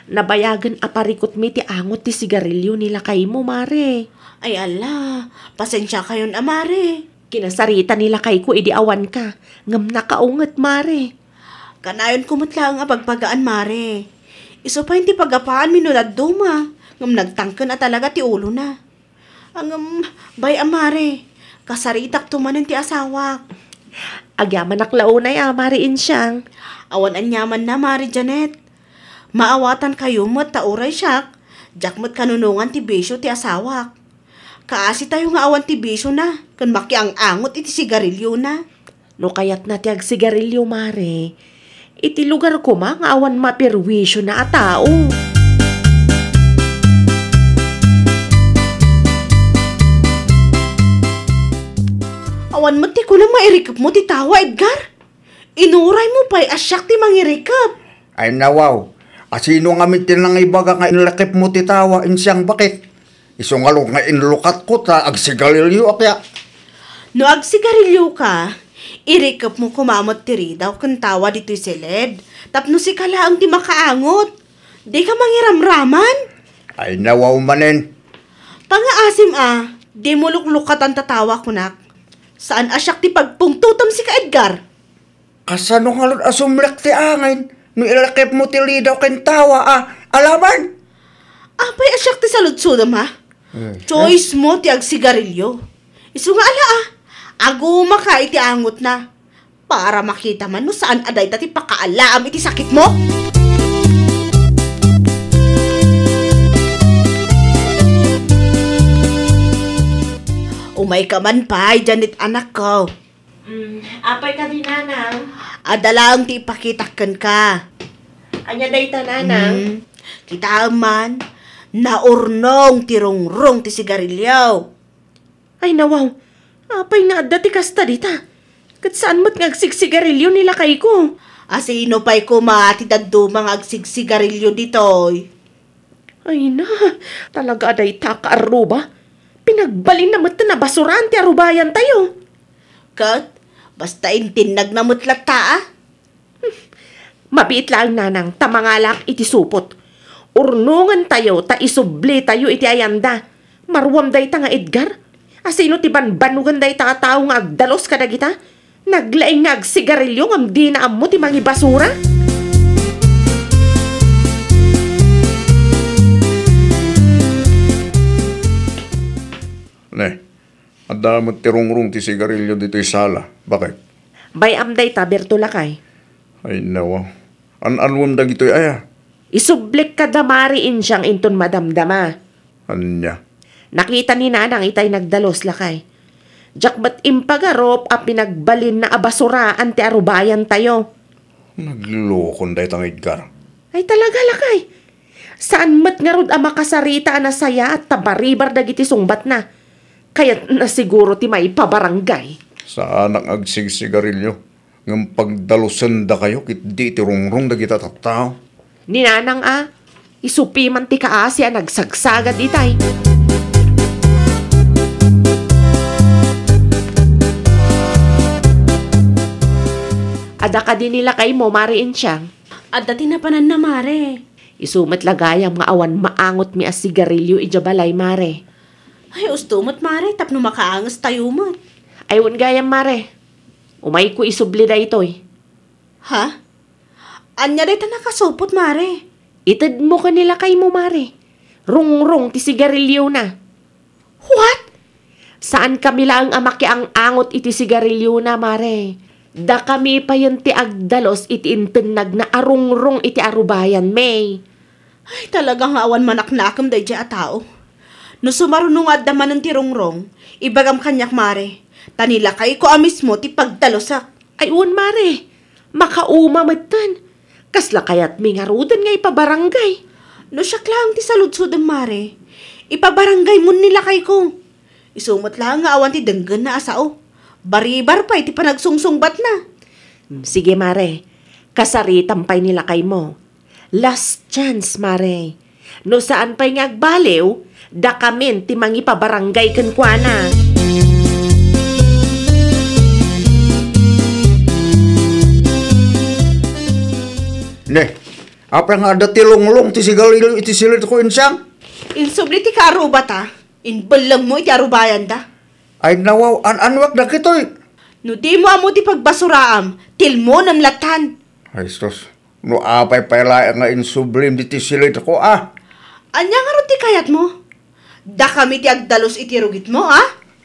Nabayagan aparikot mi ti angot ti sigarilyo nila kay mo, Mare. Ay ala, pasensya kayon, Mare. Kinasarita nila kay ko, idi awan ka. Ngam nakaungat, Mare. Kanayon kumutla nga pagpagaan, Mare. Iso pa yung ti pagapaan minulad duma. Ngam nagtangkan na talaga ti ulo na. Ang bay, Mare. Kasaritak tumanin ti asawak. Agyaman naklaunay, Mare, siyang. Awan anyaman na, Mare Janet. Maawatan kayo mo't tauray siyak. Jak mo't kanunungan ti bisyo ti asawak. Kaasi tayo nga awan ti bisyo na. Kan makiang angot iti sigarilyo na. No kayat na ti ag sigarilyo, Mare. Iti lugar ko nga awan mapirwisyo na a tao. Awan mo ti kulang mairikap mo ti tawa, Edgar. Inuray mo pa'y asyak ti mangirikap. Ay nawaw, asino nga mitin lang ibaga nga inlakip mo ti tawa insiyang bakit? Isungalo nga inlukat ko ta agsigarilyo akya. No agsigarilyo ka, irikap mo kumamot ti ridaw kan tawa dito'y seled. Tapno si kalaang ti makaangot. Di ka mangiramraman. Ay nawaw manen. Pangaasim di mo luklukat ang tatawa kunak. Saan asyak ti pagpungtutom si ka, Edgar? Kasano nga asumlak ti angin? No ilakip mo ti lidaw ken tawa alaman? Apay asyak ti saludsudam Choice mo ti agsigarilyo. Isu nga ala aguma ka iti angot na. Para makita man no saan aday ti pakaalaam iti sakit mo. Umay ka man pa'y, Janet anak ko. Apay ka din, nanang. Adalang ti ipakitakan ka. Anya day ta, nanang. Kita man, naurnong ti rungrong ti sigarilyo. Ay nawaw, apay nga adda ti kasta dita. Kat saan mo't ngagsigsigarilyo nila kay ko? Asino pa'y kumati daddo mga agsigsigarilyo ditoy. Ay na, talaga aday ta kaaruba. Pinagbalin na mo't na basuran ti arubayan tayo. Kat, basta intinag na mutlat ta Mabiit lang, nanang, tamangalak iti supot. Urnungan tayo, ta isubli tayo iti ayanda. Marwam day ta nga, Edgar. Asino ti banbanugan day ta nga tao nga agdalos kada kita? Naglaing nga agsigarilyo ngam di na amo ti mangi basura? Ne, adamot ti rungrong ti sigarilyo dito'y sala. Bakit? Bayam day ta, Bertolakay. Ay nawaw. Anwam da gito'y aya. Isublik ka damariin siyang inton madamdama. Anya. Nakita ni nanang itay nagdalos lakay. Jak ba't impagarop a pinagbalin na abasuraan ti arubayan tayo? Naglokon day tang Edgar. Ay talaga lakay. Saan mat nga rod a makasarita na saya at tabaribar dagiti sungbat na? Kaya't na siguro ti may pabarangay. Saan ang agsigsigarilyo? Ngam pagdalusan da kayo, kit di ti rungrong da kita tattao. Ninanang isupi man ti kaasya nagsagsagad itay. Ada ka din nila kay mo, mariin siyang. At dati na panan na, Mare. Isumat lagayang nga awan maangot mi as sigarilyo ijabalay, Mare. Ay, ustumot, Mare. Tapno makaangas tayo mat. Aywan gayam, Mare. Umay ko isubli da itoy. Ha? Anya day ta nakasupot, Mare. Itad mo kanila kay mo, Mare. Rungrong ti sigarilyo na. What? Saan kami lang amaki ang angot iti sigarilyo na, Mare? Da kami pa yun ti agdalos iti intinag na arungrong iti arubayan, May. Ay, talagang awan manaknakam day dya a tao. No sumarunong at daman ng tirungrong, ibagam kanyak, Mare. Tanila kay ko mismo ti pagdalosak. Ay, Mare. Makaumamatan. Kasla kayat mingarudan nga ipabarangay. No siya lang ti saludsudang, Mare. Ipabarangay mo nila kay ko. Isumot lang nga awan ti denggan na asao. Baribar pa iti panagsungsungbat na. Sige, Mare. Kasaritampay nila kay mo. Last chance, Mare. No saan pa'y ngagbaliw, da kamin ti mangipabarangay kenkwana. Ne, apa nga ada tilong-long ti sigalilo iti silit ko insang? Insubli ti kaaruba ta. Inbalang mo iti arubayan da. Ay nawaw, anwak na kitoy. No di mo amo ti pagbasuraam, tilmo ng latan. Ay sus, no apay pala nga insublim iti silit ko Anya nga ron ti kayat mo? Da kami ti agdalos iti rugit mo,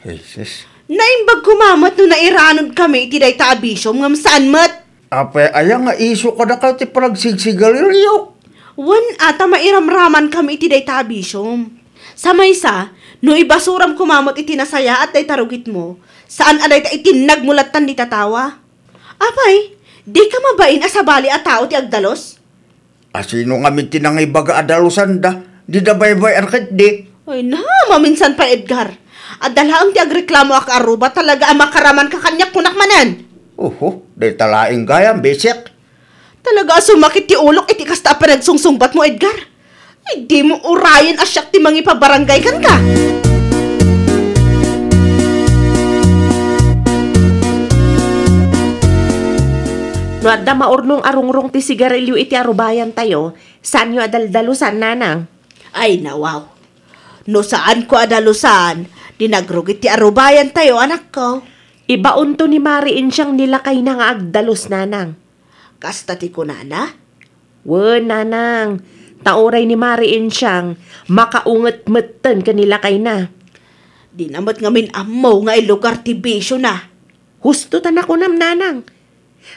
Ay sis. Naimbag kumamat no nairanod kami iti day ta abisyom ngam saan mat. Apay ayang nga iso ka na ka ti paragsigsigalilyo. Wan ata mairamraman kami iti day ta abisyom. Sa maysa, no ibasuram kumamat iti nasaya at day tarugit mo, saan aday ta itinag mulatan di tatawa? Apay, di ka mabain asabali at tao ti agdalos? Asino nga mintin nga ibaga adalusan da, di da baybay arkit di. Ay na, maminsan pa Edgar. Adala ang ti agreklamo ak aruba talaga ang makaraman ka kanyak kunak manan. Day talaing gayam, besek. Talaga sumakit ti ulok iti kasta pa nagsungsungbat mo Edgar. Ay di mo urayan asyak ti mangi pabarangay kan ka. No adda maurnong arungrong ti sigarilyo iti arubayan tayo, saan nyo adaldalusan, nanang? Ay nawaw. No saan ko adalusan, dinagrugit ti arubayan tayo anak ko. Ibaon to ni Mariin siyang nilakay na nga agdalos, nanang. Kasta ti kunana? Wen, nanang. Tauray ni Mariin siyang makaunget-metten kanilakay na. Di namat ngamin amaw nga ilugar ti bisyo na. Husto tan ako nam, nanang.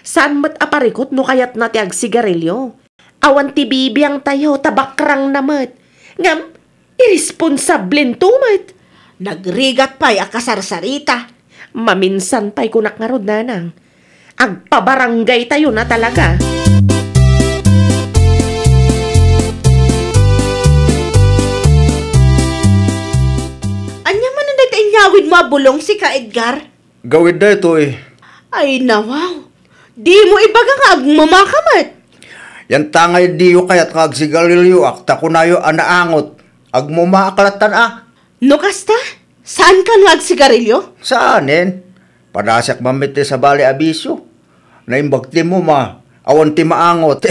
Saan mat aparikot no kayat na ti agsigarilyo? Awan ti bibiyang tayo, tabakrang namat. Ngam, irresponsableng tumat. Nagrigat pa'y akasarsarita. Maminsan pa'y kunak nga rod, nanang. Agpabarangay tayo na talaga. Anya man ang daytainyawid mo abulong si ka Edgar? Gawid da ito Ay nawaw. Di mo ibaga nga agmamakamat. Yan tangay diyo kayat nga agsigalilyo, akta ko na yo anaangot. Agmumaaklatan No kasta? Saan ka nga agsigarilyo? Saanin? Padasak mamit sa bali abisyo. Naimbagti mo awan ti maangot.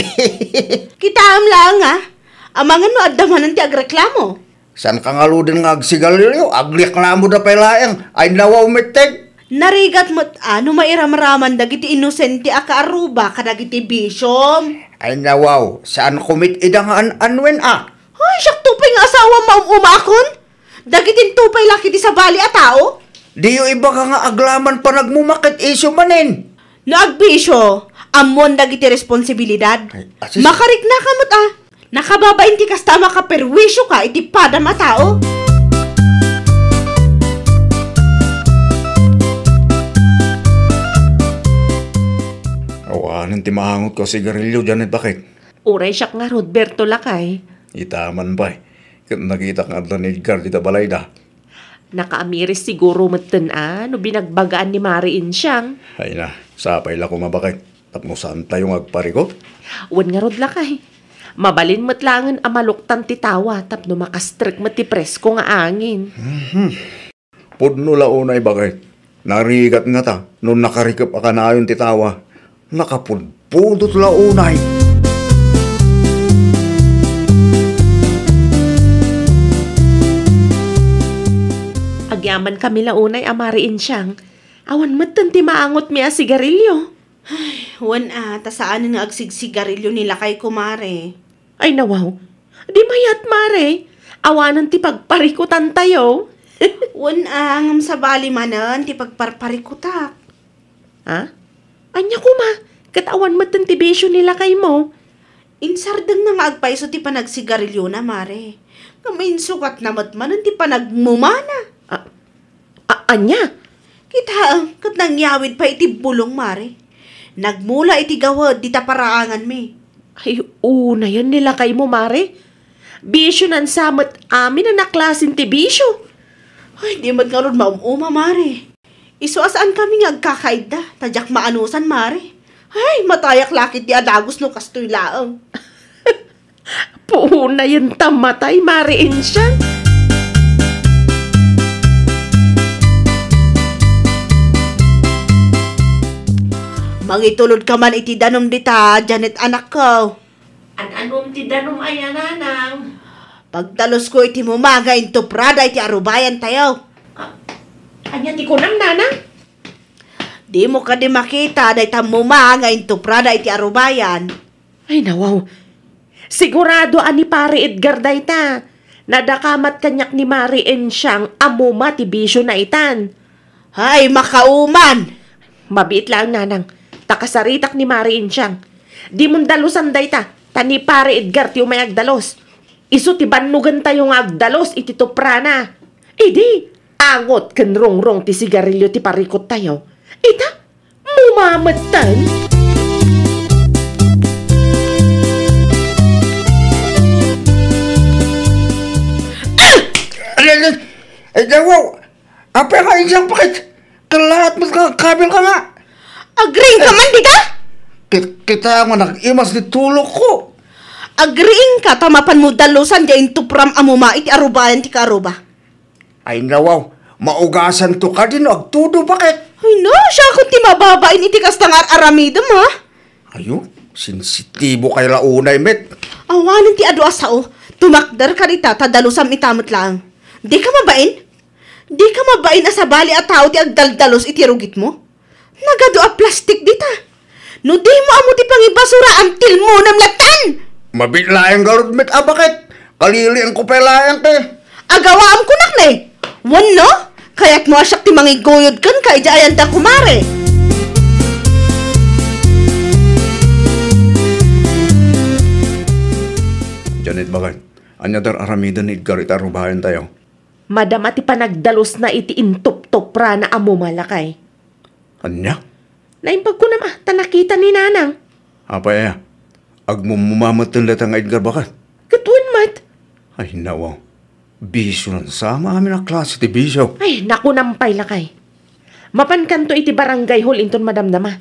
Kitaam lang Amangan mo addaman ti agreklamo. San ka nga ludin nga agsigalilyo, agreklamo da pailaeng, ay nawaw miteg. Narigat mo't ano mairamraman dagiti inosente akaaruba kadagiti bisyom. Ay nawaw, saan kumit idangan anwen Ay, siyak tupay nga asawa umakon. Dagitin tupay laki di sa bali a tao. Diyo iba ka nga aglaman pa nagmumakit isyo manin. Naagbisyo, amon dagiti responsibilidad. Ay, asis- Makarik na kamot Nakababain ti kasta makaperwisyo ka iti padam a tao. Awanan ti maangot ko sigarilyo dyan bakit? Uray siyak nga rod, Berto lakay. Itaman ba Kat nakita ka nga ni Edgar dita balay da. Nakaamiris siguro maten no binagbagaan ni Mariin siyang. Ay na, sapay la ko mabakit. Tapno saan tayong agparikot? Wan nga rod lakay. Mabalin matlangan amaluktan ti tawa tapno makastrik mati presko nga angin. Pudno launay bakit? Narigat nga ta, nung nakarikap ka na ayon ti tawa. Nakapudpudot launay. Agyaman kami launay amariin siyang. Awan matan ti maangot mi a sigarilyo. Wan ta saan nga agsigsigarilyo nila kay kumare. Ay nawaw, di mayat mare. Awanan ti pagparikutan tayo. Wan ngam sa bali manan ti pagparparikutak. Ha? Anya kuma, katawan matan ti besyo nila kay mo. Insardeng na nga agpaiso ti panagsigarilyo na mare. Kamain sukat na matmanan ti panagmumana. Anya? Kita kat nangyawid pa iti bulong mare. Nagmula iti gawad di taparaangan mi. Ay, una yan nila kay mo, mare. Bisyo nan samat amin na naklasin ti bisyo. Ay, di mat nga ron maumuma, mare. Iso asaan kami nga agkakaida, tadyak maanusan, mare. Ay, matayak lakit di adagos no kastoy laang. Puuna yan tamatay, mare insya. Mangitulod ka man iti danom dita, Janet anak ko. An-anom ti danom ay nanang. Pagtalos ko iti mumaga into Prada iti arubayan tayo. Anya ti kunam nanang? Di mo ka di makita day mumaga into Prada iti arubayan. Ay nawaw. Sigurado ani pare Edgar dayta. Nadakamat kanyak ni Mari Ensyang amuma ti bisyo na itan. Hay, makauman! Mabiit lang nanang. Takasaritak ni Mari Ensyang. Di mong dalusan dayta. Tani pare Edgar ti umayag dalos. Isu ti banugan tayo nga agdalos iti tuprana. Idi, angot ken rongrong ti sigarilyo ti parikot tayo. Ita, mumamatan. Ay, dawaw! Apa nga isang pakit? Kalahat mo ka, kabil ka nga! Agreeing ka man, di ka? Kita mo nag-imas ni tulog ko! Agreeing ka, tamapan mo dalusan dya into pram amuma iti arubayan ti karuba. Ay, nawaw! Maugasan to ka din, agtudo bakit? Ay no, siya kung ti mababain iti kastangar aramidam ha? Ayo, sensitibo kay launay, met. Awanan ti adu asao, tumakdar ka rita, tadalusam itamot lang. Di ka mabain? Di ka mabain asa bali at tao ti agdaldalos iti rugit mo? Nagado a plastik dita. No di mo amo ti pangibasura ang tilmo ng latan. Mabitlayang galod, met, bakit? Kalili ang kupelayang te. Agawa am kunak na eh. Wan no? Kaya't mo asyak ti mangiguyod kan kay jayan da kumare. Janet bagay. Anya dar aramidan ni Edgar itarubayan tayo. Madam ati panagdalos na iti intop-topra na amo malakay. Anya? Naimpag ko naman, tanakita ni nanang. Apa ya? Agmumamatan latang Edgar bakat. Katuan mat. Ay nawaw. Bisyo ng sama amin ang klase ti bisyo. Ay, naku nampay lakay. Mapankanto iti barangay hall inton madamdama.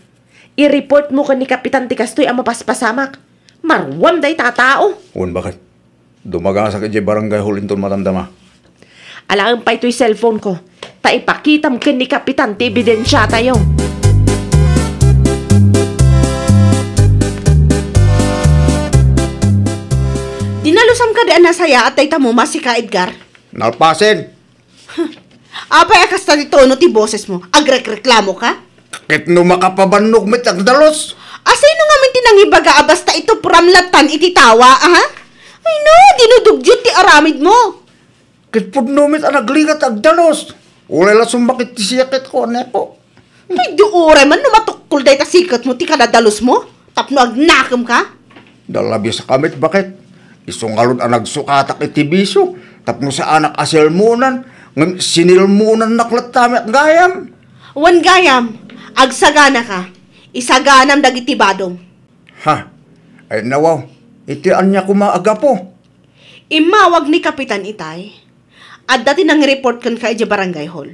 I-report mo ka ni Kapitan Tikastoy ang mapaspasamak. Marwam day tatao. Un bakit? Dumagasa ka dyan barangay hall inton matandama. Alaan pa ito'y cellphone ko. Ta ipakitam ka ni Kapitan ti ebidensya tayo. Dinalusam ka di anasaya at tay tamo masika Edgar. Nalpasin! Apay akasta dito no ti boses mo. Agrek-reklamo ka? Kit no makapabanog, met, agdalos. Asay no nga man tinangibaga basta ito pramlatan iti tawa, aha? Ay no, dinudugyot ti aramid mo. Kit pudno, met, anaglingat agdalos. Ulay la sumbakit ti siyakit ko, neko. Ay duure man no matukul day ta sikat mo ti kadadalos mo. Tapno agnakam ka. Dalabi sa kamit, bakit? Isungalon ang nagsukatak iti bisyo. Tapno sa anak asilmunan. Sinilmunan naklat tami at gayam. Wan gayam, agsagana ka. Isaganam dagiti badong. Ha? Ay nawaw. Iti anya kumaaga po. Imawag ni Kapitan Itay. At dati nang report kan ka iti barangay hall.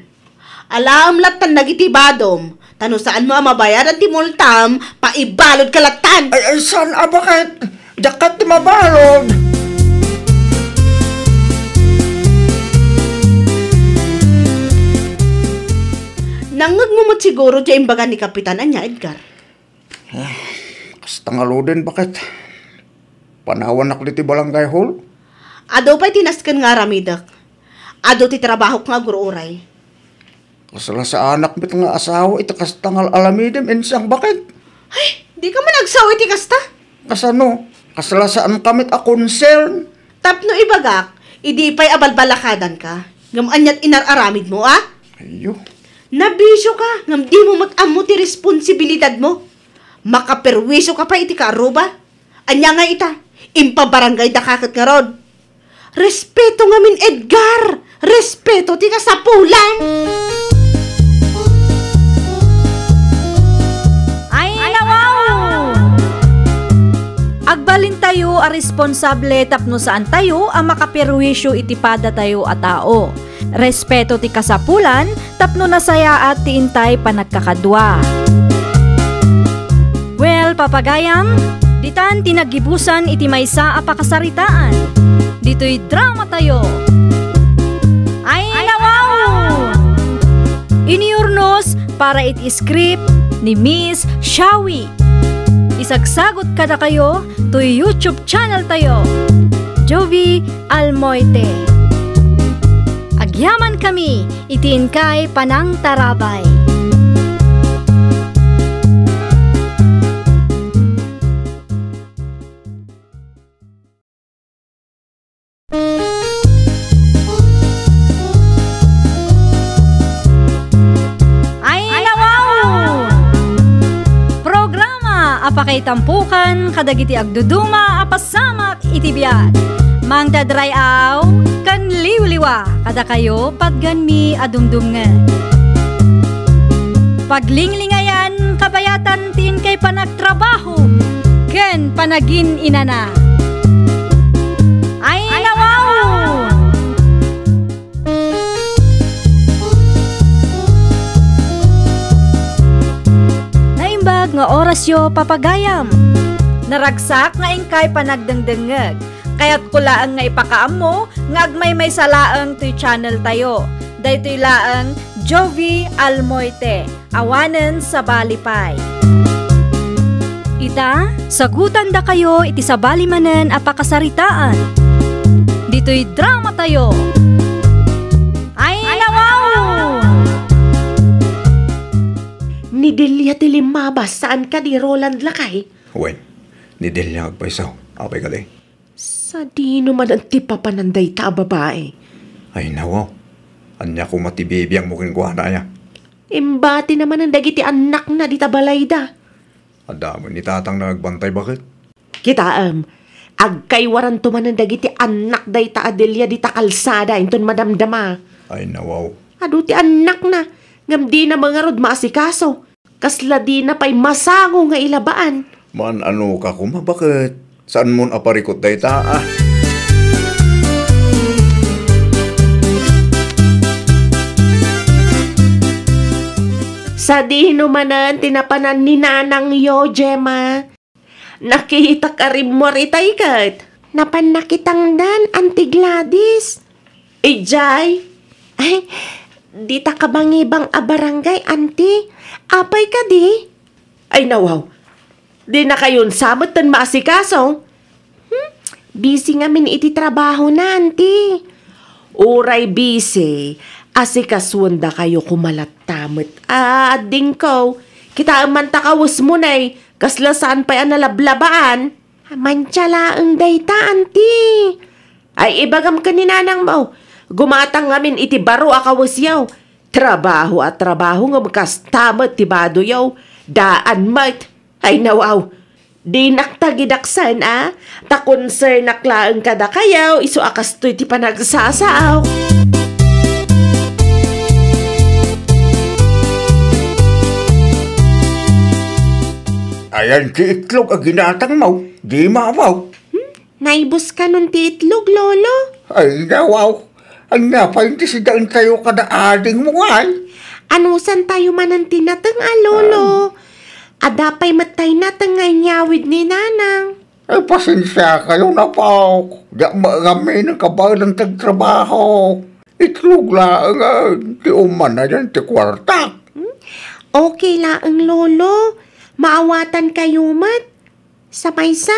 Alam latan dagiti badom. Tano saan mo ang mabayaran ti multam, paibalod ka latan. Ay saan bakit? Dakat ti mabalod. Nangagmumot siguro dya imbaga ni Kapitan anya, Edgar. Kastangalo din, bakit? Panawan nakli ti barangay hall? Ado pa'y tinaskan nga ramidak. Ado ti trabaho nga gururay. Kasala sa anak mit nga asawa, ito kastangal alamidem, insang bakit? Ay, di ka man nagsawi ti kasta. Kasano? Kasala saan kamit a concern? Tapno ibagak, idi pa'y abalbalakadan ka. Ngam anyat inararamid mo, ah? Ayo. Nabisyo ka, ngam di mo mag-amo ti responsibilidad mo. Makaperwisyo ka pa iti kaaruba. Anya nga ita, impabarangay da kakit nga rod. Respeto nga min Edgar! Respeto ti kasapulan! Ay, nawaw! Agbalin tayo a responsable tapno saan tayo ang makaperwisyo itipada tayo a tao. Respeto ti kasapulan tapno nasaya at ti intay panagkakadwa. Well, papagayam, ditan tinagibusan iti maysa a pakasaritaan. Dito'y drama tayo. Ay, nawaw! Iniurnos para it script ni Miss Shawi. Isagsagot kada kayo to YouTube channel tayo, Jovi Almoite. Agyaman kami, itiin kay Panang Tarabay. apakay tampukan, kadagiti agduduma, apasamak itibiyat. Mang dadrayaw, kan liwliwa, kada kayo patganmi adumdumngan. Paglinglingayan, kabayatan tin kay panagtrabaho, ken panagin inana. Ay nawaw! Naimbag nga orasyo papagayam. Naragsak nga ingkay panagdengdengeg. Kaya't kulaang nga ipakaam mo, nga agmay may salaang to'y channel tayo. Daytoy laang Jovi Almoite, awanen sa Balipay. Ita, sagutan da kayo iti sa balimanen apakasaritaan. Dito'y drama tayo. Ay nawaw! Ni Delia Tilimabas, saan ka di Roland Lakay? Wen, ni Delia agpaisaw, apay gali. Sa di naman ang tipapananday ta babae. Ay nawaw, anya ko matibibiyang mukin ko anaya. Imbati naman ang dagiti anak na di tabalayda. Adamo ni tatang nagbantay bakit? Kitaam, agkaywaran tuman ang dagiti anak day ta Adelia di ta kalsada inton madamdama. Ay nawaw. Ado ti anak na, ngam di na mga rod maasikaso. Kasla di na pa'y masango nga ilabaan. Man ano ka kuma bakit? Saan mo aparikot day ta ah? Sa di numanan tinapanan ni Nanang yo, Gemma. Nakita ka rin mo ritay kat. Napan nakitang dan, Auntie Gladys. Jay, ay, di ta kabangibang abarangay, Auntie. Apay ka di? Ay nawaw, di na kayon samot tan maasikaso. Busy nga min iti trabaho na, Auntie. Uray busy. Asikaswanda kayo kumalatamot. Ading ko. Kita man takawas mo na'y. Kasla saan pa'y analablabaan. Mantsala ang dayta, Auntie. Ay ibagam ka ni Nanang mo. Gumatang ngamin iti baro akawas yaw. Trabaho at trabaho nga magkastamot tibado yaw. Daan mat. Ay nawaw. Di naktagidaksan Ta concern naklaang kada kayaw. Iso akastoy ti panagsasaaw. Ayan ti itlog ang ginatang mo. Di mawaw. Naibos ka nun ti itlog, Lolo? Ay nawaw. Ang napayin ti sidaan tayo kada ading mo ay. Anusan tayo man ang tinatang, Lolo? Adapay matay natang nga nyawid ni Nanang. Ay pasensya kayo na po. Di marami ng kabalang tagtrabaho. Itlog lang ti uman na yan ti kwarta. Okay laang, Lolo. Maawatan kayo mat. Sa maysa,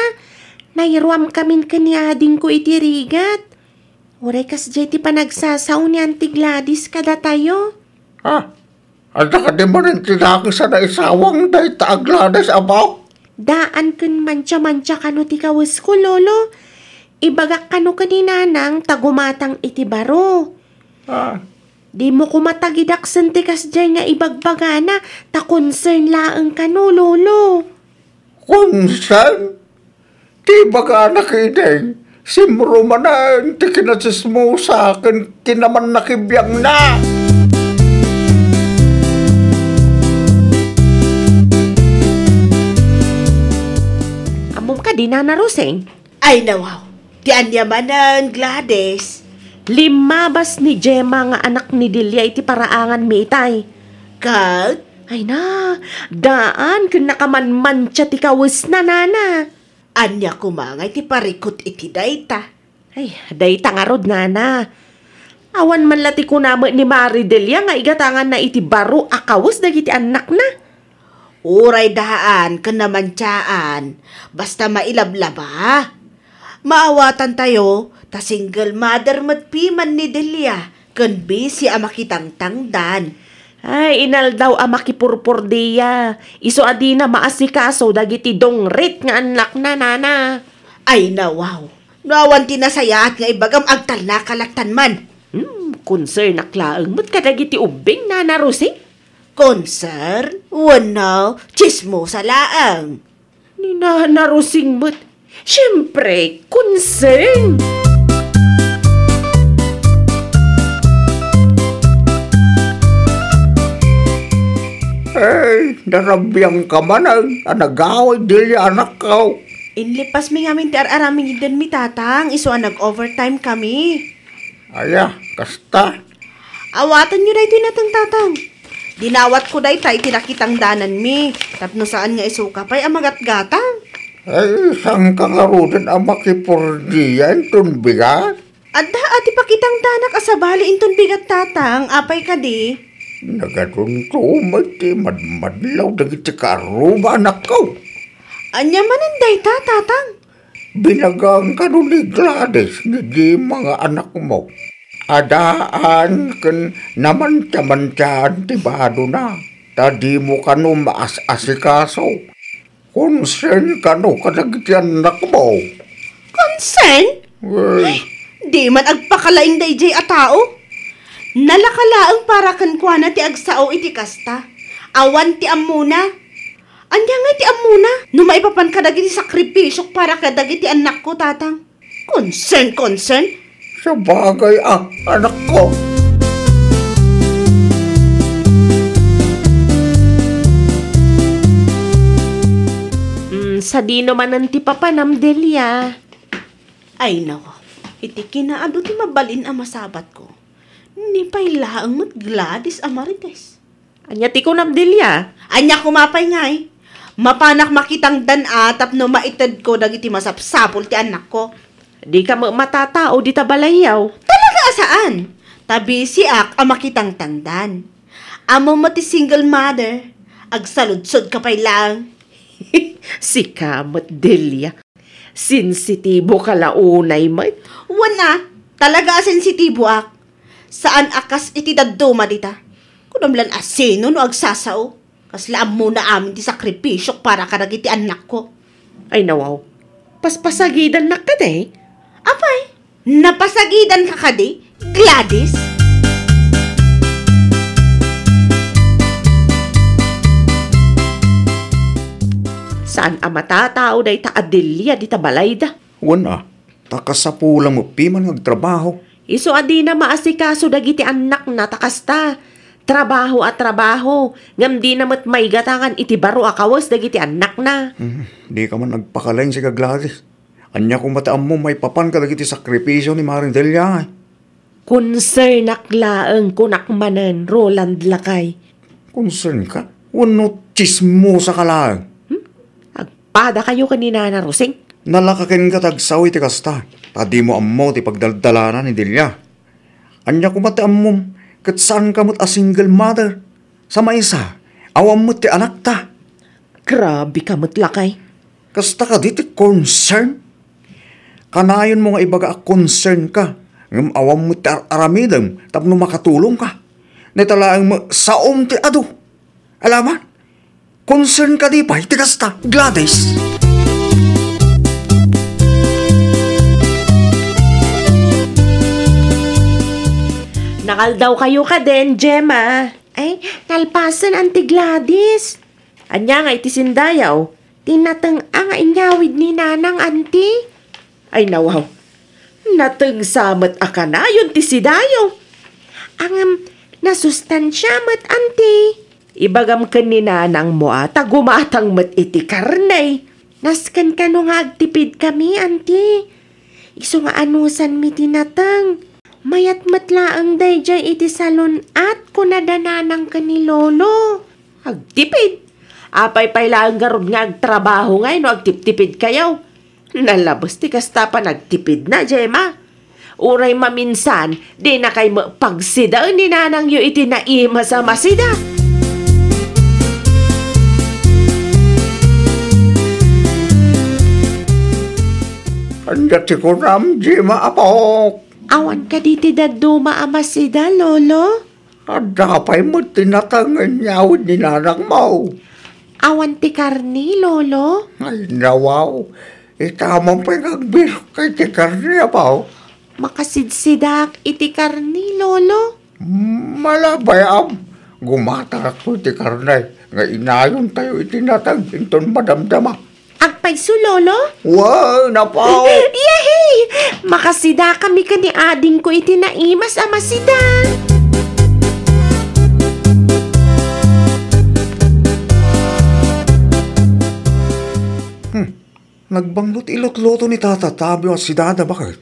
nairuam kamin kanyading ko iti rigat. Uray kas jay ti panagsasaw ni Auntie Gladys kada tayo. Ada ka di mo rin tinaki sa naisawang day taagladas abaw? Daan kun mancha-mancha kano ti kawas ko, Lolo. Ibagak kano kanina nang tagumatang iti baro. Di mo kumatagidaksan ti kas jay nga ibagbagana, ta concern laang kano, Lolo. Concern? Ti bagana kineng. Simro manan, ti kinatsis mo sa akin, tinaman nakibiyang na. Amom ka di na naruseng? Ay nawaw, ti anya manan, Gladys. Limabas ni Gemma nga anak ni Delia iti paraangan mi itay. Kat? Ay na, daan kun nakamanmancha ti kawis na nana. Anya kumangay ti parikot iti dayta. Ay, dayta nga rod nana. Awan man lati kunamo ni Mari Delia nga igatangan na iti baro akawis dagiti anak na. Uray daan ka naman tiyaan. Basta mailablaba. Maawatan tayo, ta single mother matpiman ni Delia. Kan busy ang makitangtangdan. Ay, inal daw ang makipurpur diya. Iso adina maasikaso dagiti dongrit nga anak na nana. Ay nawaw. Nawan tinasayat nga ibagam agtal na kalaktan man. Concern na klaang mo't kadagiti ubing nana Rosing. Concern? Wano, chismo sa laang. Ni nana Rosing mo't. Siyempre, concern. Narabiyang ka man ang nag-away dili anak ko. Inlipas mi ngamin ti ar-araming din mi tatang, iso ang nag-overtime kami. Aya, kasta. Awatan nyo na ito natang tatang. Dinawat ko da ita itinakitang danan mi, tapno saan nga isuka pa'y amagat-gatang. Ay, saan ka nga rin ang makipurdiyan, tunbigat? Adda ati pakitang danak asabali inton bigat tatang, apay ka di. Nagaduntumay ti madmadlaw dagiti karuba anak ko. Anya mananday ta tatang. Binagang ka nun ni Gladys ni mga anak mo. Adaan kan naman taman-tahan ti bado na. Tadi mo ka no maas-asikaso. Concern ka no kadagiti anak mo. Concern? Well, Di man agpakalaing dayjay a tao. Nalakalaang para kan kuana ti agsao iti kasta. Awan ti amuna. Anya nga ti amuna. No maipapan ka dagiti sakripisyok para ka dagiti anak ko tatang. Concern. sa bagay anak ko. Sa di naman ang ti papanam Delia. Ay nako. Iti kinaado ti mabalin ang masabat ko. Ni pay laang mo't Gladys Amarites. Anya ti ko nam Delia. Anya kumapay ngay. Mapanak makitang danatap no maitad ko dagiti masapsapol ti anak ko. Di ka matatao di tabalayaw. Talaga saan? Tabi si Ak ang makitang tangdan. Amo mo ti single mother. Agsaludsod ka pay lang. Si kamot Delia. Sensitibo ka launay mat. Wana, talaga sensitibo Ak. Saan akas iti daduma dita? Kunamlan asino no agsasao. Kaslaam muna amin ti sakripisyok para karagiti anak ko. Ay nawaw. Paspasagidan na ka day. Apay, napasagidan ka kadi, Gladys? Saan ang matatao day ta Adelia di tabalay da? Wana, takasapulang mo piman nagtrabaho. Iso adi na maasikaso dagiti anak na takasta. Trabaho at trabaho. Ngam di namat may gatangan iti baro akawas dagiti anak na. Di ka man nagpakalain si Gladys. Anya kung mataam mo may papan ka dagiti sakripisyo ni Maring Delia. Concern naklaang kunakmanan Roland Lakay. Concern ka? Wano chismo sa kalang. Agpada kayo kanina na Rosing. Nalakakin ka tagsaw iti kasta. Tadi mo ammo ti pagdaldalanan ni Delia. Anya kung mataam mo kat saan ka mo't a single mother. Sa maisa, awam mo't ti anak ta. Grabe ka mo't Lakay. Kasta ka diti concern. Kanayon mo nga ibaga a concern ka. Ngam awam mo't ti aramidam tapno makatulong ka. Netalaang mo saom ti ado. Alaman, concern ka di pa iti kasta, Gladys. Nakal daw kayo ka din, Gemma. Ay, nalpasan Auntie Gladys. Anya nga iti sindayaw. Tinatang ang inyawid ni nanang Auntie. Ay nawaw. Natang samat aka na yun ti sidayaw. Ang nasustansya mat Auntie. Ibagam ka ni nanang mo ata gumatang mat iti karnay. Naskan ka no nga agtipid kami Auntie. Iso nga anusan mi tinatang. Mayat matlaang dayjay iti salon at kunadananang ka ni Lolo. Agtipid. Apay pay lang garod nga agtrabaho ngay no agtiptipid kayaw. Nalabos ti kasta pa nagtipid na, Gemma. Uray maminsan, di na kay pagsida ni nanang yu iti naima sa masida. Andat si Kunam, di maapok. Awan ka diti daduma amasida, lolo? Adapay mo tinatangan niyawid ni nanak mo. Awan ti karni, lolo? Ay, nawaw. Itamang pinagbiro kay ti karni apaw. Makasidsidak iti karni, lolo? Malabayam. Gumatak ko ti karni. Nga inayon tayo itinatang inton madamdama. Agpayso, lolo? Wow, napaw. Yehey! Makasida kami ka ni ading ko iti naimas amasida. Nagbanglot ilot-loto ni Tata Tabio at si Dada, bakit?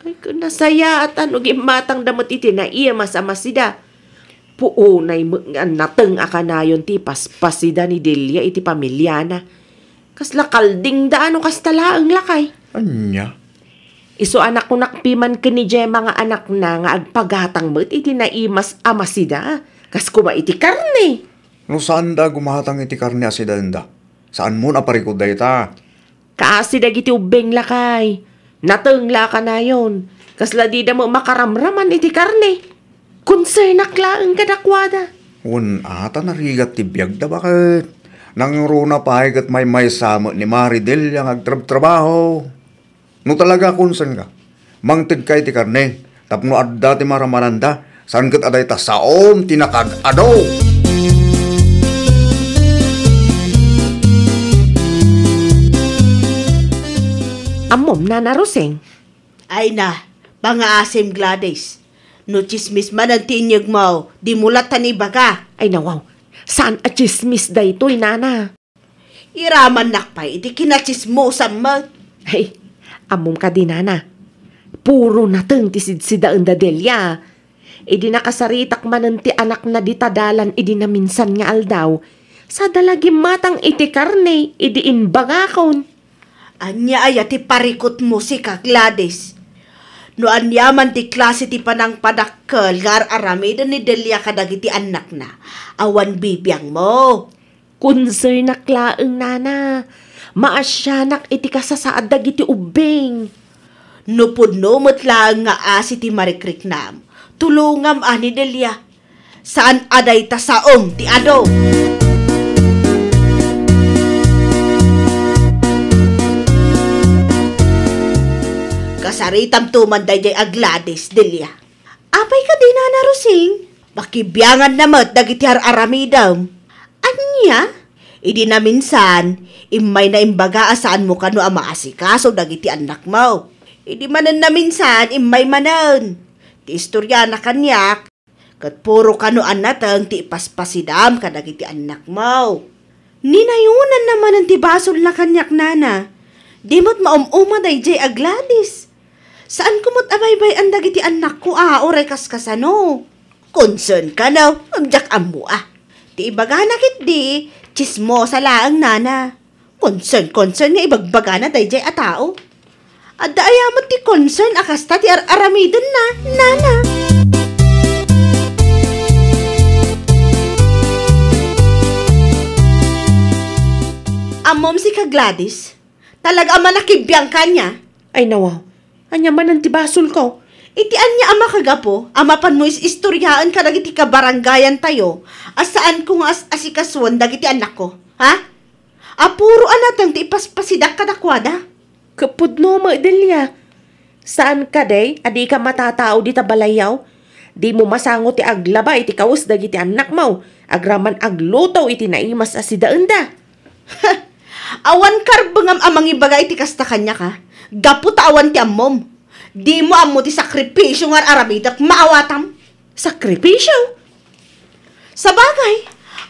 Ay, nasaya at ano gimatang damot iti naimas amasida. Puunay mo nga nateng akanayon ti paspasida ni Delia iti pamilya na. Kasla kalding da ano kastalaang lakay. Anya? Iso anak ko nakpiman ka ni Gemma nga anak na nga agpagatang mo't iti naimas amasida. Kas kuma iti karne. No saan da gumahatang iti karne si Danda? Saan mo naparikod da ita? Kaasi dagiti ubeng lakay. Natengla ka na yon. Kasla di da mo makaramraman iti karne. Konsernak laang kadakwada. Ata narigat ti biyag da bakit? Nang runa pahigat may sama ni Maridel yang agtrab-trabaho. No talaga konsen ka. Mangtid kay ti karne. Tapno adda ti maramananda. Saan kat aday ta saom tinakad-ado. Amom na naruseng. Ay na, pangaasim Gladys. No chismis man ang tinyag mo, di mulat tani baga. Ay nawaw, saan a chismis da ito'y nana? Iraman nakpay, iti kinachismosan mo. Ay, amom ka di nana. Puro nateng ti sidsidaan da Delia. Idi nakasaritak manan ti anak na ditadalan idi na minsan nga aldaw. Sa dalagi matang iti karne, idi inbangakon. Anya ay ti parikot mo si Gladys. No anyaman ti klase ti panang padakkel gar aramida ni Delia kadagiti anak na. Awan bibiyang mo. Konsernak laeng nana. Maasyanak iti kasasaad dagiti ubeng. No pudno lang nga asi ti marikriknam. Tulungam ani Delia. Saan aday ta saom ti ado? Kasaritam tumanday jay Gladys, Delia. Apay ka din na narusing? Bakibiyangan namat dagiti aramidam. Anya? Idi na minsan, imay na imbaga asaan mo kano ang maasikaso dagiti anak mo. Idi manan na minsan, imay manan. Ti istorya na kanyak, kat puro kano anatang ti ipaspasidam kadagiti anak mo. Ninayunan naman ang tibasol na kanyak nana. Di mo't maumumay jay Gladys. Saan kumot abaybay ang dagiti anak ko oray kaskasano? Concern ka na, amjak amu Ti ibaga na kit di, chismosa laang nana. Concern nga ibagbaga na dayjay a tao. Adda ayamot ti concern akasta ti aramidon na, nana. Amom si Gladys, talaga manakibiyang kanya. Ay nawaw, anya man ang tibasol ko. Iti anya ama kagapo, amapan mo istoryaan ka dagiti kabaranggayan tayo, asaan ko nga asikaswan dagiti anak ko, ha? Apuro anatang ti ipaspasidak kadakwada. Kapudno mo, Delia. Saan ka day, adi ka matatao di tabalayaw? Di mo masango ti aglaba iti kawas dagiti anak mo, agraman agluto iti naimas asidaan da. Awan karbengam amang ibaga iti kasta kanya ka, gapu awan ti ammom. Di mo ammo ti sakripisyo nga aramidak maawatam. Sakripisyo? Sa bagay,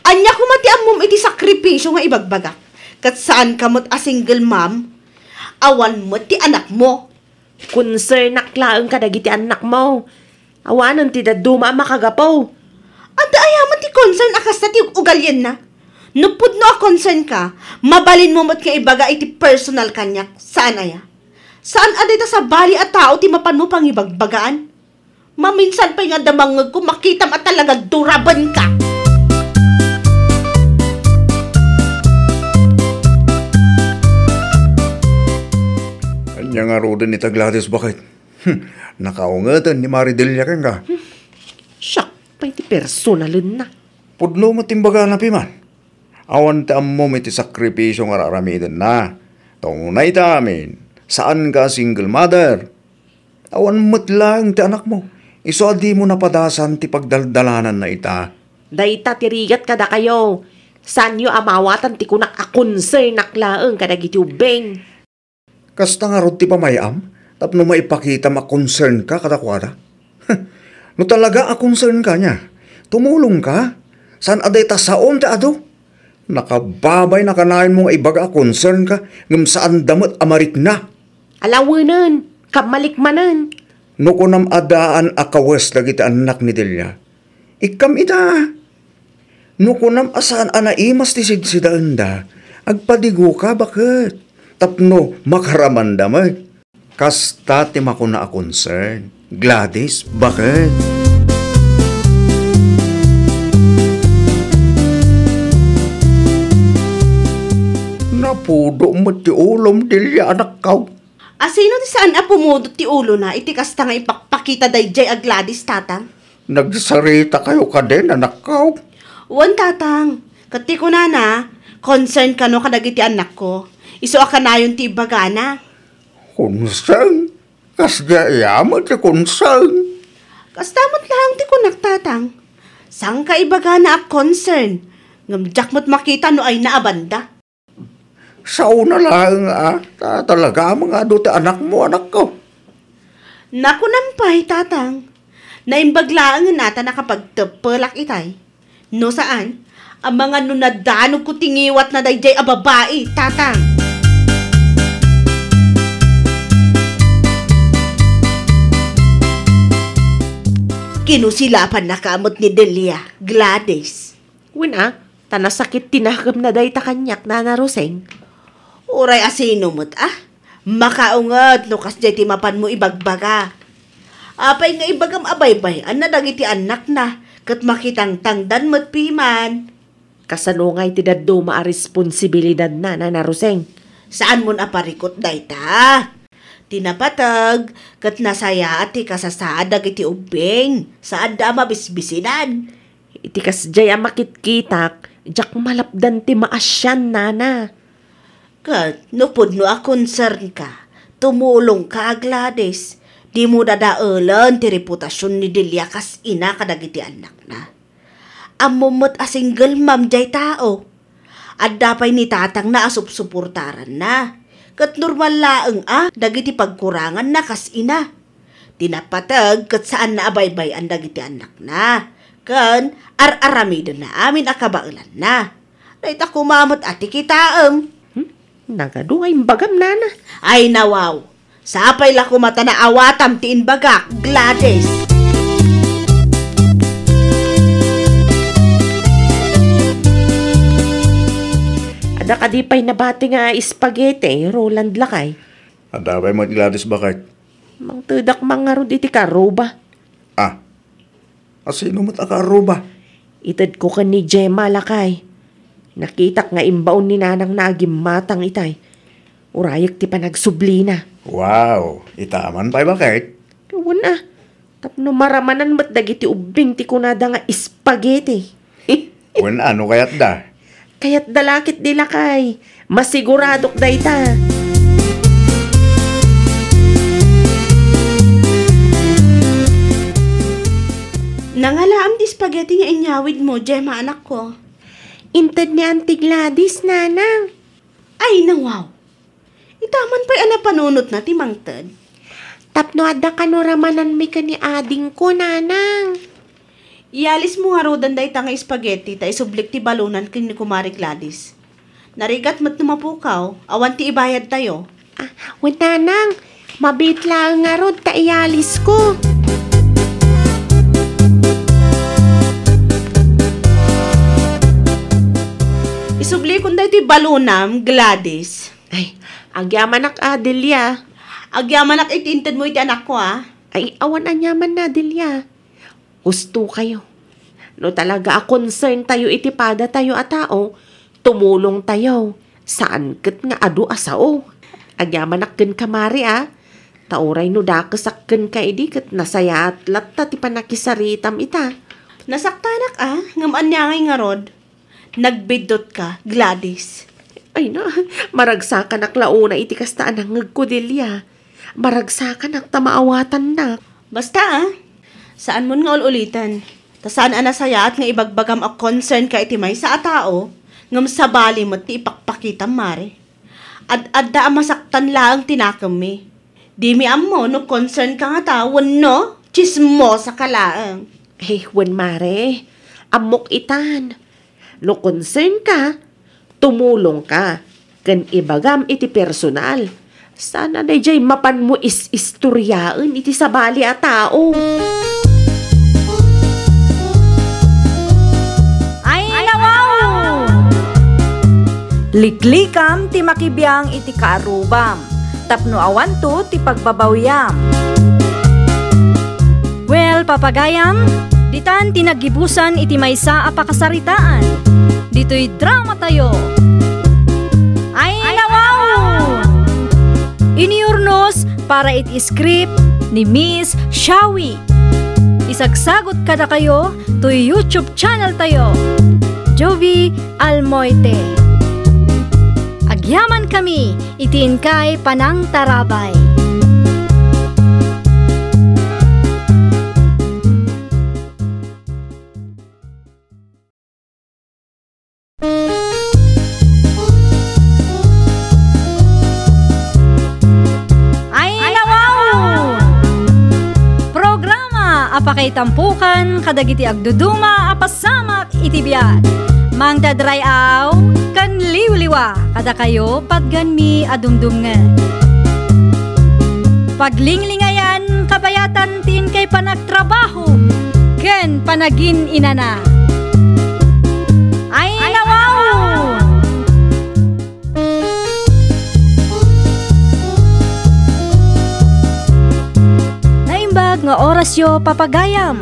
anya kumati ammom iti sakripisyo nga ibagbaga. Kat saan kamot a single mom, awan mo ti anak mo. Konsernak laeng kadagiti anak mo. Awanan ti daduma makagapaw. Adda ayaman ti concern akasta ti ugalyen na. Nupud no a concern ka, mabalin mo mo't nga ibaga iti personal kanyak. Saan aya? Saan adita sa bali at tao ti mapan mo pang ibagbagaan? Maminsan pa nga damangag ko makita at talaga duraban ka. Nya nga rodan ni Gladys bakit? Nakaungatan ni Maridelia kang ka. Siya, pa'y ti personalin na. Pudlo mo timbaga na piman. Awan ta mo may ti sakripisyo nga raramidan na. Tunay ta amin. Saan ka single mother? Awan mo't lang ti anak mo. Iso di mo napadasan ti pagdaldalanan na ita. Dayta tirigat kada kayo. Saan yo amawatan ti kunak akonsern naklaang kadagiti ubeng. Kasta nga rod ti pamayam, tapno maipakita ma-concern ka kadakwada. No talaga a-concern ka niya, tumulong ka. Saan aday ta saon ti ado? Nakababay na kanain mo nga ibaga a-concern ka, ngam saan damot amarik na. Alawanan, kamalikmanan. No kunam adaan akawas dagiti anak ni Delia. Ikam ita. No kunam asaan anaimas ti sidsidaan da, agpadigo ka bakit? Tapno makaramanda mo. Kasta ti makuna a concern. Gladys, bakit? Napudo mo ti ulom Delia anak kaw. Asino ti saan pumudot ti ulo na, iti kasta nga ipakpakita dayjay a Gladys, tatang? Nagsarita kayo ka din anak kaw. Uwan, tatang. Kati ko na, concern ka no kadagiti anak ko. Iso ka na yung ti bagana. Concern? Kasya yaman ti concern. Kastamot lang ti kunak, tatang. Sang ka ibagana a concern? Ngamjak mo't makita no ay naabanda. Sa una lang talaga mga adote anak mo, anak ko. Naku nampay, tatang. Naimbaglaan nga nata nakapagtapalak itay. No saan? Ang mga nunadanog ko tingiwat na dayjay a babae, tatang. Kinusilapan na kamot ni Delia, Gladys. Wina, tanasakit tinakam na day ta kanyak na naruseng. Uray asino mo't makaungat lukas jay timapan mo ibagbaga. Apay nga ibagam abaybay, an nadagiti anak na, kat makitang tangdan mo't piman. Kasanungay ti daddo maa responsibilidad na naruseng. Saan mo naparikot day ta? Tinapatag, kat nasaya at ikasasaad dagiti ubeng, saan da mabisbisinan. Iti kasjay ang makitkitak, jak malapdan ti maasyan nana. Kat, nupod no a concern ka, tumulong ka, Gladys. Di mo dadaulan ti reputasyon ni Delia kas ina kadagiti anak na. Amumot a single mom jay tao. At dapay ni tatang na asup-suportaran na. Kat normal laeng dagiti pagkurangan na kas ina. Tinapatag kat saan na abaybay ang dagiti anak na. Kan ar-aramido na amin akabailan na. Dahit ako mamot ati kitaam. Nagadungay bagam nana. Ay nawaw. Sapay la kumata na awatam tiin bagak, Gladys. Ada kadipay na bati nga spaghetti, Roland lakay. Adabay mo Gladys bakit? Mang tudak mga rod iti karuba. Asino mo't akaruba? Itad ko ka ni Gemma lakay. Nakitak nga imbaon ni nanang nagimatang itay. Urayak ti panagsubli na. Wow, itaman pa'y bakit? Kawan tapno maramanan mat dagiti ubing ti kunada nga spaghetti. Kung ano kayat da? Kaya't dalakit di lakay. Masiguradok day ta. Nangalaam di spaghetti nga inyawid mo, Gemma, anak ko. Intad ni Auntie Gladys, nanang. Ay, nawaw. Itaman pa'y panunot na timangtad. Tapno adda kanuramanan mi ka ni ading ko, nanang. Ialis mo nga rodan day nga spaghetti ta isublik ti balunan kin ni Kumari Gladys. Narigat mat numapukaw, awan ti ibayad tayo. Wait, nanang. Mabit lang nga rod ta ialis ko. Isubli kun day ti balunam, Gladys. Ay, agyamanak Adelia. Agyamanak itintad mo iti anak ko Ay, awan anyaman na Adelia. Gusto kayo. No talaga concern tayo iti pada tayo a tao, tumulong tayo. Saan ket nga adu asao. Agyaman akken kamari Tauray no dakasakken ka idi kat nasaya at latta ti panakisaritam ita. Nasaktanak ngaman niya ngay nga rod. Nagbidot ka, Gladys. Ay na, maragsakan ak launa iti kastaan ang ngagkudilya. Maragsakan ak tamaawatan na. Basta saan mo nga ulitan? Tasaan nasaya at nga ibagbagam ak concern ka iti may sa atao, ngam sabali mo ti ipakpakitam mare. Adda masaktan lang tinakam mi. Di mi ammo no concern ka nga tawon no, chismosa ka laang. Wan mare, amok itan. No concern ka, tumulong ka. Kan ibagam iti personal. Sana na jay mapan mo istoryaan iti sabali a tao. Ay, wow! Liklikam ti makibiyang iti kaarubam. Tapno awan to ti pagbabawyam. Well, papagayam, ditan tinagibusan iti maysa a pakasaritaan. Dito'y drama tayo. Ay, wow! Iniurnos para iti script ni Miss Shawi. Isagsagot kada kayo to YouTube channel tayo. Jovi Almoite. Agyaman kami, itiin kay Panang Tarabay. Ay, wow! Programa apakay tampukan kadagiti agduduma apasamak iti biag. Mang dadray aw, kan liwliwa, kada kayo padgan mi adumdum nga. Paglinglingayan, kabayatan tin kay panagtrabaho, ken panagin inana. Ay, wow! Naimbag nga orasyo papagayam.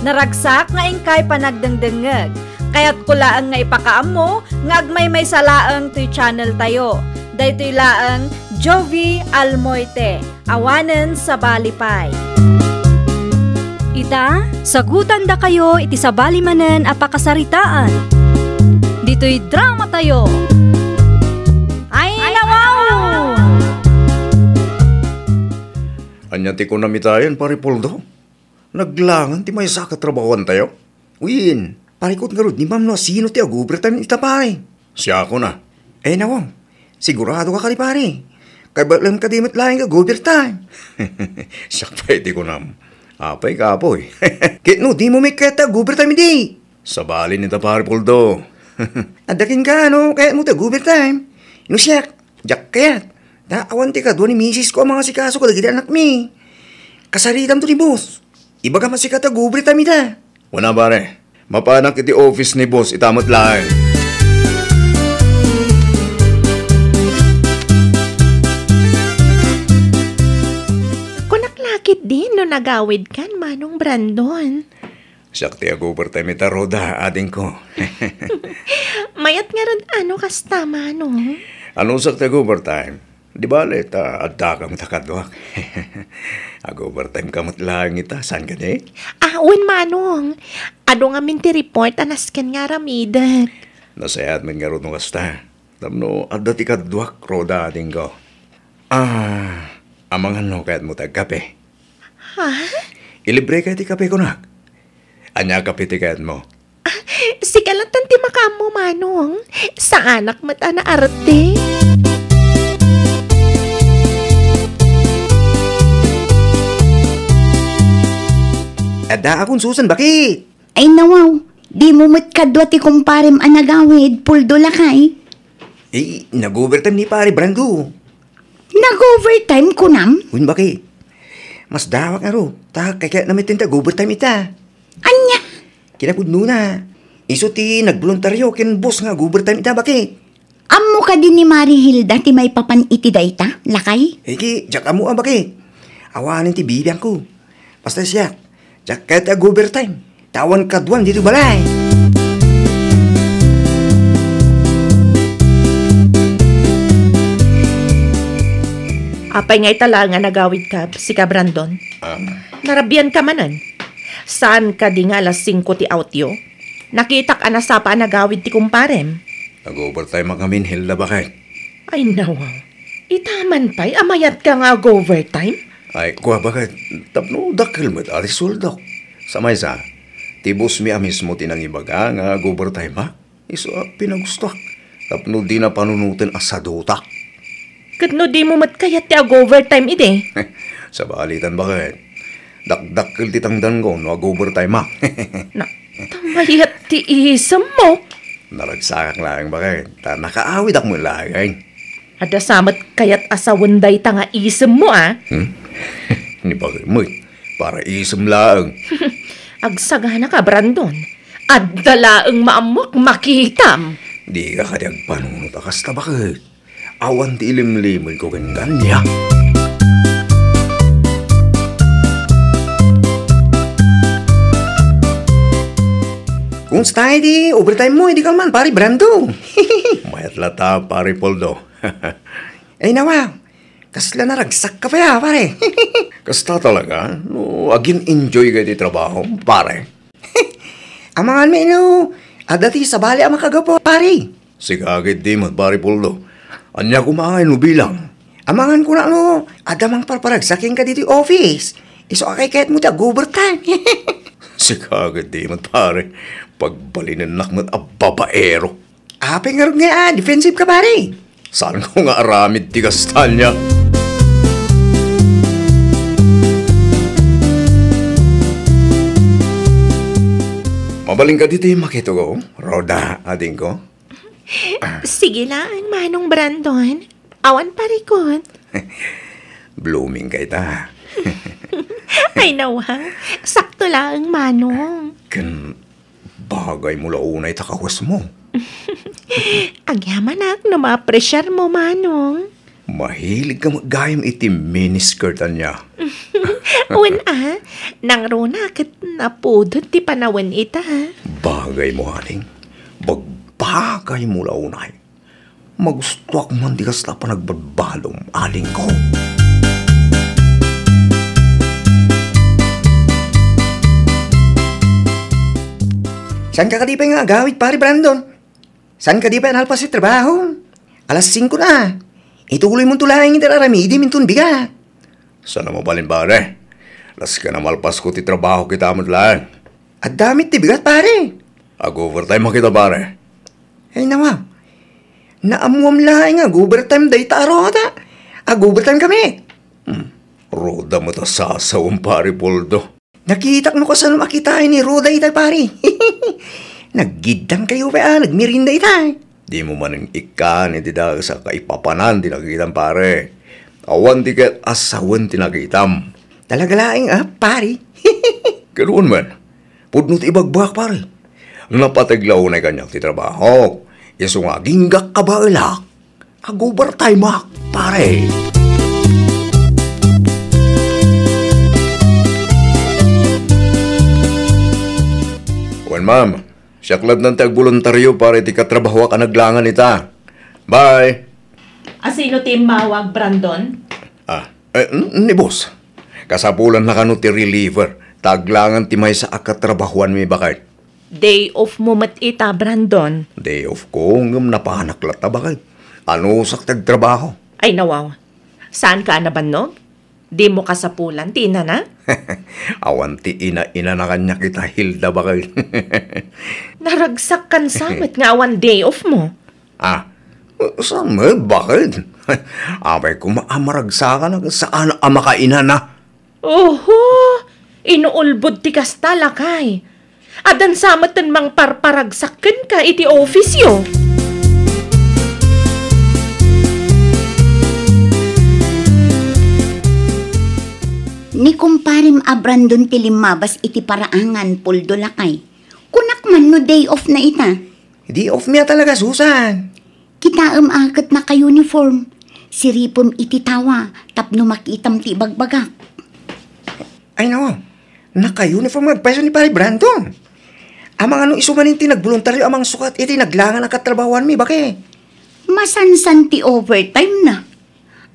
Naragsak nga ingkay panagdengdengeg. Kaya't kulaan nga ipakaam mo, nga agmay may salaang to'y channel tayo. Daytoy laang Jovi Almoite, awanen sa balipay. Ita, sagutan da kayo iti sa balimanen apakasaritaan. Dito'y drama tayo. Ay, wow! Anya ti ko namitayan, pare Poldo. Naglangan ti may sakatrabawan tayo. Win, parikot nga rod ni ma'am no, sino ti agubertan ita pare? Siya ako na. Nawang, sigurado ka kali pare. Kaya ba't ka dimit laing agubertan? Siya pwede ko nam. Apay ka po Kit no, di mo may keta agubertan hindi. Sabali nita pare Poldo. Adakin ka kaya mo ti agubertan. No siya, jak kayat. Awan ti ka doon ni misis ko ang mga sikaso ko dagiti anak mi. Kasaritam to ni boss. Iba ka masikat agubertan mi da. Wala pare. Mapanak iti office ni boss, itamot lang. Kunaklakit din no nagawid kan Manong Brandon. Sakti ako overtime ita roda, ading ko. Mayat nga rin kasta Manong. Anong sakti ako overtime? Di ba let, adda kang takadwak. Ako overtime kamot lang ita, saan ka di? Wen Manong. Ado nga minti report anasken nga ramidat. Nasayat man nga ron kasta. Tamno, adda ti kadwak, roda ading ko. Amangan kayat mo tagkape. Ha? Ilibre ka ti kape ko nak. Anya kape ti kayat mo. Sigalatan ti makamo Manong. Sa anak mata na arte. Ada akong susan, bakit? Ay nawaw, di mo kadwa ti kumparem anagawid, puldo lakay. Nag-overtime ni pare Brando. Nag-overtime ko nam? Uy, bakit? Mas dawak nga ro. Kaya namin tag-overtime ita. Anya? Kinapudno na. Iso ti nagboluntaryo kin boss nga overtime ita, bakit? Amo ka din ni Mari Hilda ti may papan iti dayta, lakay? Jak amo bakit? Awanin ti bibiyang ko. Basta siya. Jak kahit overtime. Tawan kaduan dito balay. Apay nga itala nga nagawid ka, si ka Brandon. Narabian ka manan. Saan ka di nga alas 5 ti outyo? Nakita ka na sa pa nagawid ti kumparem. Nag-overtime ang kami, Hilda, bakit? Ay nawa, itaman pa'y amayat ka nga overtime? Ay, kuha bakit? Tapno, dakil mo't arisoldok. Samay sa, tibos mi mismo tinangibaga nga overtime ha? Iso, pinagustok. Tapno di na panunutin asadutak. Katno di mo matkayat ti overtime ide? Sa balitan bakit? Dakdakil ti tangdan ko no overtime ha? Na, tamayat ti isam mo. Naragsakak lang bakit? Nakaawid ak mo lagay. Ada samat kayat asawanday ta nga isam mo Ni bakit mo para isam lang. Agsagana ka, Brandon. Adala ang maamok makitam. Di ka kadyag panunot akas na bakit? Awan ti ilim-limon ko ganya. Kung stay di, overtime mo, hindi ka man, pari Brando. Mayat lata, pari Poldo. Ay nawa, kasla na ragsak ka pa ya, pare. Kasta talaga, no, agin enjoy ka di trabaho, pare. Amangan mi, no, adati sa bali ang makagapo, pare. Sigagit di mo, pari Poldo. Anya kumain no bilang. Amangan ko na, no, adamang parparagsakin ka dito office. Iso akay kahit mo overtime. Sigagit di mo, pare. Pagbalinan mo't ababaero. Apeng nga nga, defensive ka pare. Saan ko nga aramid ti kastanya? Mabaling ka dito yung makito ko, Roda, ading ko. Sige lang, Manong Brandon. Awan parikot. Blooming ka ita. Ay nawa, sakto lang, Manong. Bagay mula unay takawas mo. Agyaman no ma-pressure mo, Manong. Mahilig ka maggayam iti miniskirtan niya. Uwan nang runa kat napudot ti panawan ita. Bagay mo, haning. Bagbagay mula unay. Magusto ako man di kas na pa nagbadbalong aling ko. Saan ka di pa nga agawid, pare Brandon? Saan ka di pa nalpas si trabaho? Alas 5 na. Ituloy mong tulaing iti aramidi mintun bigat. Sana mabalin, pare? Las ka na malpas ko ti trabaho kita mo lang. At damit ti bigat, pare. Ag-overtime makita, pare. Ay nawa. Naamuam lang nga, ag-overtime day ta arota. Ag-overtime kami. Roda mo ta sasawang, pare Poldo. Nakita mo ko saan makitain ni Roda itay, pare. Naggidang kayo pa, nagmirinda itay. Di mo man ang ikan, hindi dahil sa kaipapanan, tinagitam, pare. Awan tiket asawan tinagitam. Talaga laing, pare. Ganoon man. Pudnot ibagbak, pare. Napataglaw na kanyang titrabaho. Iso nga, ginggak ka ba ilak? Ag-overtime, pare. Ma'am, siyaklad ng tag-voluntaryo para iti katrabaho ka naglangan ita. Bye! Asino ti mawag, Brandon? Ni boss. Kasapulan na kano ti reliever. Taglangan ti may sa akatrabahuan mi bakit. Day off mo mat ita, Brandon. Day off ko, ngam napahanaklat na bakit. Ano sak tagtrabaho? Ay nawaw. Saan ka na ba, no? Di mo kasapulan, tina na? Awan ti ina na kanya kita, Hilda bakit. Naragsak kan samet nga awan day off mo. Saan mo? Bakit? Abay ko maamaragsakan na saan ang makaina na. Oho! Inuulbod ti kastala kay. Adan samatan mang parparagsakan ka iti ofisyo. Ni kumparim Brandon tilimabas iti paraangan, Poldo lakay. Kunak man no day off na ita. Day off miya talaga, Susan. Kita akat na ka-uniform. Siripom iti tawa, tapno makitam ti bagbagak. Ay nawa, naka-uniform magpaiso ni pare Brandon. Amang ano isumanin ti nagboluntaryo amang sukat iti naglangan ang katrabawan mi, bakit? Masansan ti overtime na.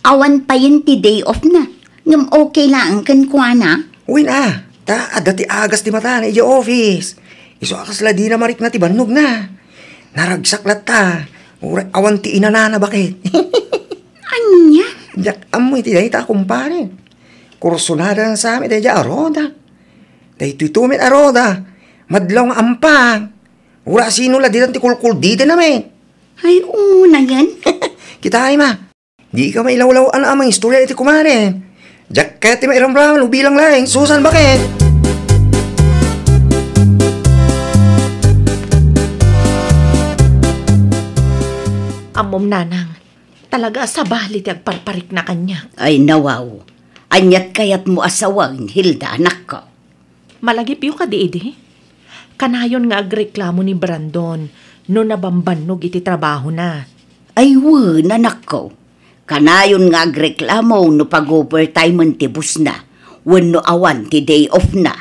Awan pa yun ti day off na. Ngam okay lang kan kuha na. Uy na, ada ti agas ti mata na iji office. Iso akasla di na marik na ti bannog na. Naragsaklat ta. Awan ti inanana bakit? Anya? Jak amoy ti dahi ta kumpare. Kursunada na sa amin dahi aroda. Dahi tutumit aroda. Madlaw nga ampang. Ura sino la di ti kulkul di namin. Ay, una yan. Kita ay ma. Di ka mailawlawan ang amang istorya iti kumare. Jak kaya ti mairamraman ubilang laing. Susan bakit? Amom nanang, talaga sa balit ang parparik na kanya. Ay, nawaw. Anyat kayat mo asawang, Hilda, anak ko. Malagip yung kadiidi. Kanayon nga agreklamo ni Brandon no nabambanog iti trabaho na. Ay, anak ko. Kanayon nga agreklamo no pag-overtime ti bus na. Wano awan ti day off na.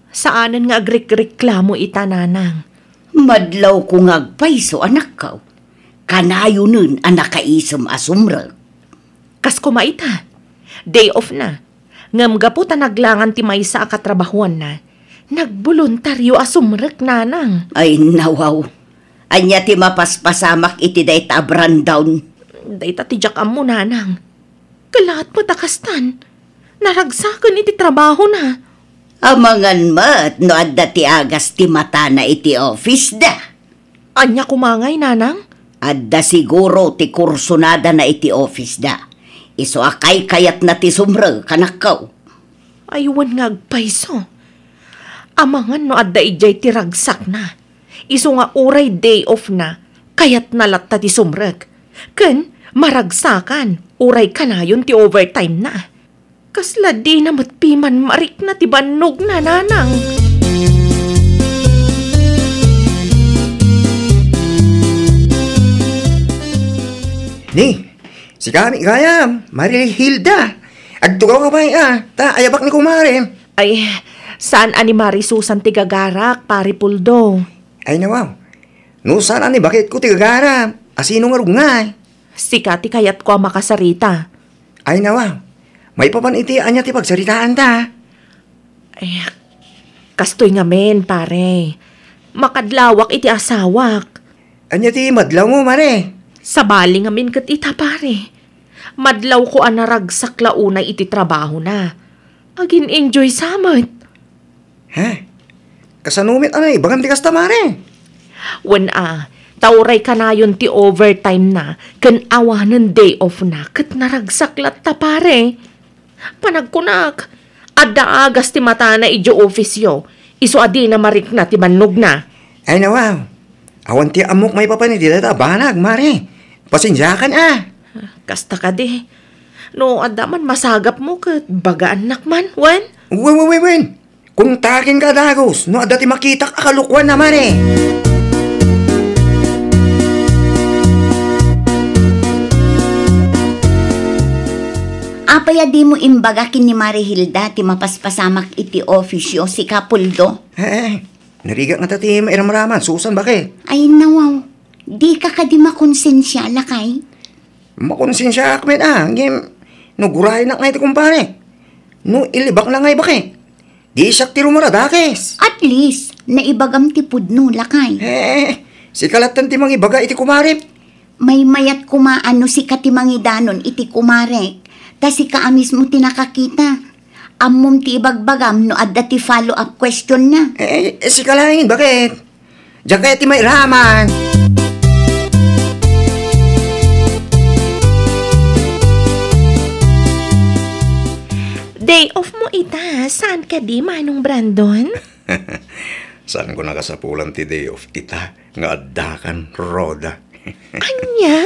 Saanan nga agreklamo ita nanang? Madlaw ko nga agpaiso, anak ko. Kanayon nun ang nakaisom asumrag. Kas kumaita, day off na. Ngam gaputa naglangan ti maysa a katrabahuan na. Nagboluntaryo asumrek nanang. Ay, nawaw. Anya ti mapaspasamak iti dayta Brandon. Dayta ti jak mo nanang. Kalaat mo takastan. Naragsakan iti trabaho na. Amangan mat no adda ti agas ti mata na iti office da. Anya kumangay nanang? Adda siguro ti kursunada na iti office da. Iso akay kayat na ti sumrag kanakaw. Aywan nga agpaiso. Amangan no adda ijay ti ragsak na. Iso nga uray day off na, kayat nalatta ti sumrag. Ken, maragsakan, uray kanayon ti overtime na. Kasla di na matpiman marik na ti bannog na nanang. Ni, si kami gayam, Maria Hilda. Agtugaw ka ba ta ayabak ni kumare. Ay, saan ani Marisusan ti gagarak, pari Puldo? Ay nawaw, no saan ani bakit ko tigagara? Asino nga rungay? Sikati kayat ko ang makasarita. Ay nawaw, may papaniti anya ti pagsaritaan ta. Ay, kastoy nga men, pare. Makadlawak iti asawak. Anya ti madlaw mo, mare. Sa bali nga min kat ita, pare. Madlaw ko ang naragsak launay iti trabaho na. Agin enjoy samot. Ha? Kasanumit anay, bagan ti kasta, mare. Wen tauray ka na yun ti overtime na, kan awanan day off na, kat naragsaklat ta, pare. Panagkunak, adda agas ti mata na idyo ofisyo, iso adi na marik na ti mannog na. Ay nawaw, awan ti amok may papaniti data banag, mare. Pasensyakan Kasta ka di. No, adda man masagap mo kat bagaan nakman, wen? Wen. Kung takin ka dagos, no adda ti makitak akalukwan na, mare. Apaya di mo imbagakin ni Marihilda ti mapaspasamak iti ofisyo si Kapuldo. Narigat nga tati mairamraman, Susan bakit? Ay nawaw, di ka di makonsensya lakay. Makonsensya akmet no guray na nga iti kumpare. No ilibak na nga bakit? Di siyak ti rumaradakes. At least, naibagam ti pudno lakay. Si kalatan ti mangibaga iti kumarip. May mayat kumaano si katimangidanon iti kumarek. Ta si kaamis mo tinakakita. Amom ti ibagbagam no adda ti follow-up question na. Si kalain, bakit? Diyan kaya ti may raman. Day off mo ita, saan ka di manong Brandon? Saan ko nakasapulan ti day off ita nga addakan roda. Anya?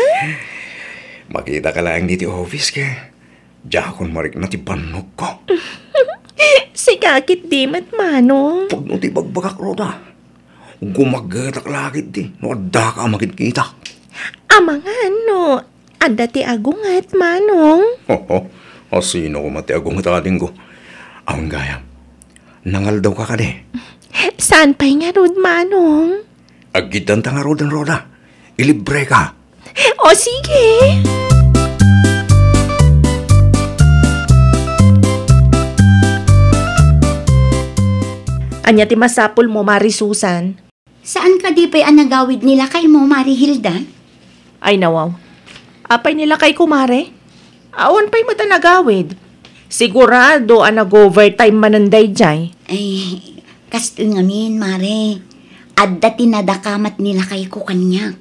Makita ka lang diti office ka. Diakon marik na ti bannog ko. Sigakit di mat manong. Pag no ti bagbagak roda. Gumagatak lagit di. No adda ka makikita. Amangan no, adda ti agungat manong. Sino ko mati agong taling ko. Ang gayam. Nangal daw ka kade. Saan pa'y nga rod manong? Agitan ta nga rodan roda. Ilibre ka. O sige. Anya ti masapul mo, Mari Susan. Saan ka di pa'y anagawid nila kay mo, Mari Hilda? Ay nawaw. Apay nila kay kumare? Awan pa'y matanagawid. Sigurado nag-overtime mananday jay. Ay, kasto ngamin, Mare. Adda tinadakamat nila kay ko kanya.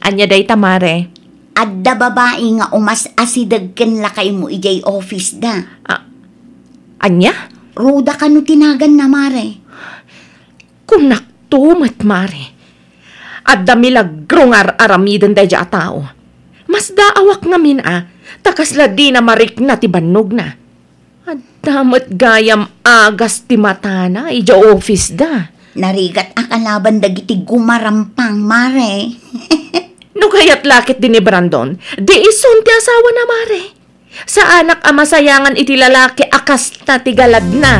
Anya day tamare. Adda babae nga umas asidagken la kay mo ijay office da. Anya? Ruda ka no tinagan na, Mare. Kung naktumat, Mare. At damilagro nga aramidan day a tao. Mas daawak ngamin takas di na marik na ti bannog na. At damat gayam agas ti mata na ija office da. Narigat akalaban dagiti gumarampang, Mare. No kaya't lakit din ni Brandon, di ison ti asawa na, Mare. Sa anak masayangan iti lalaki akas na tigalad na.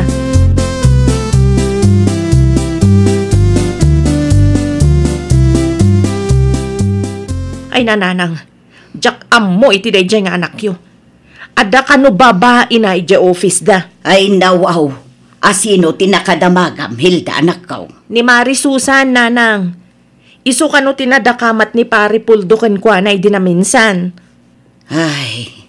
Ay nananang, jak ammo iti dayjay nga anak yo. Adda ka no babae na iti office da. Ay nawaw, asino tinakadamagam, Hilda anak ko. Ni Mari Susan, nanang. Isu ka no tinadakamat ni Pari Puldo ken kwa na dinaminsan. Ay,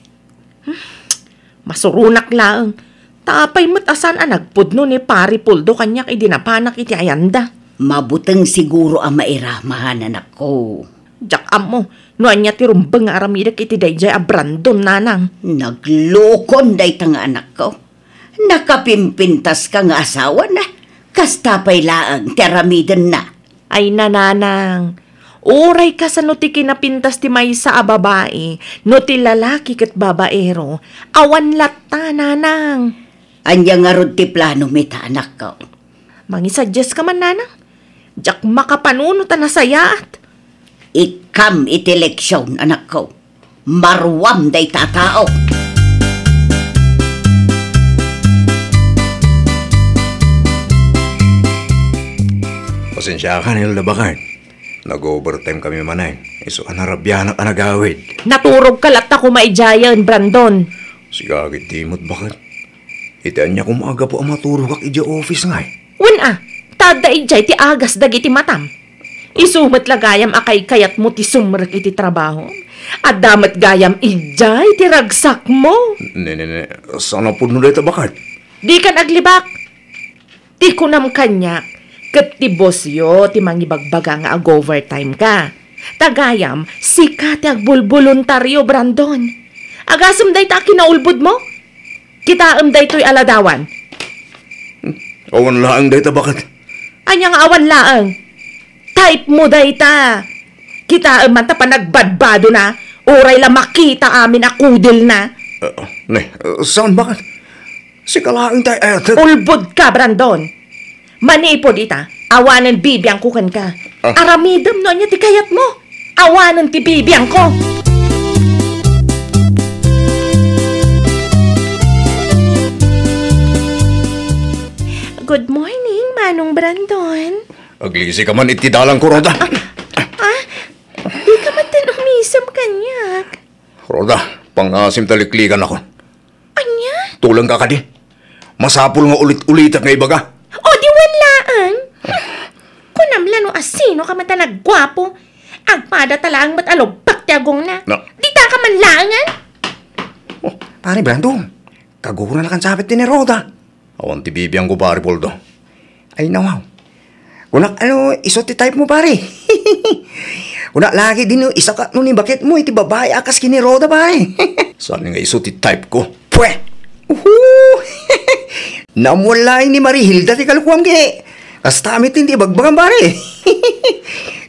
Masurunak lang. Tapay matasan nagpudno ni Pari Puldo kanyak idinapanak iti ayanda. mabuteng siguro ang mairamahan anak ko. Jak amo, no anya ti rumbeng nga aramidak iti dayjay a Brandon, nanang. Naglokon day tang anak ko. Nakapimpintas ka nga asawa na. Kastapay laang teramiden na. Ay nananang, uray ka sa no ti kinapintas ti maysa a babae, no ti lalaki ket babaero, awan latta, nanang. Anya nga rod ti plano mita anak ko. Mangisadjust ka man, nanang. Jak makapanuno ta nasayaat. Ikam iti leksyon anak ko. Marwam day tatao. Pasensya ka nila bakit? Nag-overtime kami manay. Iso anarabyanak anagawid. Naturog ka latta ko maijayan, Brandon. Sigagit timot bakit? Itaan niya kung maaga po ang maturog kak ija office nga eh. Wan tada ijay ti agas dagiti matam. Isumat lagayam akay kayat mo ti sumrek iti trabaho. At damat gayam ijay ti ragsak mo. Ne, sana po nulay bakit? Di ka naglibak. Ti kunam kanyak. Kat ti boss yo, ti mangibagbaga nga ag-overtime ka. Tagayam, sika ti agbulboluntaryo, Brandon. Agasam day ta kinaulbod mo? Kitaam day to'y aladawan. Awan laang day bakit? Anya nga awan laang. Type mo day ta. Kitaam man ta pa nagbadbado na. Uray la makita amin akudil na. Saan bakit? Si kalaang tayo Ulbod ka, Brandon. Manipod ita, awanan bibiyang kukan ka. Aramidam no niya ti kayat mo. Awanan ti bibiyang ko. Good morning, Manong Brandon. Aglisi ka man iti dalang ko, Roda. Di ka man din umisam kanyak. Roda, pangasim taliklikan ako. Anya? Tulang ka di. Masapul nga ulit-ulit nga ibaga. O di walaan. Kunamla no asino ka man talagwapo. Agpada talang matalog baktiagong na. No. Di ta ka man langan. Oh, pare Brando, kagura na kan sabit ni Roda. Awan ti bibiyang ko, pare Poldo. Ay nawaw. Unak iso ti type mo, pare. Unak lagi din isa ka nun bakit mo iti babae akas kini Roda, pare. Saan nga iso ti type ko? Pwe! Namulay ni Marihilda ti kalukuam ki. Kastamit ti bagbagan, pare.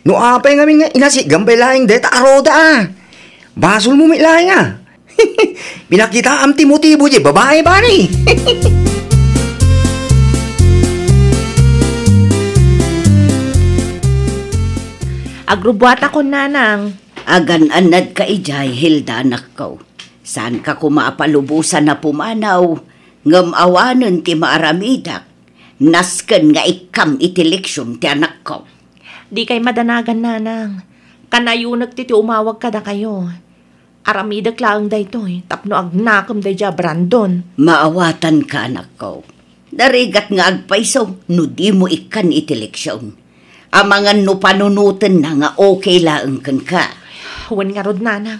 No apay ngamin nga inasi gambay laing deta Roda. Basol mo may laing Pinakita am ti motibo di babae, pare. Agrubuat ako, nanang. Agan-anad ka ijay, Hilda anak ko. Saan ka kumapalubusan na pumanaw? Ngam awanan ti maaramidak. Nasken nga ikam iti leksyon ti anak ko. Di kay madanagan, nanang. Kanayunag ti umawag kada kayo. Aramidak lang day to tapno agnakam day ja Brandon. Maawatan ka anak ko. Darigat nga agpaiso, no di mo ikan iteleksyon. Amangan no panunutan na nga okay lang kan ka. Wan nga rod, nanang.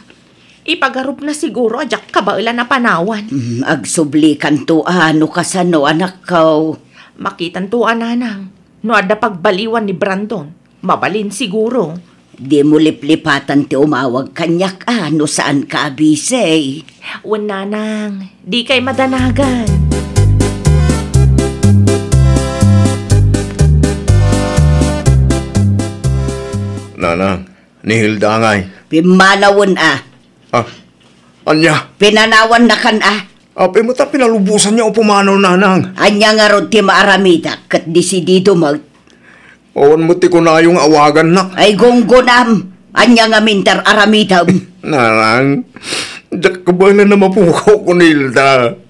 Ipagarup na siguro, ajak kabaila na panawan. Agsubli kan to ano kasano anak ko. Makitan to, nanang. No ada pagbaliwan ni Brandon, mabalin siguro. Di mo liplipatan ti umawag kanyak ano saan ka abise. Wan, nanang. Di kay madanagan. Nanang, ni Hilda ngay. Pimanawon Anya? Pinanawan na kan Ape mo ta pinalubusan niya o pumanaw, nanang. Anya nga ron ti maaramida kat disidido mag. Owan mo ti ko na yung awagan na. Ay gonggonam. Anya nga minter aramida. Nanang, jak kabala na mapukaw ko ni Hilda.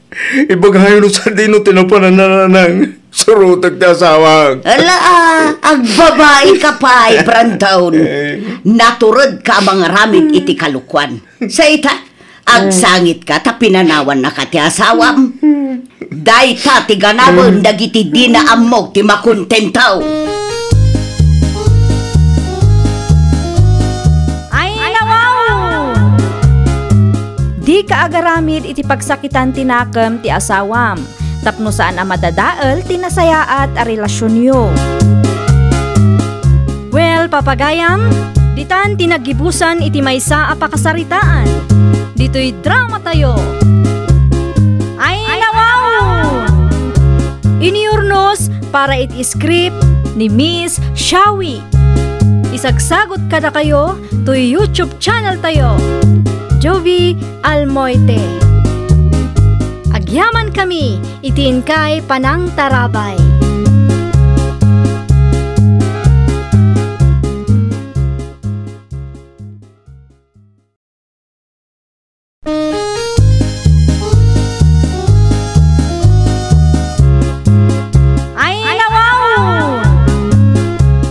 Ibagayo no sa dino tinapanan na nanang. Surutag ti asawag. Ala, agbabae ka pa ay Brandon. Naturod ka mga ramid iti kalukwan. Sa ita, agsangit ka ta pinanawan na ka ti asawam. Day ta ti ganabon dagiti di na amog ti makontentaw. Ay, nawaw! Di ka agaramid iti pagsakitan tinakam ti asawam. Tapno saan ang madadaal, tinasayaat a relasyon nyo. Well, papagayam, ditan tinagibusan iti maysa a pakasaritaan. Dito'y drama tayo. Ay, nawaw! Iniurnos para iti script ni Miss Shawi. Isagsagot kada kayo to YouTube channel tayo, Jovi Almoite. Agyaman kami, itin kay Panang Tarabay. Ay, nawaw!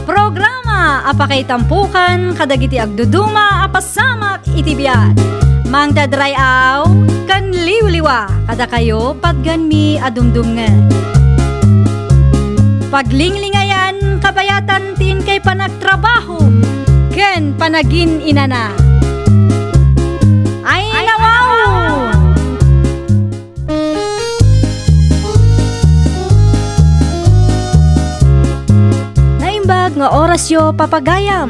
Programa apakay tampukan kadagiti agduduma apasamak iti biag. Mang dadray aw, kan liwliwa, kada kayo padganmi adumdumngan. Paglinglingayan, kabayatan tin kay panagtrabaho, ken panagin inana. Ay, nawaw! Naimbag nga orasyo papagayam,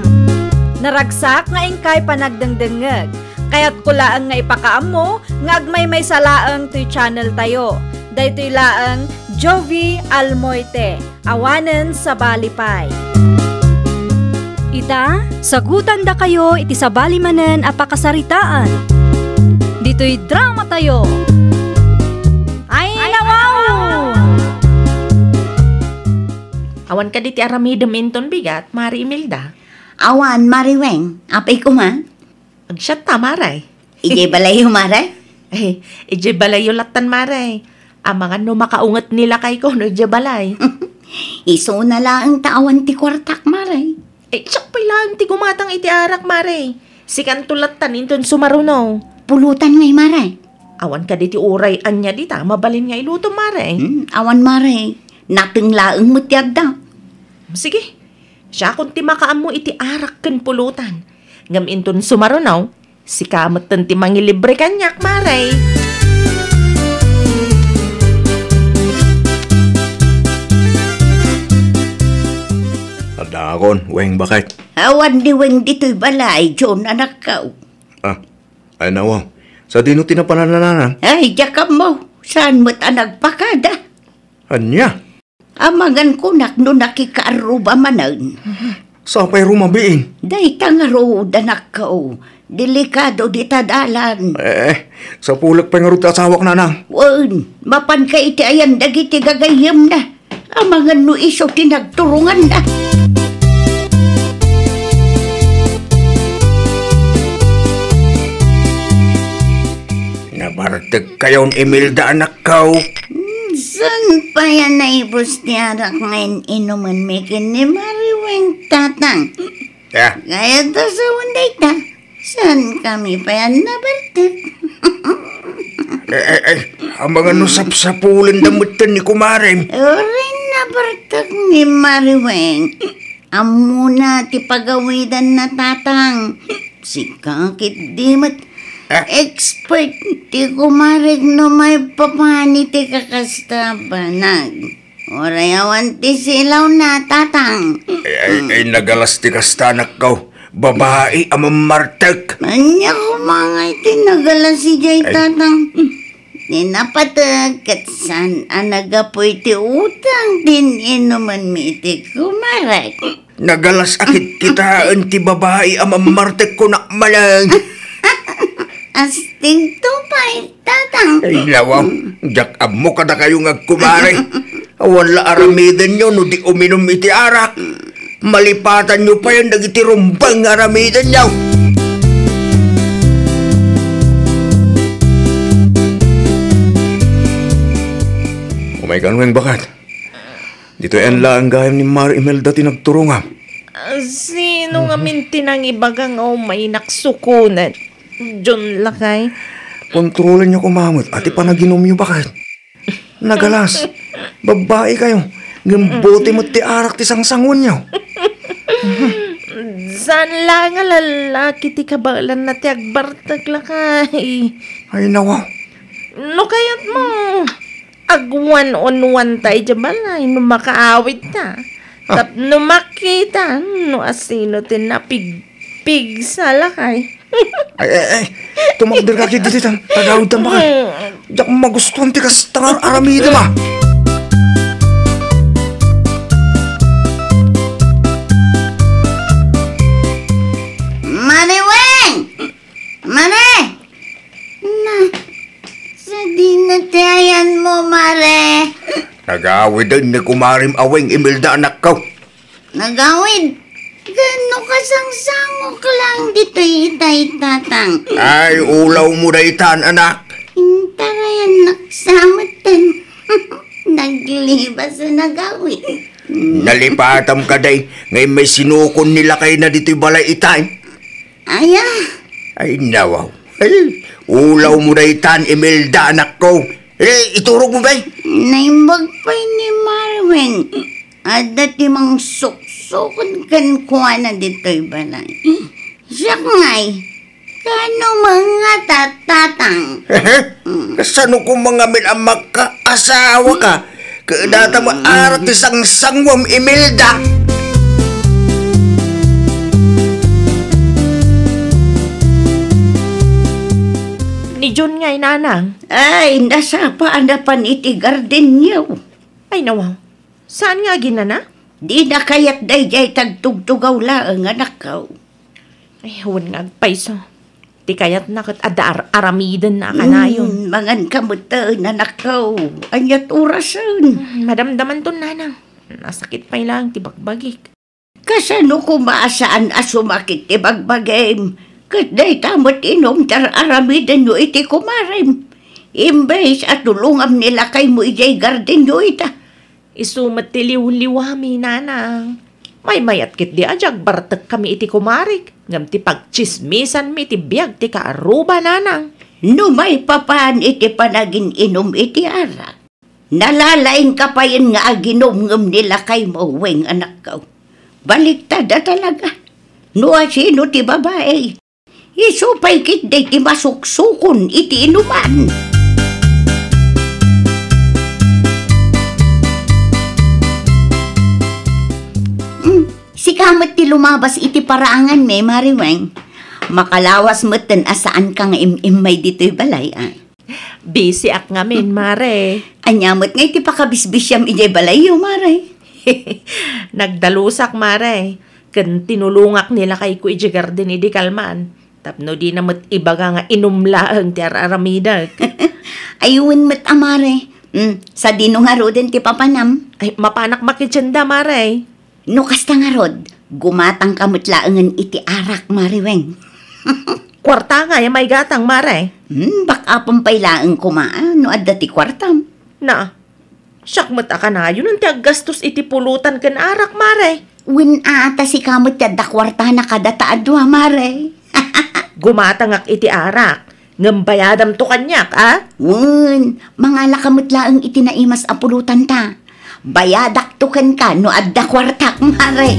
naragsak nga ingkay panagdengdengeg. Kaya't kulaan nga ipakaam mo, nga agmay may salaang to'y channel tayo. Daytoy laang Jovi Almoite, awanen sa Balipay. Ita, sagutan da kayo iti sa balimanen apakasaritaan. Dito'y drama tayo. Ay, nawaw! Awan ka di ti aramida minton bigat, Mari Imelda. Awan, Mariweng, apay ko ma. Agsyat ta, Maray. Ije balayo, Maray? Ije balay ulatan, Maray. Ang mga no makaungat nila kay ko, no ije balay. Iso na lang tawan ti kwartak, Maray. Siyak pa'y lang ti gumatang iti arak, Maray. Sikan tulatan inton sumarunaw. Pulutan ngay, Maray. Awan ka di ti uray anya di ta, mabalin nga iluto, Maray. Awan, Maray. Natinglaang mo tiyagda. Sige, siya kung ti makaam mo iti arak ken pulutan. Ngam inton sumarunaw, si kamot ti mangilibre kanyak, Maray. Adakon, Weng, bakit? Awan di Weng dito'y balay, John, anak ka. Ay nawaw. Sa dino tinapanan na nanang. Ay, jakam mo. Saan mo't anagpakada? Anya? Amangan ko no nakikaaruba manan. Sa pa'y rumabiin? Day tangaro, danak ka. Delikado di tadalan. Sa pulag pa'y nga rin asawak nanang. Wan, mapan ka iti ayan dagiti gagayam na. Amangan no iso tinagturungan na. Nabartag kayon, Imelda, anak ka. San pa yan na ibus ni arak ngayon inuman mekin ni Mariweng tatang? Kaya ta sa wanday ta. San kami pa yan nabartag? Ang mga nusap-sapulan damutan ni kumarem. Orin na bartag ni Mariweng. Amuna ti pagawidan na tatang. Si kakit di mat expert ti kumarig no may papani ti kakastabanag. Orayawan ti silaw na tatang. Ay nagalas ti kastanak ko. Babae amang martek. Anya kumangay ti nagala si Jay tatang. Ninapatag kat saan anagapoy ti utang din inuman mi ti kumarag. Nagalas akit kitaan ti babae amang martek ko na malang. Asting tupay, tatang. Ay lawaw, jak amo kada kayo ngagkumare. Wala aramidan nyo no di uminom iti arak. Malipatan nyo pa yan nagiti rumbang aramidan nyo. Umay kanweng bakat. Dito yan lang gayam ni Mar Imelda tinagturunga. Sino nga minti ng ibagang may naksukunan? John lakay. Kontrolan nyo kumamot at ipanaginom nyo bakat. Nagalas. Babae kayo. Ngimbote mo ti arak ti sangsangon nyo. Saan lang nga lalaki ti kabalan na ti agbartag lakay? Ay nawaw. No kayat mo. Agwan on one tayo dyan balay. No makaawit na. Tap no makita. No asino tinapig sa lakay. Ay. Tumakdir ka dito tan. Tagawid tan bakat. Diyak magustuhan ti kastangar aramida ma. Mariweng! Mare! Na, sa di na tayan mo, Mare. Nagawid din ni kumarim aweng Imelda anak ko. Nagawid. Gano kasangsangok lang dito itay tatang. Ay, ulaw mo daytan anak. Intarayan naksamatan. Naglibas sa nagawid. Nalipatam ka day. Ngayon may sinukon nila kayo na dito'y balay itay. Aya. Ay, nawaw. Ay, ulaw mo daytan Imelda anak ko. Iturog mo ba? Naimbag pa ni Marwin. At dati mang suksukon kan kuha na dito'y balay. Siya ngay, kano mga tatang? Kasano kung mga min ang magkaasawa ka? Kadata mo arat isang sangwam Imelda. Ni John nga'y nanang. Ay, nasa paanapan iti garden niyo. Ay nawaw. Saan nga ginana? Di na kayat dayjay tagtugtugaw laang anak ko. Ay, huwag nga agpaiso. Di kayat nakat aramidan na kanayon. Mangan kamutaan anak ko. Anyat orasan. Madamdaman to nanang. Nasakit pa lang, tibagbagik. Kasano kumaasaan asumakit ti bagbagim. Kaday tamot inom tar aramidan nyo iti kumarim. Imbes at tulungam nila kay mo ijay garden nyo ita. Isumat ti liw-liwami nanang. May mayat kit di ajag bartek kami iti kumarik. Ngam ti pagchismisan mi ti biyag ti kaaruba nanang. No may papan iti panagin inom iti arak. Nalalaing kapayan nga aginom ngam nila kay maweng anak ko. Baliktad na talaga. No asino ti babae. Isupay kit day ti masuksukon iti inuman. Si kamat ti lumabas iti paraangan me, Mariweng. Makalawas mo ten asaan ka nga may dito'y balay, ah. Busy ak ngamin, mare. Anyamot nga iti pakabisbisyam ijay balay yo, Mare. Nagdalusak, mare. Kan tinulungak nila kay ku iti garden idi kalman. Tapno di namat ibaga nga inumlaang ti araramidag. Ayun mat amare. Sa dinong haroden ti papanam. Ay, mapanak makitsenda, mare. No kasta nga rod, gumatang kamutlaangan iti arak, Mariweng. Kwarta nga, may gatang, mare. Baka pampailaan kumaan, no adda ti kwartam. Na, syakmat ka na, yun ang tiaggastos iti pulutan kan arak, mare. Win ata si kamot yadda kwarta na kada taadwa, Mare. Gumatang ak iti arak. Ngambayadam to kanyak, Wen, mga lakamot laang itinaimas apulutan ta. Bayadak tukan ka no adda kwartak, mare.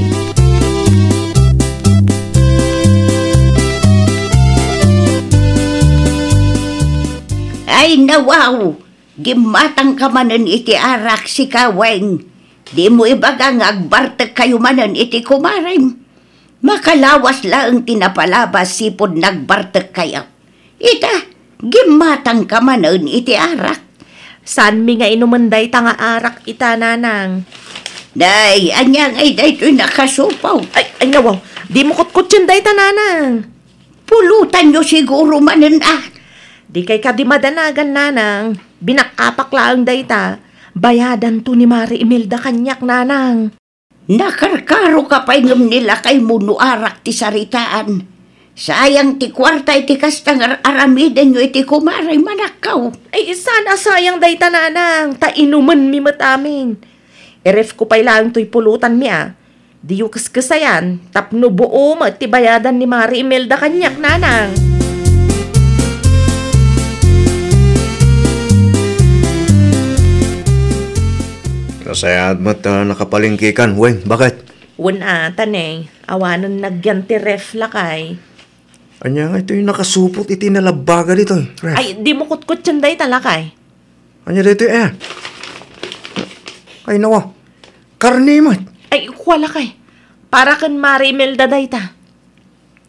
Ay nawaw, gimatang ka manan iti arak si kaweng. Di mo ibaga nga agbartek kayo manan iti kumarim. Makalawas laang tinapalabas sipod nagbartek kayo. Ita, gimatang ka manan iti arak. Saan mi nga inumanday ta nga arak ita, nanang? Day, anyang ay day to'y nakasupaw. Ay nawaw, di mo kutkut yun day ta, nanang. Pulutan nyo siguro manan Di kay ka di madanagan, nanang. Binakapak laang day ta. Bayadan to ni Mari Imelda kanyak, nanang. Nakarkaro ka pa ingam nila kay muno arak ti saritaan. Sayang ti kwarta iti kastang aramiden nyo iti kumaray manakaw. Ay, sana sayang day ta, nanang. Ta inuman mi amin. Eref ko pa'y lang to'y pulutan mi, Di yu kaskasayan. Tapno buo mo ti bayadan ni Mari Imelda kanyak, nanang. Nasayad mo't nakapalingkikan. Weng, bakit? Wala, tanay. Awanan nagyanti ref lakay. Anya nga ito yung nakasupot iti nalabaga dito. Ref. Ay, di mo kutkut yan day talakay. Anya dito Ay nawa, karne mo. Ay, wala kay. Para kan Mari Imelda day ta.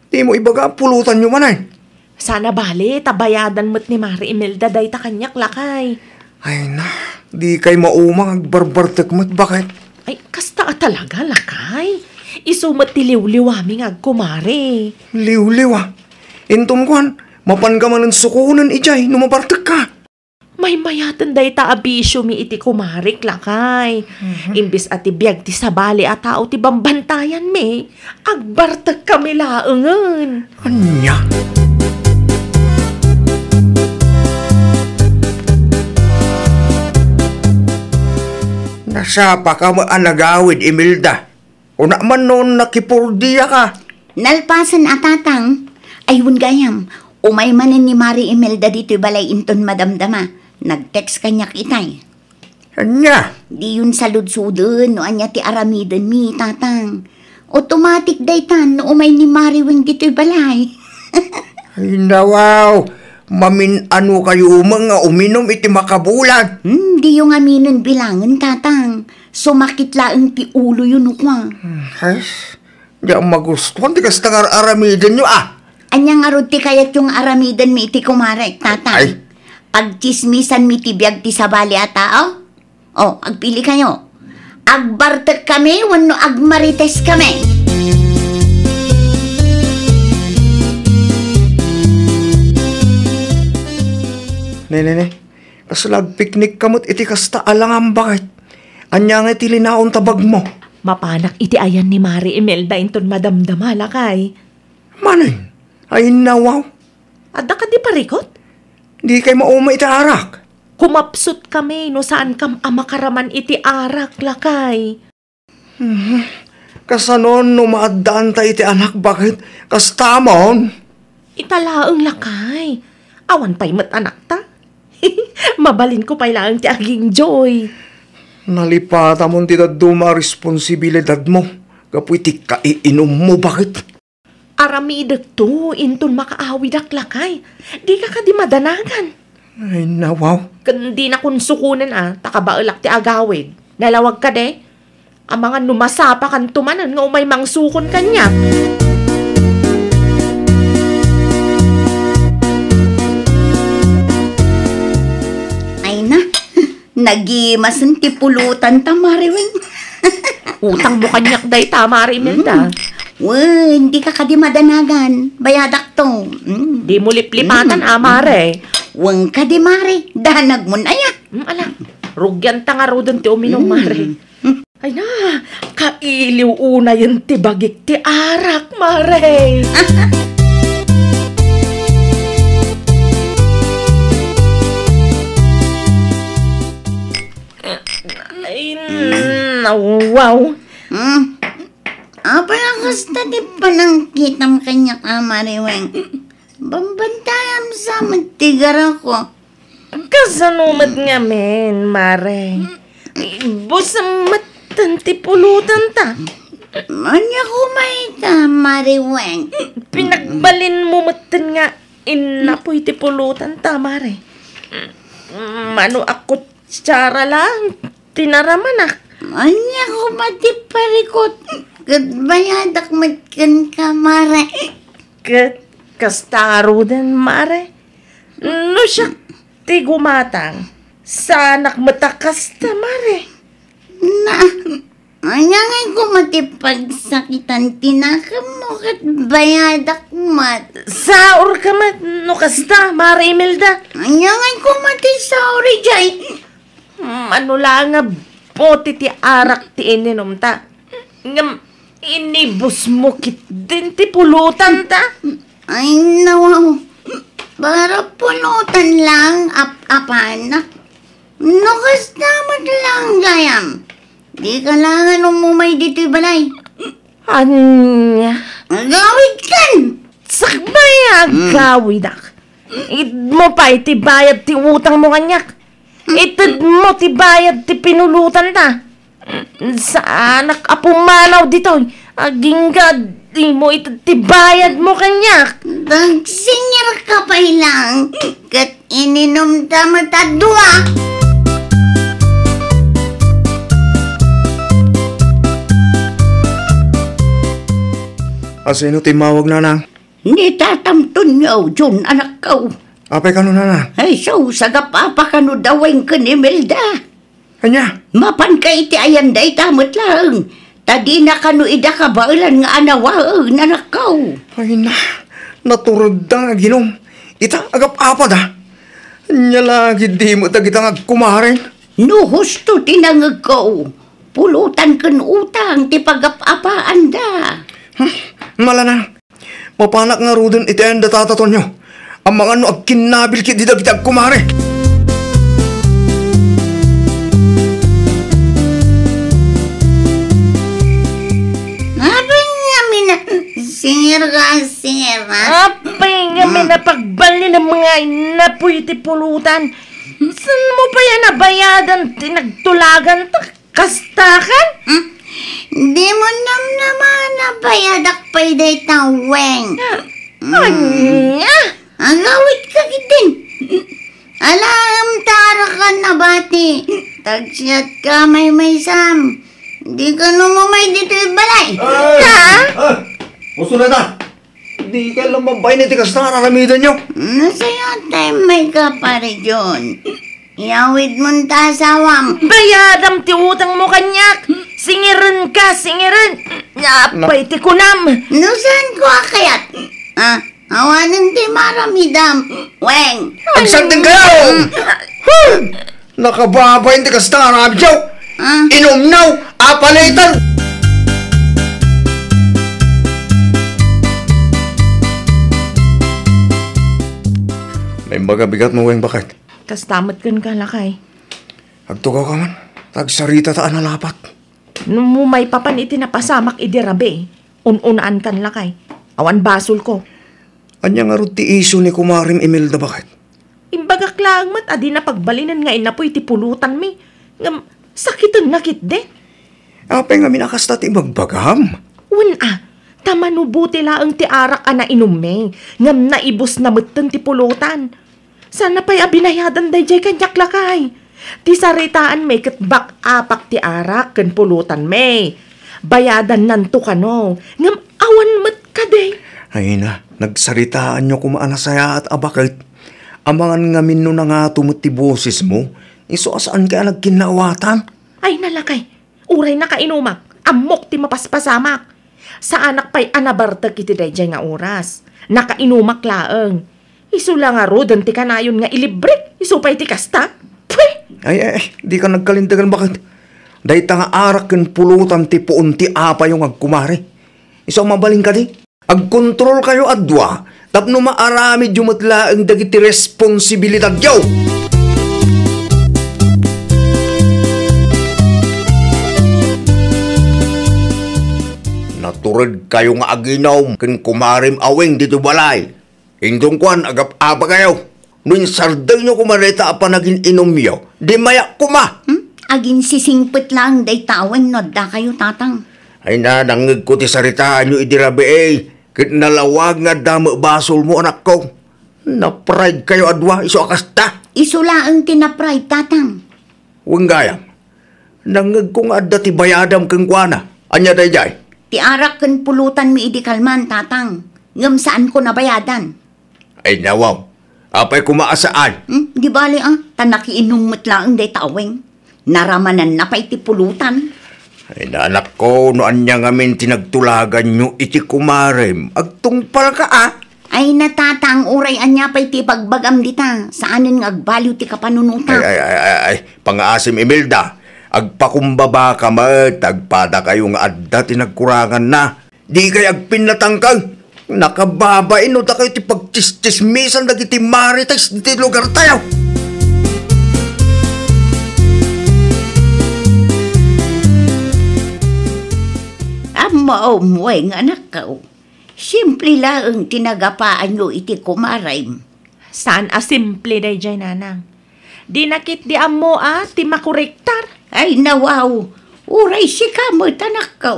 Di mo ibaga pulutan nyo manay. Sana bali, tabayadan mo't ni Mari Imelda day ta kanyak lakay. Ay na, di kay maumang agbarbartek mo't bakit? Ay, kasta talaga lakay. Isumat ti liw-liwaming agkumari. Liw-liwa. Intom kuhan, mapan ka man ng sukunan ijay, numabartek ka. May mayatan day ta abisyo mi iti kumarik lakay. Imbis ati biyag ti sabali at tao ti bambantayan mi, agbartag kami laengen. Anya? Nasapa ka maanagawid, Imelda. O naman noon nakipurdiya ka. Nalpasan atatang. Ayun gayam, umay manin ni Mari Imelda dito'y balay inton madamdama. Nag-text kanyak itay. Anya? Di yun salud-sudun no anya ti aramiden mi, tatang. Automatic daytan no umay ni Mari weng dito'y balay. Ay nawaw, mamin-ano kayo mga uminom iti makabulan. Di yung aminin bilangan, tatang. Sumakit laang ti ulo yun ukwa. Ay, di ang magustuhan, di kas aramiden nyo Anyang arod ti kayat yung aramiden mi iti kumarek, tatang. Ay. Pagchismisan mi ti biyag ti sabali at tao? O, agpili kayo. Agbartek kami, wano agmarites kami. Ne. Kasalag piknik kamot iti kasta alangan bakit? Anya nga iti linaon tabag mo. Mapanak iti ayan ni Mari Imelda inton madamdama lakay. Manay, ay nawaw. Adda ka di parikot? Di kay mauma iti arak. Kumapsut kami no saan kam amakaraman iti arak lakay. Kasanon no maadaan ta iti anak bakit? Kastamon. Italaang lakay. Awan pa'y mat anak ta. Mabalin ko pa'y lang ti aging joy. Nalipata mo ti daduma responsibilidad mo. Kapoy ti kaiinom mo bakit? Aramidag to, inton makaawidak lakay. Di ka di madanagan. Ay nawaw. Kundi na kun sukunan takabaulak ti agawid. Nalawag ka de. Ang mga numasapa kan tumanan nga umay mangsukon kanya. Ay na, nagimasan ti pulutan ta, Mariwing. Utang mo kanyak day tama, Imelda. Uy, hindi ka di madanagan. Bayadak to. Di mo liplipatan, Mare. Wang ka di, Mari. Danag mo na ya. Ala, rugyan ta nga rodan ti uminom, Mare. Ay na, kailiw una yung tibagik ti arak, Mare. Ay, wow. Apa lang gusto di pa nang kitang kanya ka, Mariwing. Bambantayam sa magtigar ako. Kasanumat nga men, mare. Ibos ang matan ti pulutan ta. Anya kumaita, Mariweng. Pinagbalin mo matan nga inapoy ti pulutan ta, mare. Mano ako tsara lang, tinaraman Anya kumatiparikot. Kadbayadak matkan ka, Mare. Kastarudan, mare. No siya ti gumatang. Sa anak matakas ta, mare. Anya ngay kumatipagsakitan tinakam mo kadbayadak mat. Saur ka mat, no kasta, mare Imelda. Anya ngay kumatisauri jay. Ano lang nga, bote ti arak ti ininom ta. Ngam, inibus mo kit din ti pulutan ta. Ay nawaw. Para pulutan lang apanak. No kastamat lang gayam. Di kailangan umumay dito balay. Anya? Gawid kan! Sakbay agawid ak. It mo pa iti bayad ti utang mo kanyak. Itid mo ti bayad ti pinulutan ta. Sa anak apumanaw dito. Agingga di mo itid ti bayad mo kanyak. Dagsinger ka pa ilang. Kat ininom ta matadwa. Asino timawag na nang? Ni tatamton niyo, John, anak ko. Apay ka no na. Ay, so, sagapapa ka no daweng ka ni Melda. Kanya? Mapan ka iti ayan day tamot lang. Tadi na ka no ida ka bailan nga anawaag, anak ko. Ay na, naturod da nga ginom. Ita agap-apa da. Nya lagi di mo ta kita nga kumaren. No, husto tinangag ko. Pulutan kan utang, ti pagap-apaan da. Mala na. Mapanak nga rudin iti ang datataton nyo. Ang mga no ag kinabil kit dida kita kumare. Apay nga mina, singir ha? Apay nga minapagbali ng mga inapoy ti pulutan. Saan mo pa yan nabayadan tinagtulagan ta? Kastakan? Di mo naman nabayadak pa'y day taweng. Anya? Ang gawit ka kitin. Alam tara ka na bati. Tagsiyat ka may sam. Di ka numamay dito balay. Gusto na ta. Di ka lang mabay na tikas na aramidan nyo. Nasa'yo tayo may kapare John. Iawid mo ta sawam. Bayadam ti utang mo kanyak. Singiran ka, singiran. Napay ti kunam. Nusan ko akayat? Awanan ti maramidam. Weng. Agsanting kayo! Nakababay na tikas na aramid nyo. Inumnaw, apalitan. May magabigat mo, Weng, bakit? Kastamat kan ka lakay. Agtugaw ka man. Tagsarita taan na lapat. Nung mo may papan iti napasamak idirabe. Un-unaan kan lakay. Awan basol ko. Anya nga rin ti iso ni Kumarim Imelda, bakit? Imbagak lang mat adi na pagbalinan nga inapoy ti pulutan mi. Ngam sakitan nakit de. Apay nga minakasta ti magbagam. Tamanubuti laang ti arak na inume. Ngam naibos na matan ti pulutan. Sana pa'y abinayadan day jay kanyak lakay. Ti saritaan may katbak apak ti arak kan pulutan may. Bayadan nanto ka no. Ngam awan mat ka day. Ay na, nagsaritaan nyo kumaana saya at abakit. Amangan nga minno na nga tumot ti boses mo. Iso asaan ka nagkinawatan? Ay nalakay, uray na kainumak. Amok ti mapaspasamak. Sa anak pa'y anabartag iti day jay nga oras. Nakainumak laeng. Isu lang nga rodan ti kanayon nga ilibre. Isu pa'y ti kasta. Pweh! Ay, di ka nagkalindagan bakit? Dahi ta nga arak ken pulutan ti puon ti apa yung agkumare. Isu mabaling ka di? Agkontrol kayo adwa. Tapno maaramid yumatla ang dagiti responsibilidad yaw. Naturad kayo nga aginaw ken Kumarim Aweng dito balay. Indong kwan, agap-apa kayo. Nung sarday nyo kumarita apa naging inom yaw, di maya kuma. Agin sisingpit lang day tawin no da kayo tatang. Ay na, nangig ko ti saritaan nyo idirabi Kit nalawag nga damo basol mo anak ko. Na-pride kayo adwa, iso akasta. Isula ang tinapride tatang. Huwag gayam. Nangig ko nga adda ti bayadam kang kuana. Anya day jay? Ti arak ken pulutan mi idi kalman tatang. Ngem saan ko nabayadan? Ay nawaw. Apay kumaasaan. Di bali tanaki inumot lang day tawing. Naramanan na pa iti pulutan. Ay na anak ko, noan niya ngamin tinagtulagan nyo iti kumarem. Agtungpal ka Ay natatang uray anya pa iti pagbagam dita. Saanin nga agbaliw ti kapanunuta. Ay, pang-asim Imelda. Agpakumbaba ka mat, agpada kayo nga adda tinagkurangan na. Di kay agpinatangkag. Nakababain no da kayo ti pagtistismisan dagiti marites diti lugar tayo. Mao muweng anak ka. Simple lang ang tinagapaan nyo iti kumaray. Saan simple day jay nanang? Di nakit di amo ti makurektar. Ay nawaw, uray si kamot anak ka.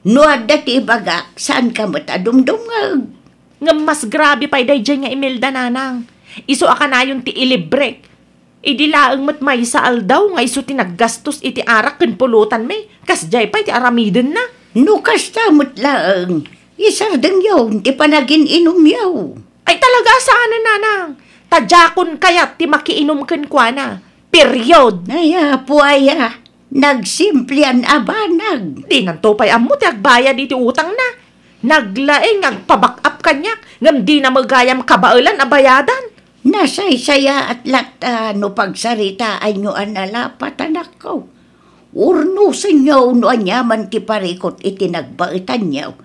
No adda ti bagak, saan kamot adumdumag? Nga mas grabe pa day jay nga Imelda nanang. Iso aka na yung ti ilibrek. Idilaang mat may saal daw nga iso tinaggastos iti arak ken pulutan may. Kas jay pa iti aramiden na. No kastamot lang. Isardang yaw, ti panagin inom yaw. Ay talaga saan nanang? Tadjakon kayat ti makiinom ken kuana. Period. Aya, puaya. Nagsimplian abanag. Di nantopay amo ti agbayad iti utang na. Naglaeng agpabak-up kanyak. Ngam di na magayam kabailan abayadan. Nasaysaya at lata no pagsarita ay nyo analapat anak ko. Urnusin nyo no anyaman ti parikot iti nagbaitan nyo.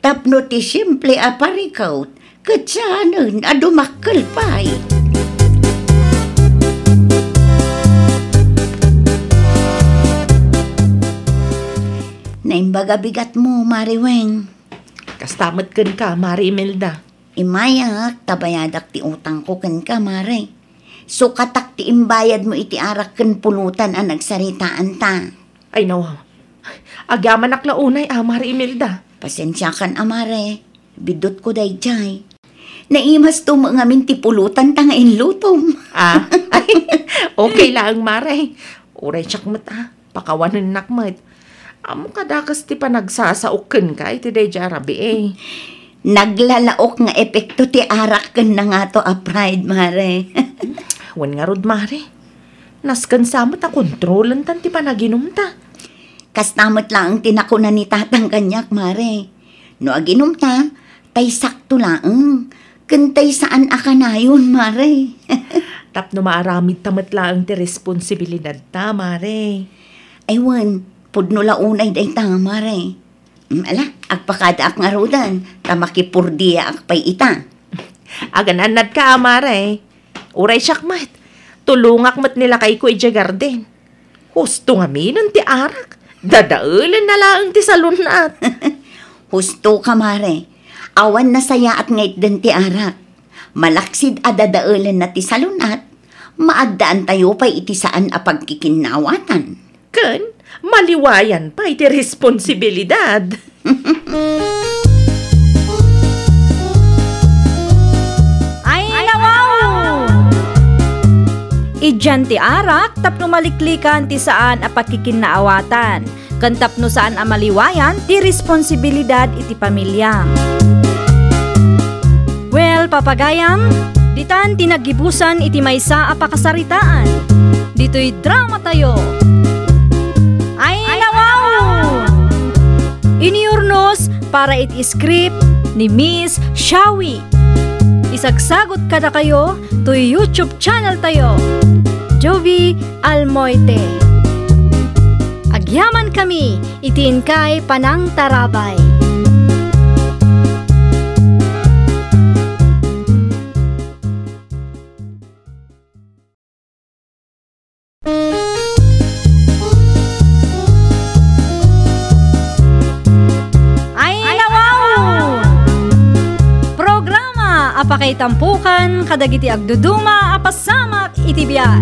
Tapno ti simple a parikot, katsanan adumakkel pa'y. Naimbaga bigat mo, Mariweng. Kastamot ken ka, Mari Imelda. Imayak, tabayadak ti utang ko ken ka, Mari. So katak ti imbayad mo iti arak ken pulutan ang nagsaritaan ta. Ay nawaw. Agaman aklaunay, Mari Imelda. Pasensya kan, Amare. Bidot ko day jay. Naimas to mga minti pulutan ta nga inlutom. Ay, okay lang, Mare. Uray tsakmat pakawanan nakmat. Amo kadakas ti pa nagsasaoken ka iti day jarabi Naglalaok nga epekto ti arak ken na nga to a pride, Mare. Wan nga rod, Mare. Naskan samot a kontrolan tan ti panaginom ta. Kastamot lang tinakuna ni tatang kanyak, Mare. No aginom ta, tay sakto lang. Kantay saan aka na yun, Mare. Tapno maaramid tamat lang ti responsibilidad ta, Mare. Aywan, pudno launay day ta, Mare. Ala, agpakadaak nga rodan, tamakipurdiya akpay ita. Agananad ka, Mare. Uray syakmat, tulungak mat nila kay Kuya Garden. Husto nga minon ti arak. Dadaulan na lang ti salunat. Husto ka, Mare. Awan na saya at ngait din ti arak. Malaksid adadaulan na ti salunat. Maagdaan tayo pa iti saan a pagkikinawatan. Ken, maliwayan pa iti responsibilidad. Ay nawaw! Idyan ti arak, tapno maliklikan ti saan a pagkikinnaawatan. Kan tapno saan a maliwayan, ti responsibilidad iti pamilya. Well, papagayam, ditan tinagibusan iti maysa a pakasaritaan. Dito'y drama tayo. Ay nawaw! Iniurnos para iti script ni Miss Shawi. Isagsagot kada kayo to YouTube channel tayo, Jovi Almoite. Agyaman kami, itiin kay Panang Tarabay. Pakaitampukan kadagiti agduduma apasamak itibiyat.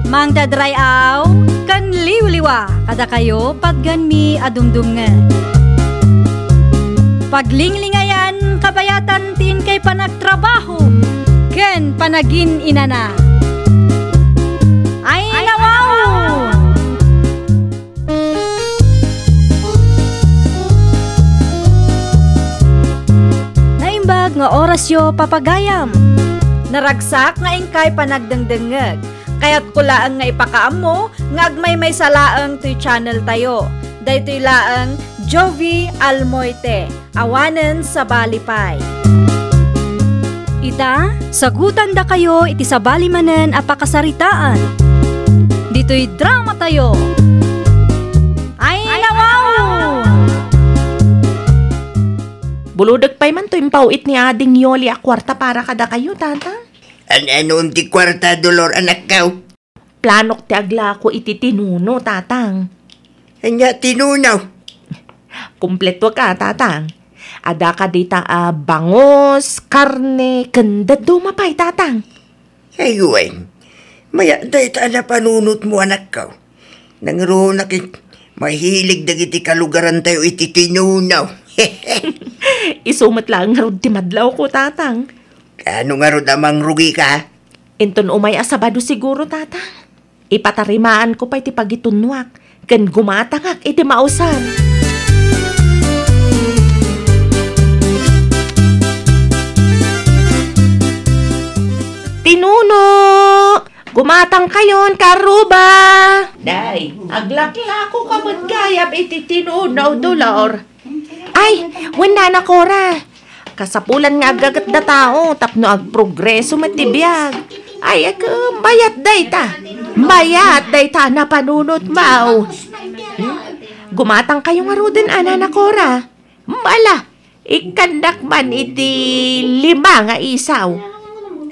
Mang dadrayaw kan liwliwa kada kayo patgan mi adumdumngan. Paglinglingayan kabayatan tin kay panagtrabaho ken panagin inana. Ay nawaw! Naimbag nga oras yo papagayam. Naragsak nga ingkay panagdengdengeg. Kaya't kulaang nga ipakaam mo nga agmay may salaang to'y channel tayo. Daytoy laang Jovi Almoite, awanen sa Balipay. Ita, sagutan da kayo iti sa balimanen apakasaritaan. Dito'y drama tayo. Ay nawaw! Buludag pa'y man to impawit ni Ading Yoli a kwarta para kada kayo, tata. Anon ti kwarta, Dolor, anak kaw? Planok ti agla ko iti tinuno, tatang. Anya tinunaw? Kumpleto ka, tatang. Ada ka dita bangos, karne, kanda dumapay, tatang. Ayuin, maya day ta na panunot mo, anak kaw. Nangro nakit, mahilig dagiti kalugaran tayo iti tinunaw. Isumat lang nga rod ti madlaw ko, tatang. Ano nga ro namang rugi ka? Inton umay asabado siguro, tatang. Ipatarimaan ko pa iti pagitunwak. Kan gumatangak iti mausan. Tinuno! Gumatang kayon, karuba! Day, aglakla ko kamot gayab iti tinuno, Dolor. Ay, wala na kora. Kasapulan nga agagat da tao, tapno agprogreso matibiyag. Ay, bayat day ta. Bayat day ta na panunot mau. Gumatang kayo nga rudin, ana na kora. Mala, ikandak man iti 5 nga isaw.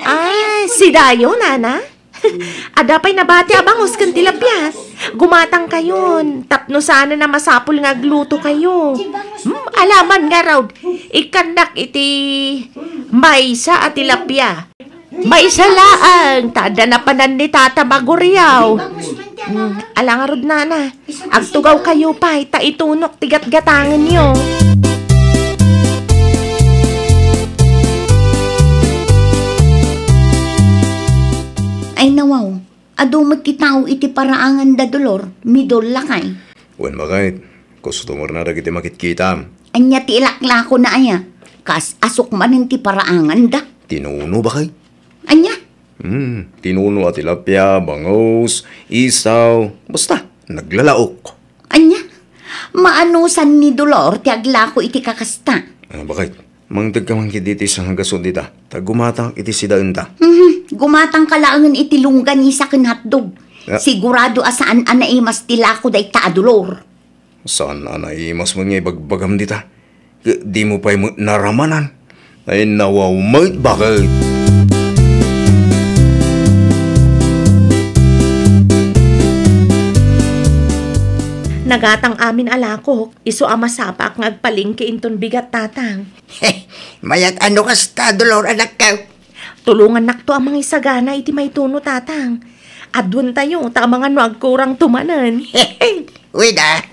Ay, si Dayo, nana? Ada pa'y nabati abangos kan tilapia. Gumatang kayon. Tapno sana na masapul nga gluto kayo. Alaman nga raw. Ikandak iti maysa at tilapia. Maysa laang. Tada na panan ni Tata Maguriyaw. Alang arod nana. Agtugaw kayo pa. Itunok tigat-gatangan nyo. Ay nawaw, adumot kitao iti paraangan da Dolor, midol lakay. Wen makait, customer na dagiti makitkita. Anya ti ilakla ko na aya, kas asok manin ti paraangan da. Tinuno ba kay? Anya? Tinuno at tilapia, bangos, isaw, basta, naglalaok. Anya? Maanusan ni Dolor ti agla ko iti kakasta. Bakit? Mangdag ka mangkiditi sa hanggason dita. Tagumatang iti sidaan ta. Gumatang kalaangan iti lunggan ni sa hotdog. Sigurado asaan anaimas tila ko day ta Dolor. Saan anaimas mo nga ibagbagam dita? Di mo pa'y naramanan. Ay nawawmait bakit? Nagatang amin alakok, iso amasapak ngagpalingki inton bigat, tatang. Mayat ano kasta, Dolor, anak kaw? Tulungan nakto ang mga isagana iti may tuno, tatang. Adwan tayo, ta mga no agkurang tumanan. Uy da,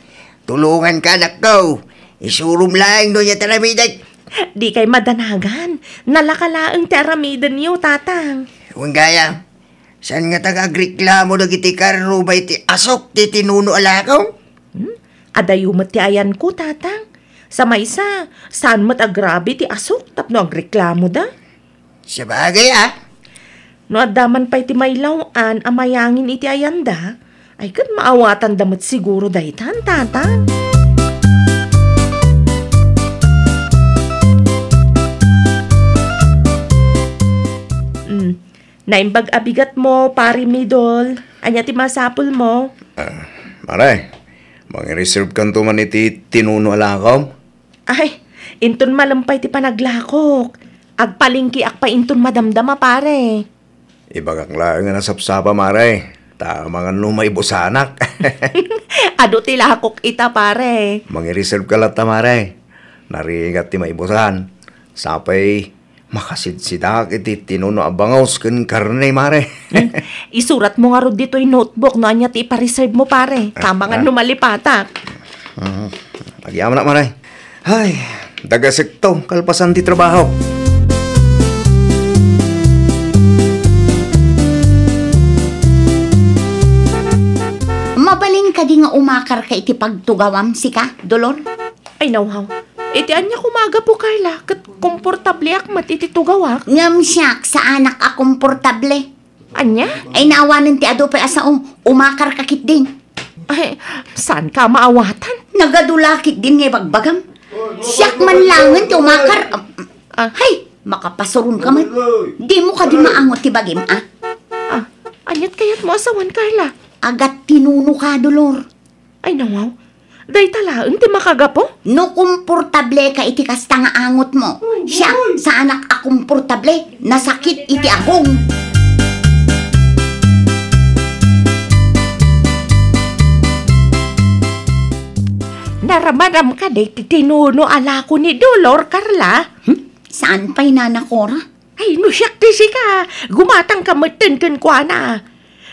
tulungan ka, anak kaw. Isurum lang doon yung taramidag. Di kay madanagan, nalakalaang ti aramidan niyo, tatang. Huwag gaya, saan nga taga-agreklamo na giti karo ba iti asok ti tinuno alakaw? Adayumat ti ayan ko, tatang. Sa maysa, saan mat agrabe ti asok, tapno agreklamo da? Sa bagay No adaman pa'y ti maylawan, amayangin iti ayan da, ay kat maawatan damat siguro daytan, tatang. Naimbag abigat mo, pari midol. Anya ti masapul mo? Maray, mang-reserve kan to man iti tinuno alakaw? Ay, inton malampay ti panaglakok. Agpalingki akpa inton madamdama, pare. Ibagak lang nga nasapsapa, maray. Tama nga lumay busanak. Ado ti lakok ita, pare. Mang-reserve ka lata, maray. Naringat ti maibusan. Sapay, Makasidsidak iti tinuno abangaws ken karne, mare. Isurat mo nga ro dito yung notebook no anya ti ipa-reserve mo pare. Tama nga numalipatak. Agyaman na, mare. Ay, dagasik to, kalpasan ti trabaho. Mabaling ka di nga umakar ka iti pagtugawam si ka, Dolor? Ay nawhaw. Iti anya kumaga po Carla. Kat komportable ak matititugawak. Ngam siyak sa anak a komportable. Anya? Ay naawanan ti ado pa asa umakar ka kit din. Ay, saan ka maawatan? Nagadulakit din nga bagbagam. Siyak man langan ti umakar. Hay, makapasurun ka man. Di mo ka di maangot ti bagim, ah? Anyat kayat mo asawan Carla. Agat tinuno ka, Dolor. Ay nawaw. Day talaan ti makagapo? No komportable ka iti kasta nga angot mo. Siya, sa anak a komportable, nasakit iti akong. Naramadam ka day tinuno ala ko ni Dolor, Carla. Saan pa'y nanakora? Ay, no siyak di ka. Gumatang ka matintin ko na.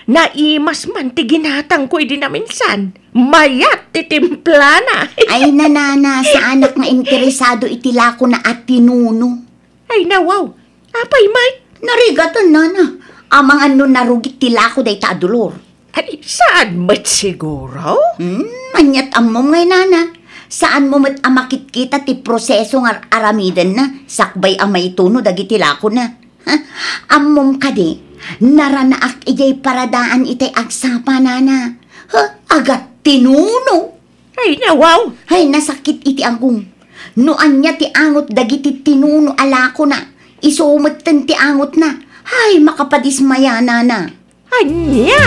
Naimas man ti ginatang ko di na minsan. Mayat ti timpla na. Ay nanana, sa anak nga interesado itila ko na at tinuno. Ay nawaw. Apay may. Narigatan nana. Amang ano narugit tila ko day ta Dolor. Ay, saan mat siguro? Anyat amom ngay nana. Saan mo mat amakit kita ti proseso nga aramiden na. Sakbay amay tuno dagiti lako na. Amom ka di. Naranaak ijay paradaan itay agsapa nana. Agat tinuno. Ay nawaw. Ay nasakit iti agong. Noan niya ti angot dagiti tinuno alako na. Isumatan ti angot na. Ay makapadismaya nana. Anya?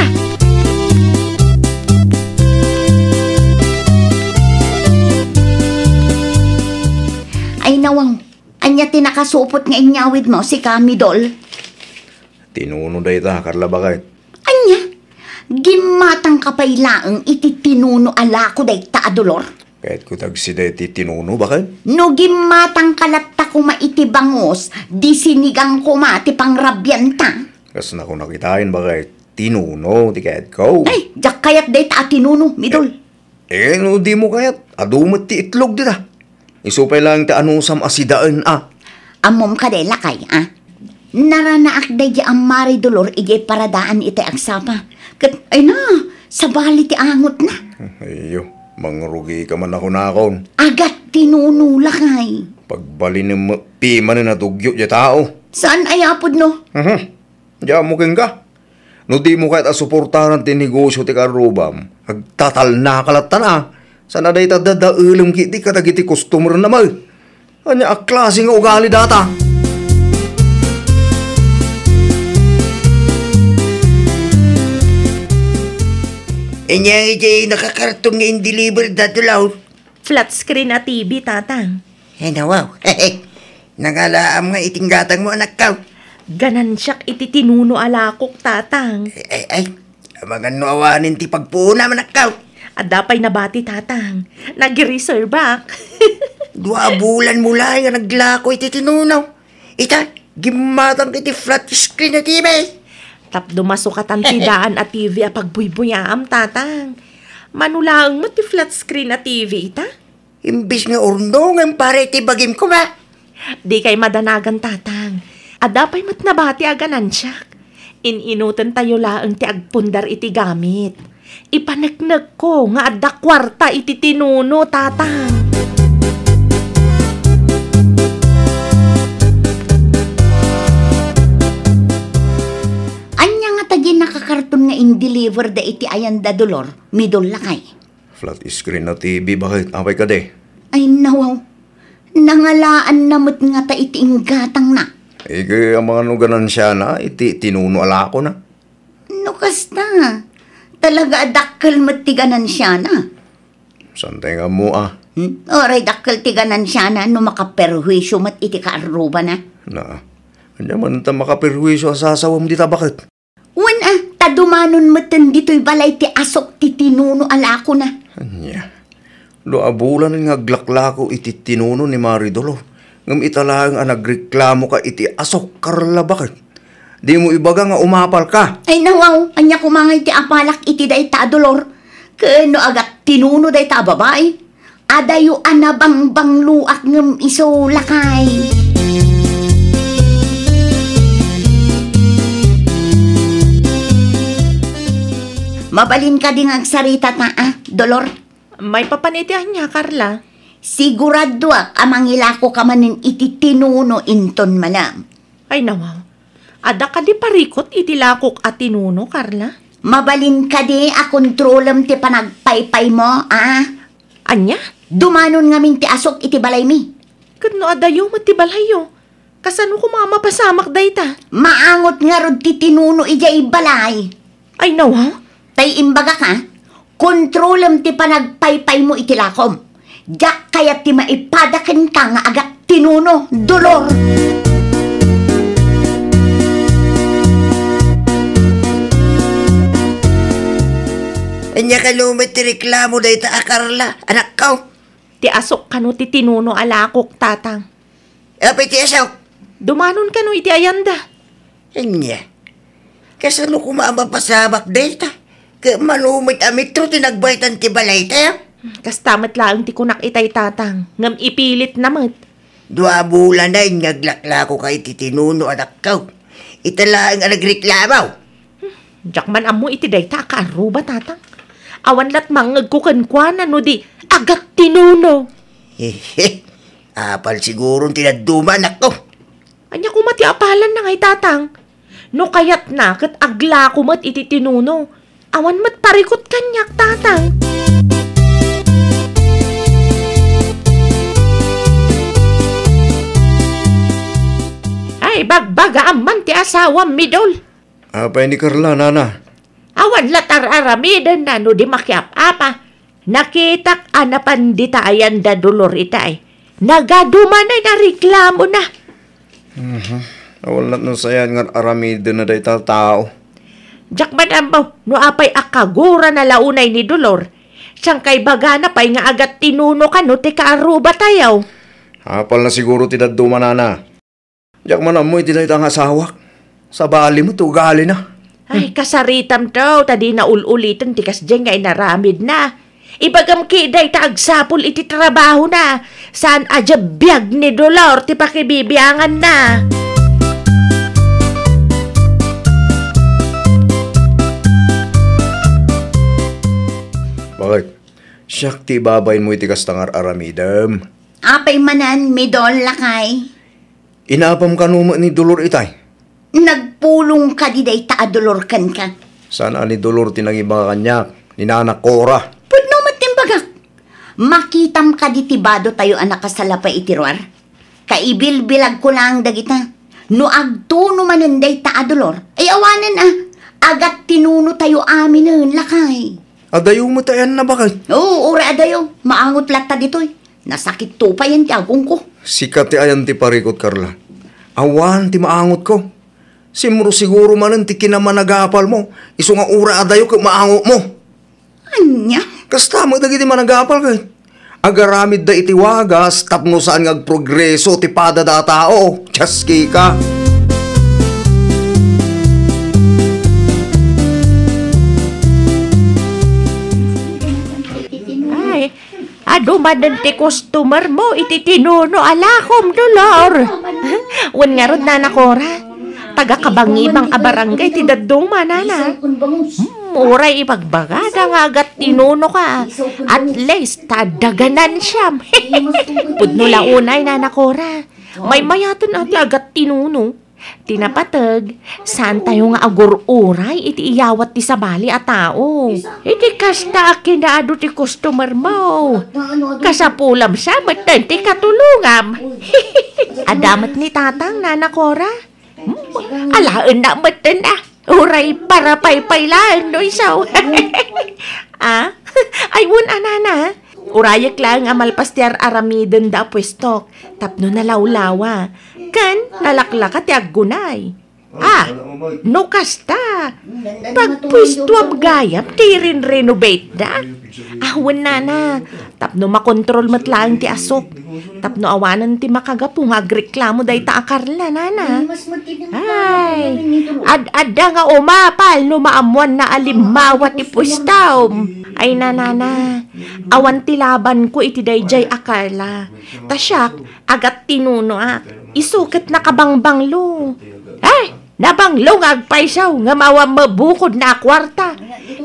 Ay nawang, anya tinakasupot nga inyawid mo si Kamidol. Tinuno day ta, Carla bakit? Anya, gimatang kapailaang iti tinuno alako day ta Dolor. Kahit ko tagsiday ti tinuno, bakit? No gimatang kalatta kuma iti bangos, di sinigang kuma ti pangrabyanta. Kas na ko nakitain, bakit? Tinuno, ti kahit ko. Ay, jak kayat day ta tinuno, Midol. No di mo kayat, adumot ti itlog di ta. Isupay lang ti anusam asidaan, Amom ka day lakay, Naranaak day di ang mari Dolor ijay paradaan iti agsapa. Kat, ay na, sabali ti angot na. Ayo, mangrugi ka man ako nakon. Agat tinunula kay. Pagbali ni pima na natugyo di tao. Saan ay apod no? Diyan mo king ka. No di mo kahit asuportahan ti negosyo ti karubam. Agtatal na kalatan Sana day tadadaulam kiti katagiti customer naman. Anya aklase nga ugali data. Inya iti nakakartong nga in-deliver datulaw. Flat screen na TV, tatang. Ay nawaw. Nangalaam nga itinggatang mo anak ka. Ganan siyak iti tinuno alakok, tatang. Ay, mga nuawanin ti pagpuna anak ka. Adapay nabati, tatang. Nag-reserve back. 2 bulan mula nga naglako iti tinunaw. Ita, gimatang iti flat screen na TV. Tap dumasukatan ti daan at TV a pagbuybuyaam, tatang. Manulaang mo ti flat screen na TV, ita? Imbis nga urnong pare ti bagim ko ba? Di kay madanagan, tatang. Adapay mat nabati aganan siya. Ininutan tayo laang ti agpundar iti gamit. Ipanagnag ko nga adda kwarta iti tinuno, tatang. Nakakarton nga in-deliver da iti ayan da Dolor, Midol lakay. Flat screen na TV, bakit? Apay ka de? Ay nawaw, nangalaan namot nga ta iti inggatang na. Kaya ang mga nuganan siya na, iti tinuno alako na. No kasta, talaga adakkel mat tiganan siya na. Santay nga mo Oray dakkel tiganan siya na no makaperwisyo mat iti kaaruba na. Na, kanya man ta makaperwisyo sa asawam dita, bakit? Tadumanon matan dito'y balay ti asok ti tinuno alako na. Anya, do abulan nga glaklako iti tinuno ni Maridolo. Ngam italang ang nagreklamo ka iti asok Carla bakit? Di mo ibaga nga umapal ka. Ay nawaw, anya kumangay ti apalak iti day ta dolor. Kano agak tinuno day ta babae. Adayo anabang bangluak ngem iso lakay. Mabalin ka ding agsarita ta dolor. May papanitihan niya, Carla. Sigurado amangilako ka manin iti tinuno inton manam. Ay nawaw. Ada ka di parikot iti lakok at tinuno, Carla? Mabalin ka di kontrolam ti panagpaypay mo, Anya? Dumanon ngamin ti asok iti balay mi. Kano adayo matibalayo? Kasano ko mga mapasamak dayta? Maangot nga rod ti tinuno ijay balay. Ay nawaw? Tay imbaga ka, kontrolam ti panagpaypay mo iti lakom. Diyak kaya ti maipadakin ka nga agak tinuno, dolor. Anya ka lumit ti reklamo day ta Carla, anak ko. Ti asok kano ti tinuno alakok, tatang. Apay ti asaw. Dumanon kano iti ayanda. Anya, kasano ko mapasamak day ta? Ka malumit amit to tinagbaitan ti balay tayo. Kastamat lang ti kunak itay, tatang. Ngam ipilit namat. 2 bulan na yung naglakla ko kay ti tinuno anak ko. Itala ang nagreklamaw. Diyak man amo iti dayta kaaruba, tatang. Awan lat mangag ko kankwana no di agad tinuno. Apal siguro tinaduman ako. Anya ko mati apalan na ngay, tatang. No kayat na kat agla ko mat iti tinuno. Awan mat parikot kanyak, tatang. Ay, bagbaga aman ti asawam midol. Apay ni Carla, nana. Awan latar aramidan na no di makiap apa. Nakitak anapan di tayan da dolor itay. Nagaduman ay nareklamo na. Wala na sayan nga aramid na day tao. Diyak man ambaw, no apay akagura na launay ni dolor. Siyang kay baga na pa'y nga agat tinuno ka no ti kaaruba tayaw. Apal na siguro tinaduma nana. Diyak man amoy tinay tang asawak. Sa bali mo tugali na. Ay, kasaritam daw, tadi na ululitan tikas dyan nga inaramid na. Ibagam kiday ta agsapol iti trabaho na. Saan adya biyag ni dolor ti pakibibiyangan na. Bakit? Siyak ti babayin mo iti kastangar aramidam. Apay manan, midol lakay. Inapam ka numa ni dolor itay. Nagpulong ka di day taadolor kan ka. Sana ni dolor tinangiba kanyak. Ni Nana Cora. Pudno matimbagak. Makitam ka di tibado tayo anak kasalapay itiruar. Kaibil-bilag ko lang dagita. No agtuno manunday taadolor. Ay awanan agat tinuno tayo amin lakay. Adayo mo tayan na bakit? Oo, ura adayo. Maangot lata ditoy. Nasakit to pa yan ti agong ko. Sikat ti ayan ti parikot, Carla. Awan ti maangot ko. Simuro siguro manan ti kinamanagapal mo. Iso nga ura adayo kag maangot mo. Anya? Kasta mo dagiti managapal kay. Agaramid da iti wagas tapno saan nga progreso ti pada da tao. Tsaski ka. Ay, adumanan ti customer mo iti tinuno alakom dolor. Wan nga ron Nana Cora. Taga-kabangibang abarangay ti daduma, nana. Muray ipagbagada nga agat tinuno ka. At least, tadaganan siya. Pudno launay, Nana Cora. May mayaton ati agat tinuno. Tinapatag, saan tayo nga agur-uray iti iyawat ti sabali a tao. Iti kasta kinaado ti customer mo. Kasapulam siya, matan ti katulungam. Adamat ni tatang, Nana Cora. Alaan na matan uray para paypaylaan no isaw. Ay wun anana. Urayak lang amalpastiar aramiden da pwesto. Tapno na lawlawa. Kan nalaklaka ti aggunay. No kasta. Pagpwisto am gayam, di rin renovate da. Awan na. Tapno makontrol matlaang ti asok. Tapno awanan ti makagapo magreklamo day ta akarla, nana. Ay, ad-adda nga umapal no maamuan na alimawa ti pwistaw. Ay, nanana. Awan ti laban ko iti dayjay akarla. Tasyak, agat tinuno isukat na kabangbanglo. Ay, nabanglo nga agpaisaw nga mawang mabukod na kwarta.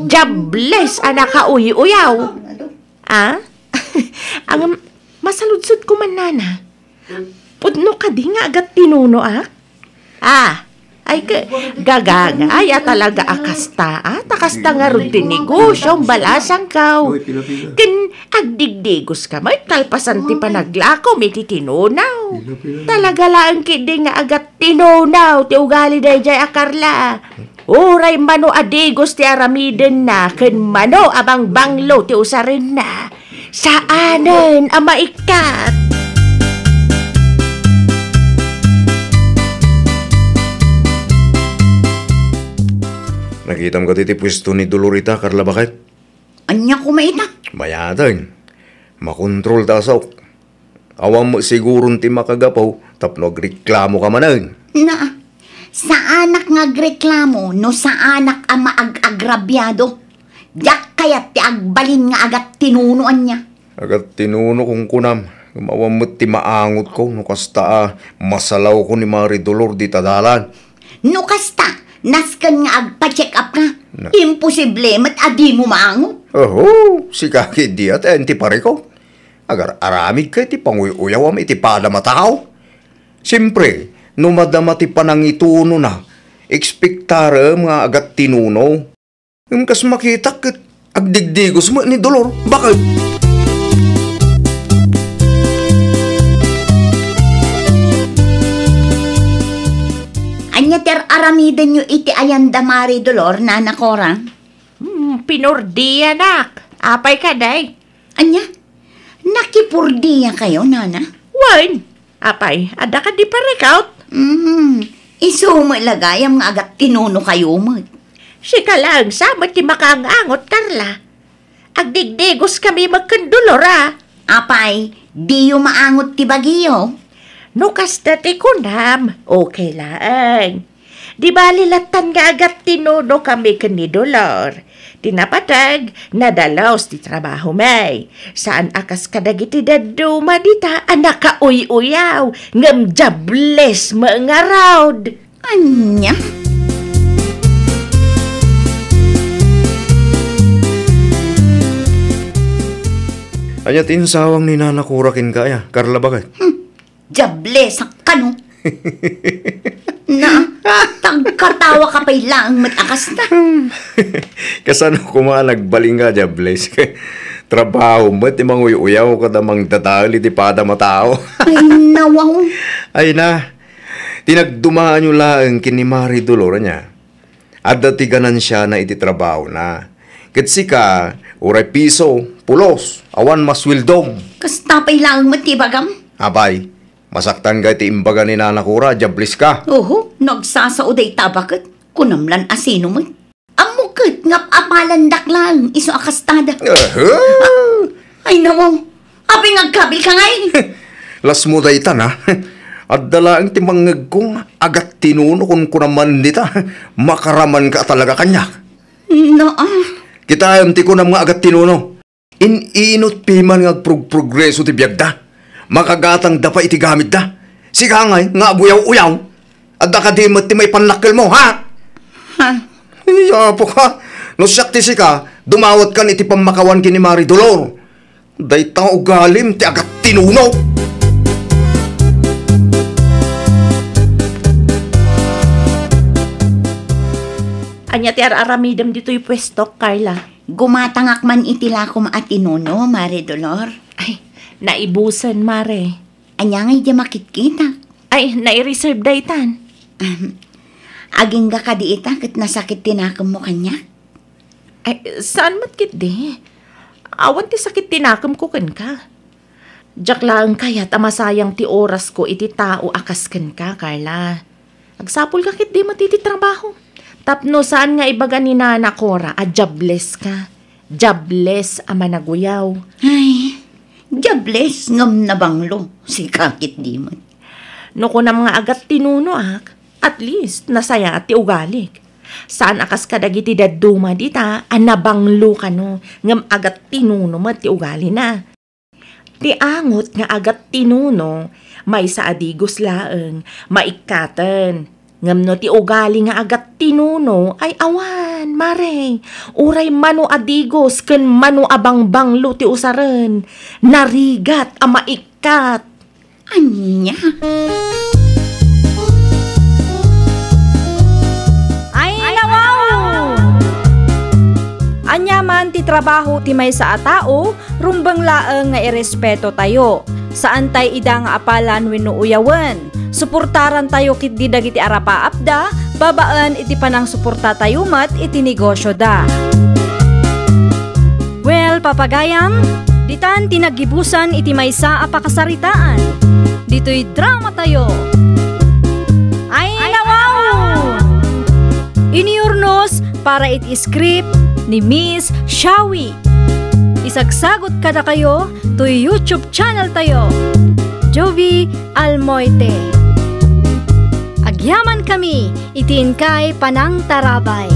Jables anak ka uyaw. Ang masaludsod ko man, nana. Pudno ka di nga agat tinuno, ay gagaga, ay talaga akasta, takasta nga rin tinegosyo, balasang kaw. Kin agdigdigos ka, may talpasan ti panaglako, may titinunaw. Talaga lang kidi nga agat tinunaw, ti ugali day jay akarla. Uray mano adigos ti aramiden na, kin mano abang banglo ti usarin na. Saanen ang maikat? Nakitam ka titi pwesto ni Dolorita, Carla, bakit? Anya ko maita? Bayadan. Makontrol ta asok. Awang mo sigurong ti makagapaw, tapno agreklamo ka manan. Na, sa anak nga agreklamo, no sa anak ang maag-agrabyado. Yak kayat ti agbalin nga agat tinunuan niya. Agat tinuno kong kunam. Awang mo ti maangot ko, no kasta masalaw ko ni Mari Dolor di tadalan. No kasta, naskan nga agpa-check up ka. Imposible, mat adi mo maangot. Si kaki di at enti pare ko. Agar aramid ka iti panguyuyawam iti padamatao. Siyempre, no madama ti panangituno na, ekspektara mga agat tinuno. Kas makita kat agdigdigos mo ni Dolor. Bakit? Anya ter aramiden nyo iti ayanda Mari Dolor, nana korang? Pinurdiya, nak. Apay ka, day. Anya? Nakipurdiya kayo, nana? Wan. Apay, ada ka di pa rekout? Isumalagayam nga agat tinuno kayo mo. Sika lang, samat ti makaangot, Carla. Agdigdigos kami magkandulor, Apay, di yung maangot ti bagiyo. No kasta ti kunam, okay lang. Di balilatan nga agat tinuno kami kanidolor. Tinapatag, nadalaos ti trabaho may. Saan akas kadagiti daduma dita, anak ka uy-uyaw, ngam jables mga raud. Anya? Anya tinsawang ni Nana Kurakin kaya, Carla, bakit? Jables ang kano. Na, tagkatawa ka pa ilang matakas na. Kasano kuma nagbaling nga, Jables? Trabaho mo, ti manguyaw ka damang tatali, ti pada matao. Ay, nawaw. Ay na, tinagdumaan nyo lang kini Mari Dolor niya. At dati ganan siya na iti trabaho na. Kitsi ka, uray piso, pulos, awan maswildong. Kasta pa ilang matibagam. Abay, masaktan ka iti imbaga ni Nana Kura, Jables ka. Nagsasauday tabakit. Kunamlan asino mo. Amukit, ngap apalandak lang. Iso akastada. Ay nawaw. Api ngagkabil ka ngay. Las mo daytan ha. At dalaang timangag kong agat tinuno kung kunaman dita. Makaraman ka talaga kanya. Kita ayam ti kunam nga agat tinuno. Inot piman nga progreso ti biyagda. Makagatang dapa iti gamit da. Sika ngay nga buyaw-uyaw. At nakadimot ti may panlakil mo, ha? Yapo ka. No siyak ti sika, dumawat kan iti pamakawan kini Mari Dolor. Daytang ugalim ti agat tinuno. Anya ti aramidam dito'y pwesto, Carla. Gumatangak man itila ko maatinuno, Mari Dolor. Ay, naibusan, Mare. Anya ngay di makitkita. Ay, nai-reserve daytan. Aging ka kadiita kat nasakit tinakam mo kanya. Ay, saan matkit di? Awan ti sakit tinakam ko kan ka. Diyak lang kaya tamasayang ti oras ko iti tao akas kan ka, Carla. Agsapol ka kit di matiti trabaho. Tapno saan nga ibaga ni Nana Cora, jobless ka. Jobless ama naguyaw. Ay, jobless ngam na banglo, si kakit di man. No ko na mga agat tinuno at least nasaya at ti ugalik. Saan akas kadagiti daduma dita, anabanglo ka no, ngam agat tinuno mo ti ugali na. Ti angot nga agat tinuno, may sa adigos laeng, maikatan. Ngam no ti ugali nga agat tinuno, ay awan, mare, uray mano adigos, ken mano abang-banglo ti usaren, narigat a maikat. Anya? Anya man ti trabaho ti may sa atao, rumbang laeng nga irespeto tayo. Saan tay ida nga apalan wenno uyawen. Suportaran tayo kit di dagiti arapa-apda, babaan iti panang suporta tayo mat iti negosyo da. Well, papagayam, ditan tinagibusan iti maysa a pakasaritaan. Dito'y drama tayo. Ay nawaw! Iniurnos para iti script ni Miss Shawi. Isagsagot kada kayo to YouTube channel tayo, Jovi Almoite. Agyaman kami, itin kay Panang Tarabay.